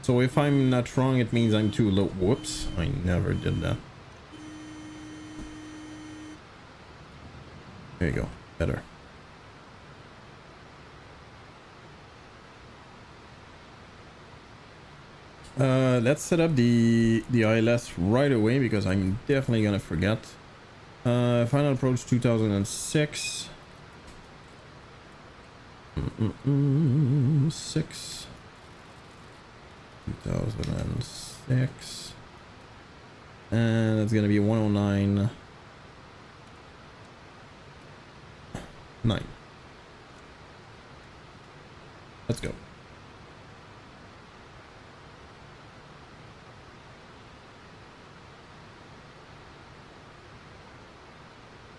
So if I'm not wrong, it means I'm too low. Whoops, I never did that. There you go, better. Let's set up the ILS right away because I'm definitely gonna forget. Final approach 2006. 6. 2006. And it's gonna be 109. 9. Let's go.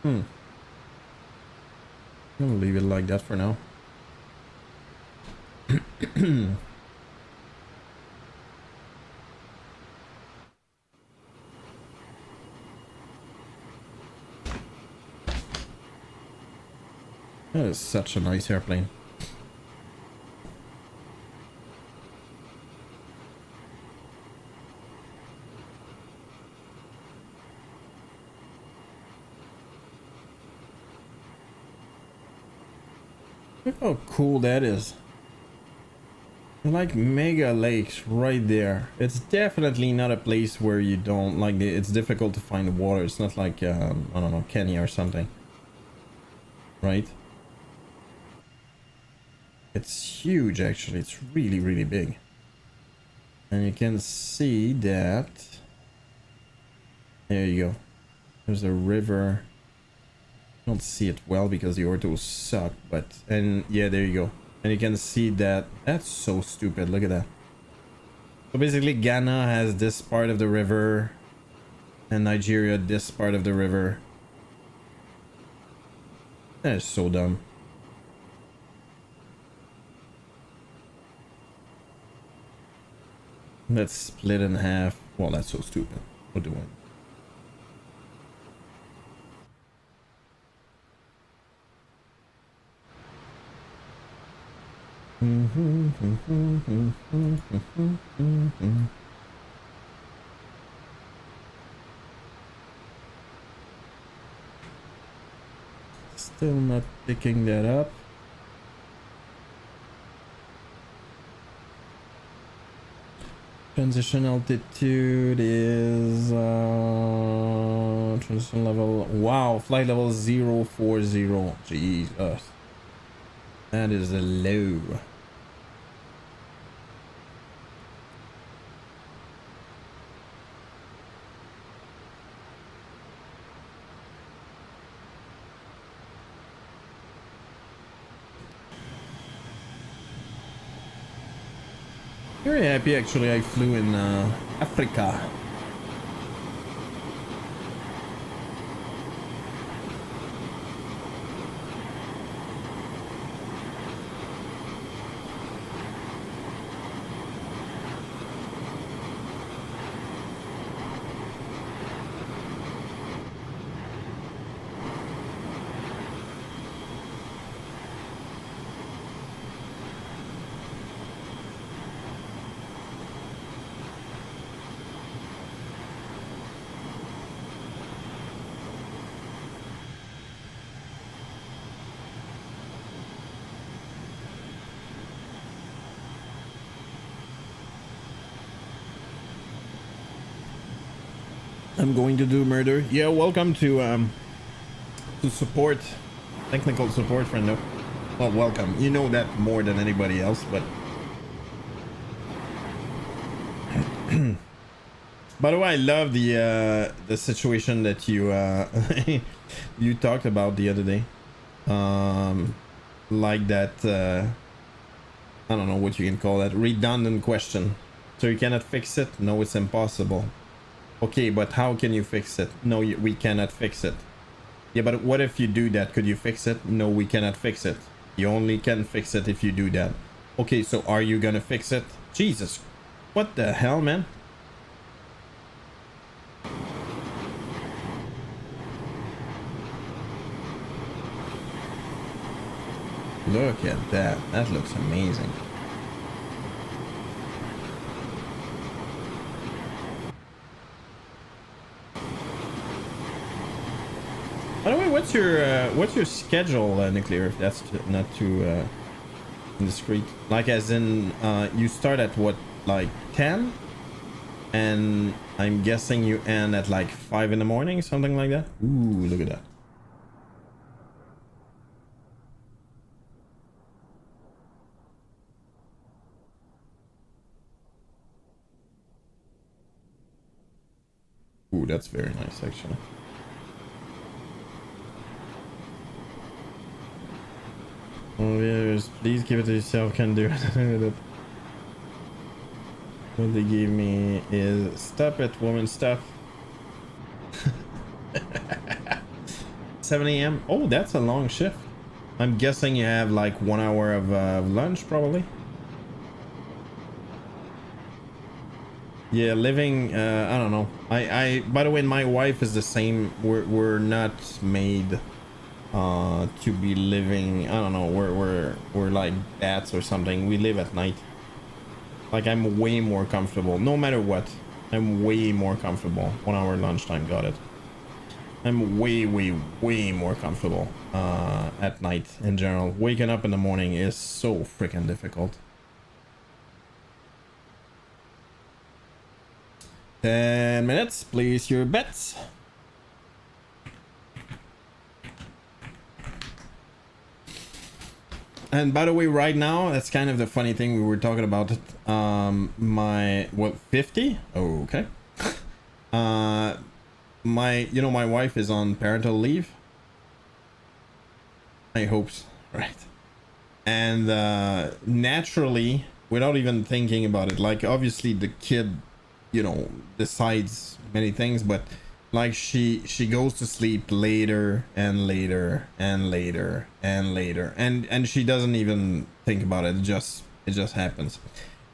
I'm gonna leave it like that for now. That is such a nice airplane. Look how cool that is. Like mega lakes right there. It's definitely not a place where you don't like it's difficult to find water. It's not like I don't know, Kenya or something, right? It's huge actually. It's really, really big, and you can see that. There you go. There's a river. I don't see it well because the orthos suck, but and yeah, there you go. And you can see that. That's so stupid. Look at that. So basically Ghana has this part of the river and Nigeria this part of the river. That is so dumb. Let's split in half. Well, that's so stupid. What do I? Still not picking that up. Transition altitude is transition level. Wow, flight level 040. Jesus, that is a low. Very happy actually. I flew in Africa. I'm going to do murder. Yeah, welcome to support, technical support, friendo. Well, welcome. You know that more than anybody else, but by the way, I love the situation that you you talked about the other day. Like that I don't know what you can call that, redundant question. So you cannot fix it? No, it's impossible. Okay, but how can you fix it? No, we cannot fix it. Yeah, but what if you do that? Could you fix it? No, we cannot fix it. You only can fix it if you do that. Okay, so are you gonna fix it? Jesus, what the hell, man? Look at that. That looks amazing. By the way, what's your schedule, Nuclear? If that's not too indiscreet. Like, as in, you start at what, like 10, and I'm guessing you end at like 5 in the morning, something like that. Ooh, look at that. Ooh, that's very nice, actually. Oh, yes, please give it to yourself. Can do it. What they gave me is stop it, woman, stuff. 7 a.m. Oh, that's a long shift. I'm guessing you have like 1 hour of lunch, probably. Yeah, living, I don't know. By the way, my wife is the same. We're not made to be living, I don't know, we're like bats or something. We live at night. Like, I'm way more comfortable, no matter what. I'm way more comfortable. 1 hour lunchtime, got it. I'm way more comfortable at night in general. Waking up in the morning is so freaking difficult. 10 minutes, place your bets. And by the way, right now, that's kind of the funny thing we were talking about it. My, what, 50? Oh, okay. My wife is on parental leave. I hope so, right? And naturally, without even thinking about it, like obviously the kid, decides many things, but like she goes to sleep later and later and later and later, and she doesn't even think about it. It just happens.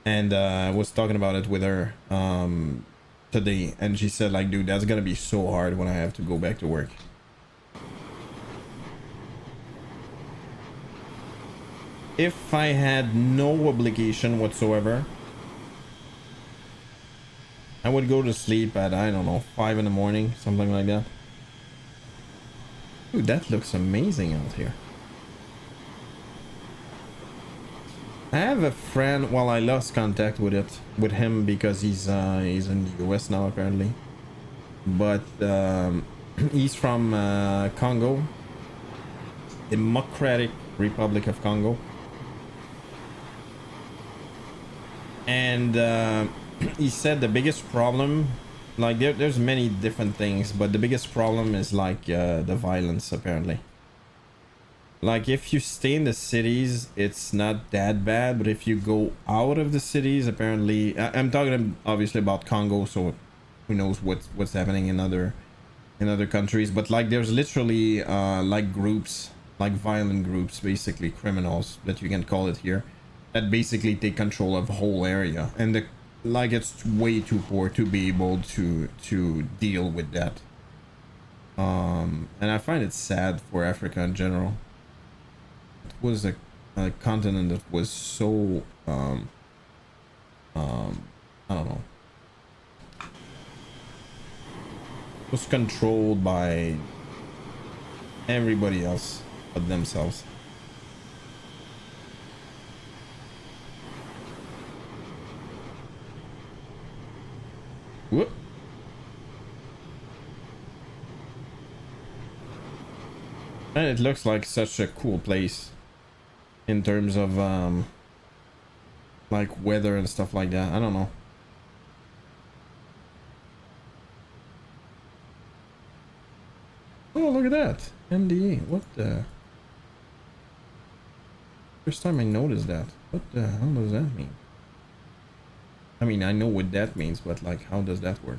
And I was talking about it with her today, and she said, like, dude, that's gonna be so hard when I have to go back to work. If I had no obligation whatsoever, I would go to sleep at, I don't know, 5 in the morning, something like that. Dude, that looks amazing out here. I have a friend, well, I lost contact with him because he's in the US now apparently. But he's from Congo, Democratic Republic of Congo. And he said the biggest problem, like there's many different things, but the biggest problem is like the violence apparently. Like if you stay in the cities, it's not that bad, but if you go out of the cities, apparently, I'm talking obviously about Congo, so who knows what's happening in other countries, but like there's literally like groups, like violent groups, basically criminals that you can call it here, that basically take control of the whole area, and like it's way too poor to be able to deal with that. And I find it sad for Africa in general. It was a continent that was so I don't know, was controlled by everybody else but themselves. Whoop. And it looks like such a cool place in terms of like weather and stuff like that. I don't know. Oh, look at that. MDE. What the? First time I noticed that. What the hell does that mean? I mean, I know what that means, but like, how does that work?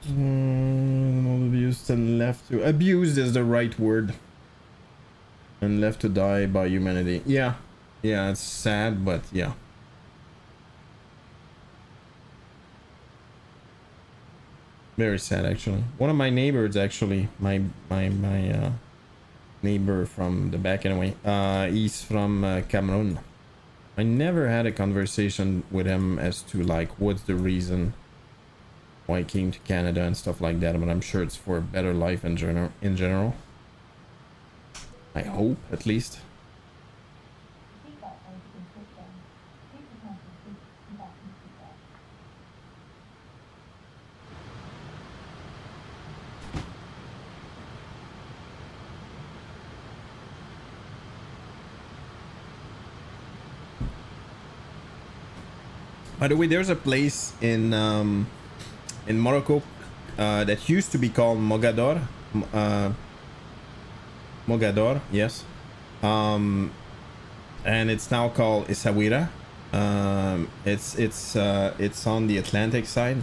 Abused and left to... Abused is the right word. And left to die by humanity. Yeah. Yeah, it's sad, but yeah. Very sad, actually. One of my neighbors, actually, my neighbor from the back anyway, he's from Cameroon. I never had a conversation with him as to like what's the reason why he came to Canada and stuff like that, but I'm sure it's for a better life in general. I hope, at least. By the way, there's a place in Morocco that used to be called Mogador. Mogador, yes. And it's now called Essaouira. It's on the Atlantic side.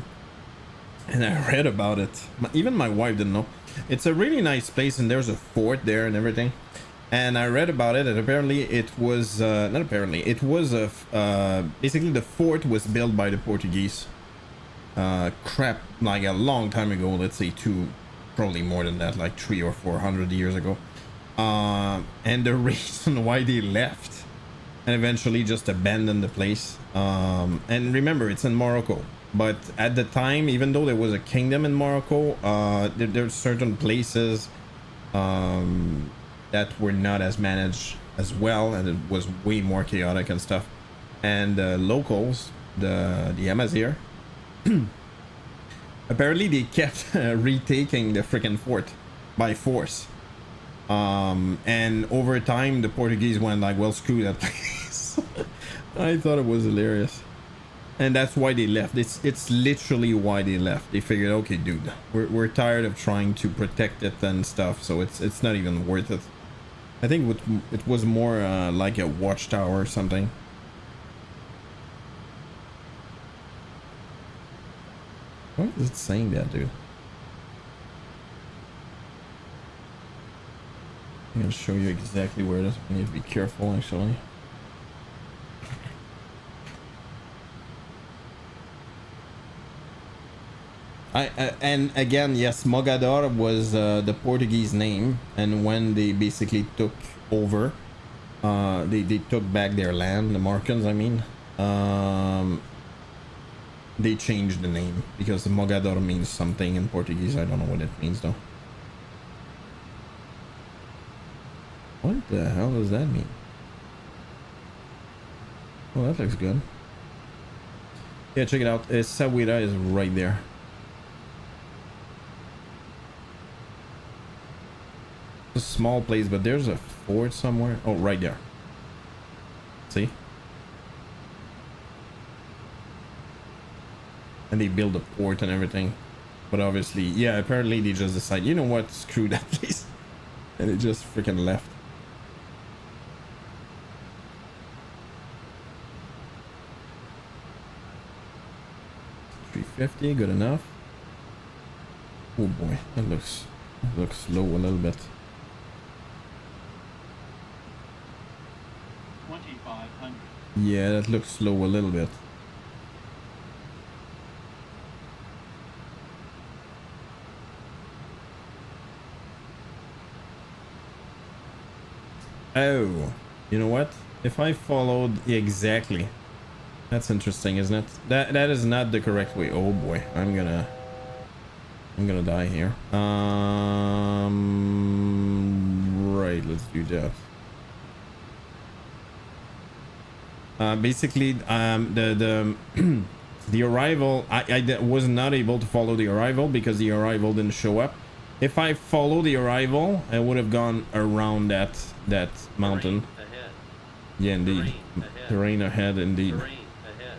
and I read about it. Even my wife didn't know. It's a really nice place, and there's a fort there and everything. And I read about it, and apparently it was not apparently, it was a basically the fort was built by the Portuguese. Crap, like a long time ago. Let's say probably more than that, like 300 or 400 years ago. And the reason why they left and eventually just abandoned the place. And remember, it's in Morocco. But at the time, even though there was a kingdom in Morocco, there's certain places that were not as managed as well, and it was way more chaotic and stuff. And the locals, the Amazigh, apparently they kept retaking the freaking fort by force. And over time, the Portuguese went like, well, screw that place. I thought it was hilarious. And that's why they left. It's literally why they left. They figured, okay, dude, we're tired of trying to protect it and stuff, so it's not even worth it. I think it was more like a watchtower or something. Why is it saying that, dude? I'm gonna show you exactly where it is. I need to be careful, actually. And again, yes, Mogador was the Portuguese name, and when they basically took over, they took back their land, the Moroccans, I mean, they changed the name because Mogador means something in Portuguese. I don't know what it means though. What the hell does that mean? Oh, that looks good. Yeah, check it out. Sawira is right there. A small place, but there's a fort somewhere. Oh, right there. See? And they build a port and everything. But obviously, yeah, apparently they just decide, you know what, screw that place. And they just freaking left. $350, good enough. Oh boy, that looks low a little bit. 2,500. Yeah, that looks low a little bit. Oh, you know what? If I followed exactly, that's interesting, isn't it? That is not the correct way. Oh boy, I'm gonna die here. Right, let's do that. Basically, the the arrival, I was not able to follow the arrival because the arrival didn't show up. If I follow the arrival, I would have gone around that mountain. Terrain ahead. Yeah, indeed. Terrain ahead, indeed. Terrain ahead.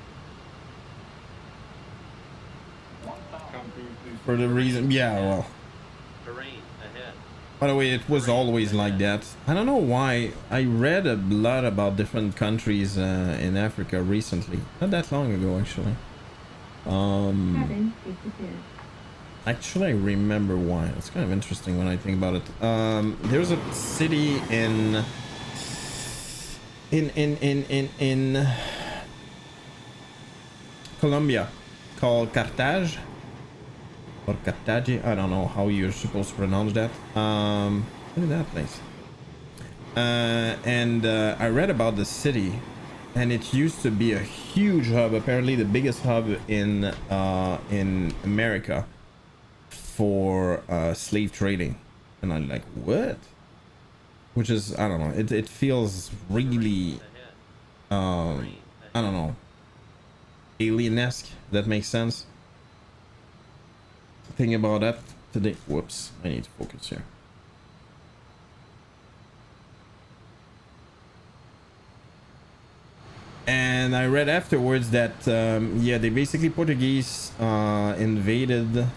Come through, please. For the reason, yeah, well. Terrain ahead. By the way, it was always like that. I don't know why. I read a lot about different countries in Africa recently. Not that long ago, actually. Cabin disappeared. Actually, I remember why. It's kind of interesting when I think about it. There's a city in Colombia called Carthage or Carthage. I don't know how you're supposed to pronounce that. Look at that place. And I read about the city, and it used to be a huge hub. Apparently, the biggest hub in America for slave trading. And I'm like, what? Which is, I don't know, it feels really I don't know, alien-esque, if that makes sense. Thinking about that today. Whoops, I need to focus here. And I read afterwards that yeah, they basically Portuguese invaded.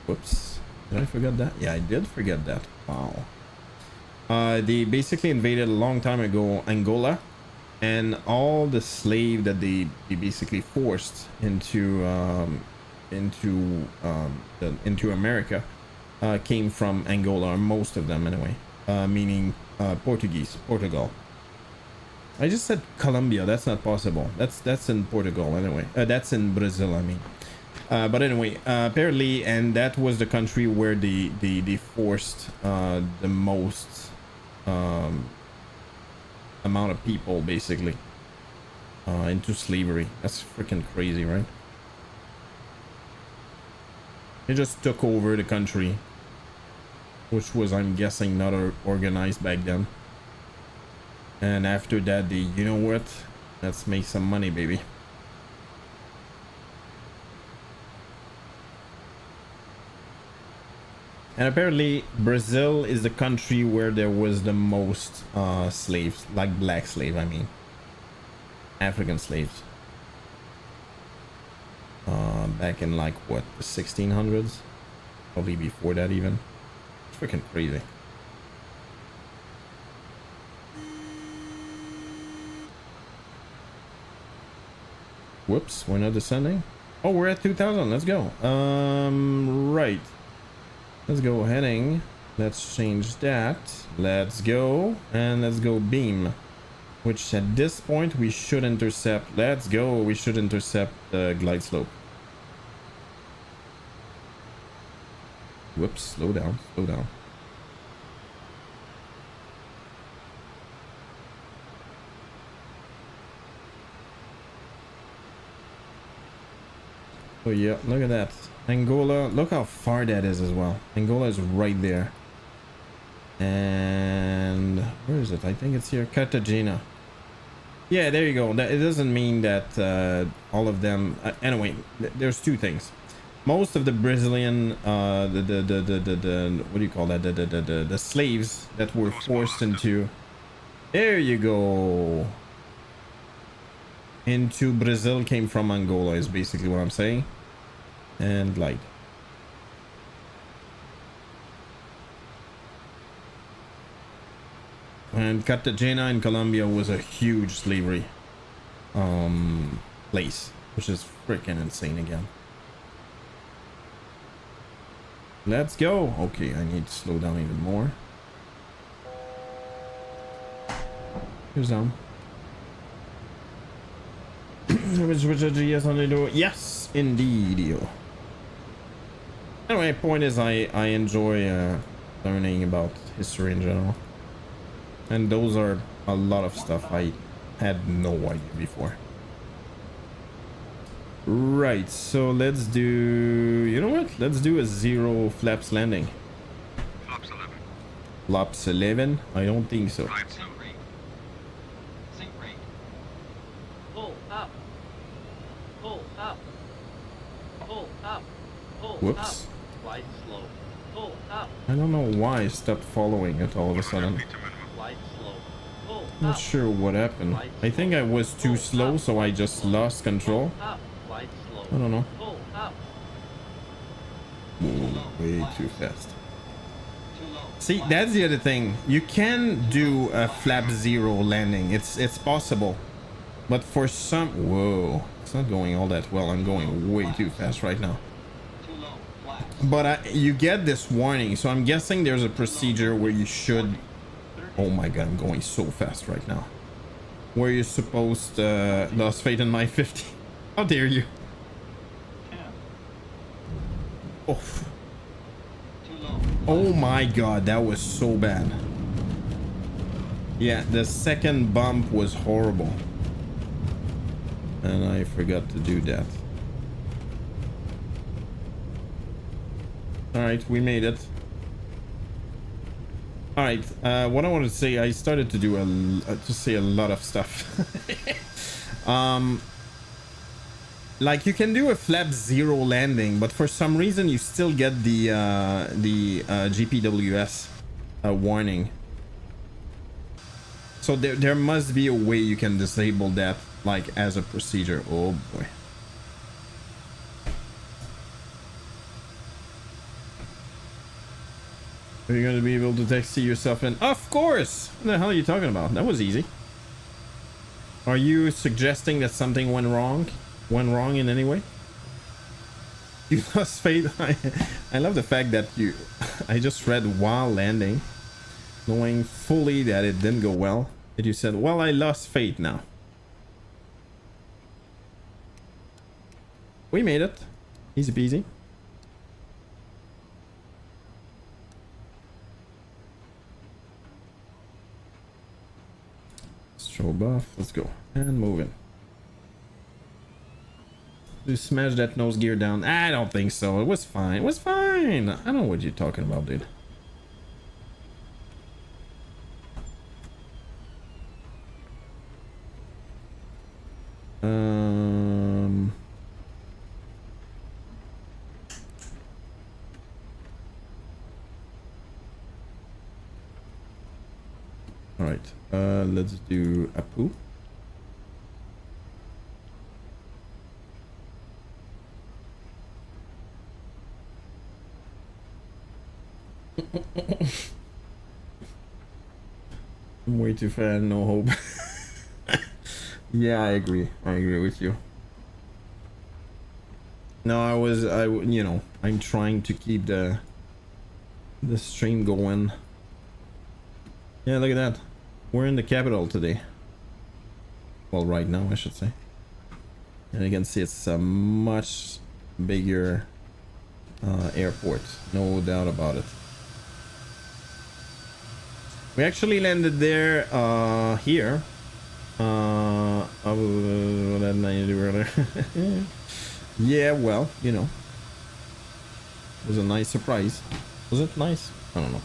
Whoops, did I forget that? Yeah, I did forget that. Wow. They basically invaded a long time ago Angola, and all the slave that they basically forced into into America came from Angola, or most of them anyway, meaning Portugal. I just said Colombia. That's not possible. That's in Portugal anyway. That's in Brazil, I mean. But anyway, apparently, and that was the country where they forced the most amount of people basically into slavery. That's freaking crazy, right? They just took over the country, which was, I'm guessing, not organized back then. And after that, you know what? Let's make some money, baby. And apparently, Brazil is the country where there was the most slaves, like black slave, I mean. African slaves. Back in like, what, the 1600s? Probably before that even. It's freaking crazy. Whoops, we're not descending. Oh, we're at 2000. Let's go. Right. Let's go heading. Let's change that. Let's go. And let's go beam. Which at this point we should intercept. Let's go. We should intercept the glide slope. Whoops, slow down, slow down. Oh yeah, look at that. Angola, look how far that is as well. Angola is right there. And where is it? I think it's here. Cartagena. Yeah, there you go. That, it doesn't mean that all of them. Anyway, there's two things. Most of the Brazilian, what do you call that? The slaves that were forced into. There you go. Into Brazil came from Angola is basically what I'm saying. And like. And Cartagena in Colombia was a huge slavery place, which is freaking insane again. Let's go. Okay, I need to slow down even more. Here's down. Yes, indeed. Anyway, point is I enjoy learning about history in general. And those are a lot of stuff I had no idea before. Right, so let's do... You know what? Let's do a 0 flaps landing. Flaps 11. Flaps 11? I don't think so. Right. Sink rate. Sink rate. Pull up. Pull up. Pull up. Pull up. Whoops. Glide slow. Pull up. I don't know why I stopped following it all of a 100 sudden. meter minimum. Glide slow. Pull Not up. sure what happened. I think I was too slow, so I just lost control. Up. Glide slow. I don't know. Pull up. Way too fast. Too low. See, that's the other thing. You can do a flap 0 landing. It's possible. But for some... Whoa. It's not going all that well. I'm going way too fast right now. Too low. Flaps. But you get this warning. So I'm guessing there's a procedure where you should... Oh my god, I'm going so fast right now. Where you're supposed to... Lost faith in my 50. How dare you? 10. Oh. Too low. Oh my god, that was so bad. Yeah, the second bump was horrible. And I forgot to do that. Alright, we made it. Alright, what I wanted to say, I started to do a lot of stuff. Like you can do a flap 0 landing, but for some reason you still get the GPWS warning. So there must be a way you can disable that, like as a procedure. Oh boy. Are you gonna be able to see yourself in? Of course! What the hell are you talking about? That was easy. Are you suggesting that something went wrong? Went wrong in any way? You lost faith. I love the fact that you I just read while landing, knowing fully that it didn't go well, that you said, well, I lost faith now. We made it. Easy peasy. Strobe off. Let's go. And moving. You smash that nose gear down. I don't think so. It was fine. It was fine. I don't know what you're talking about, dude. All right. Let's do Apu. I'm way too fat, no hope. Yeah, I agree with you. No, you know, I'm trying to keep the stream going. Yeah, look at that. We're in the capital today. Well, right now, I should say. And you can see it's a much bigger airport, no doubt about it. We actually landed there, here. What did I do earlier? Yeah, well, you know. It was a nice surprise. Was it nice? I don't know.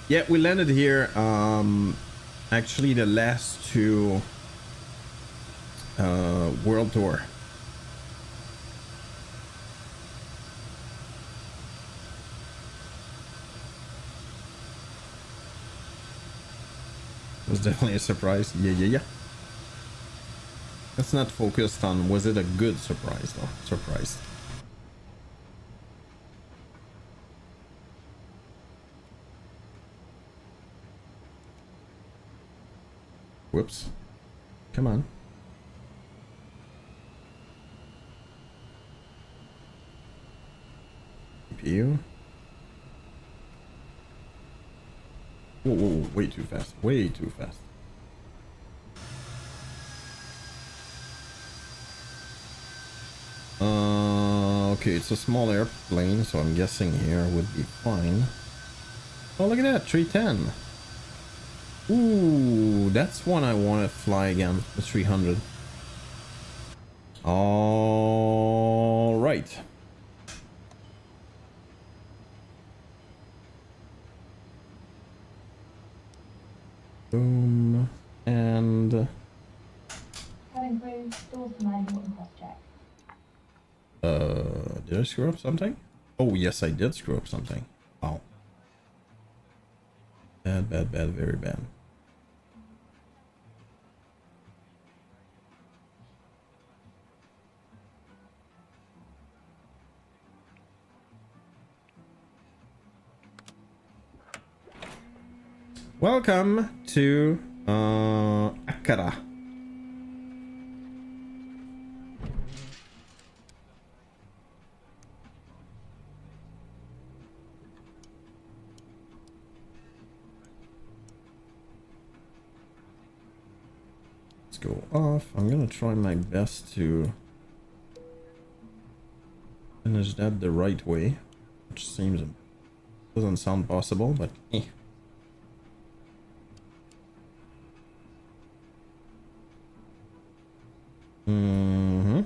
Yeah, we landed here, actually the last two World Tour. It was definitely a surprise. Yeah. Let's not focus on was it a good surprise though. Surprise. Whoops. Come on. CPU. Whoa, way too fast. Way too fast. Okay, it's a small airplane, so I'm guessing here would be fine. Oh, look at that, 310. Ooh, that's one I want to fly again, the 300. All right. Boom. And Having through doors to 9 Morton cross check. did I screw up something? Oh yes, I did screw up something. Wow. Bad, very bad. Welcome to Akara. Let's go off. I'm gonna try my best to finish that the right way, which seems doesn't sound possible, but eh. Mm-hmm.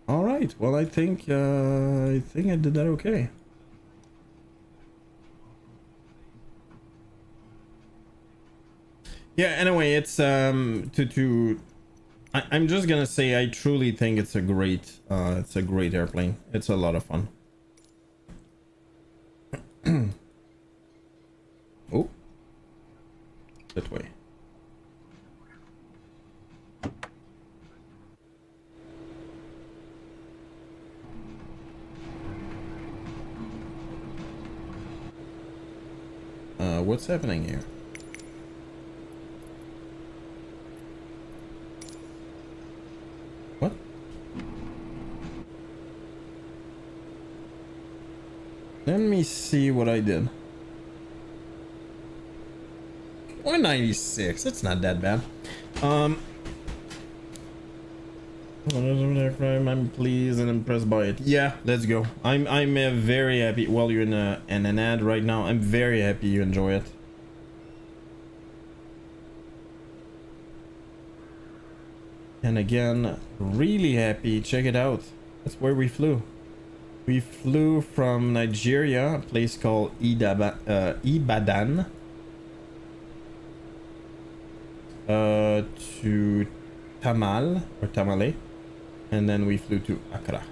All right. Well, I think I did that okay. Yeah. Anyway, it's I'm just gonna say I truly think it's a great airplane. It's a lot of fun. Oh, that way. What's happening here? What? Let me see what I did. 196. That's not that bad. I'm pleased and impressed by it. Yeah, let's go. I'm very happy. Well, you're in an ad right now. I'm very happy you enjoy it. And again, really happy. Check it out. That's where we flew. We flew from Nigeria, a place called Ibadan, to Tamale, and then we flew to Accra.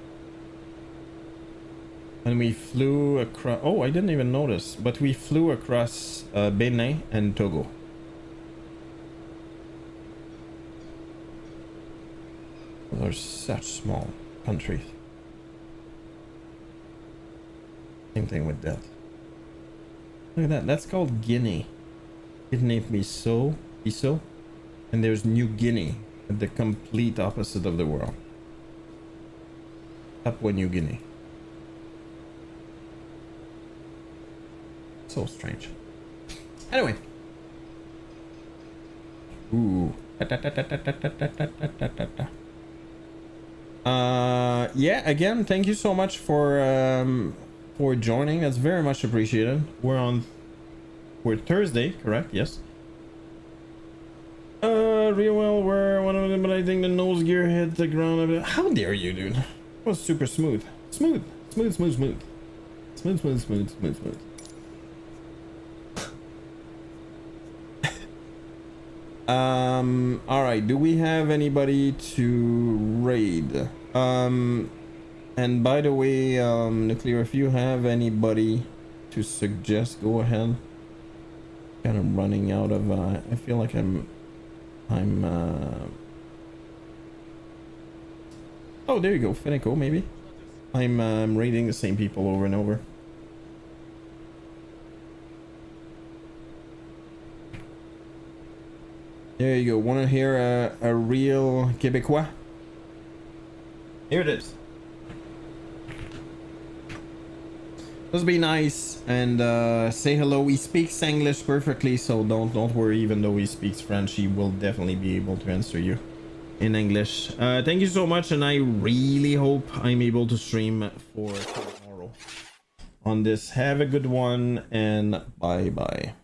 And we flew across. Oh, I didn't even notice, but we flew across Benin and Togo. Those are such small countries. Same thing with that. Look at that. That's called Guinea. Guinea-Bissau. And there's New Guinea, the complete opposite of the world. Papua New Guinea. So strange. Anyway. Ooh. Yeah, again, thank you so much for joining. That's very much appreciated. We're Thursday, correct? Yes. Real well, we're one of them, but I think the nose gear hit the ground a bit. How dare you, dude? It was super smooth. Smooth. Alright, do we have anybody to raid? And by the way, Nuclear, if you have anybody to suggest, go ahead. Kind of running out of, I feel like I'm oh, there you go, Finico, maybe. I'm raiding the same people over and over. There you go. Want to hear a real Quebecois? Here it is. Just be nice and say hello. He speaks English perfectly, so don't worry. Even though he speaks French, he will definitely be able to answer you in English. Thank you so much, and I really hope I'm able to stream for tomorrow on this. Have a good one, and bye bye.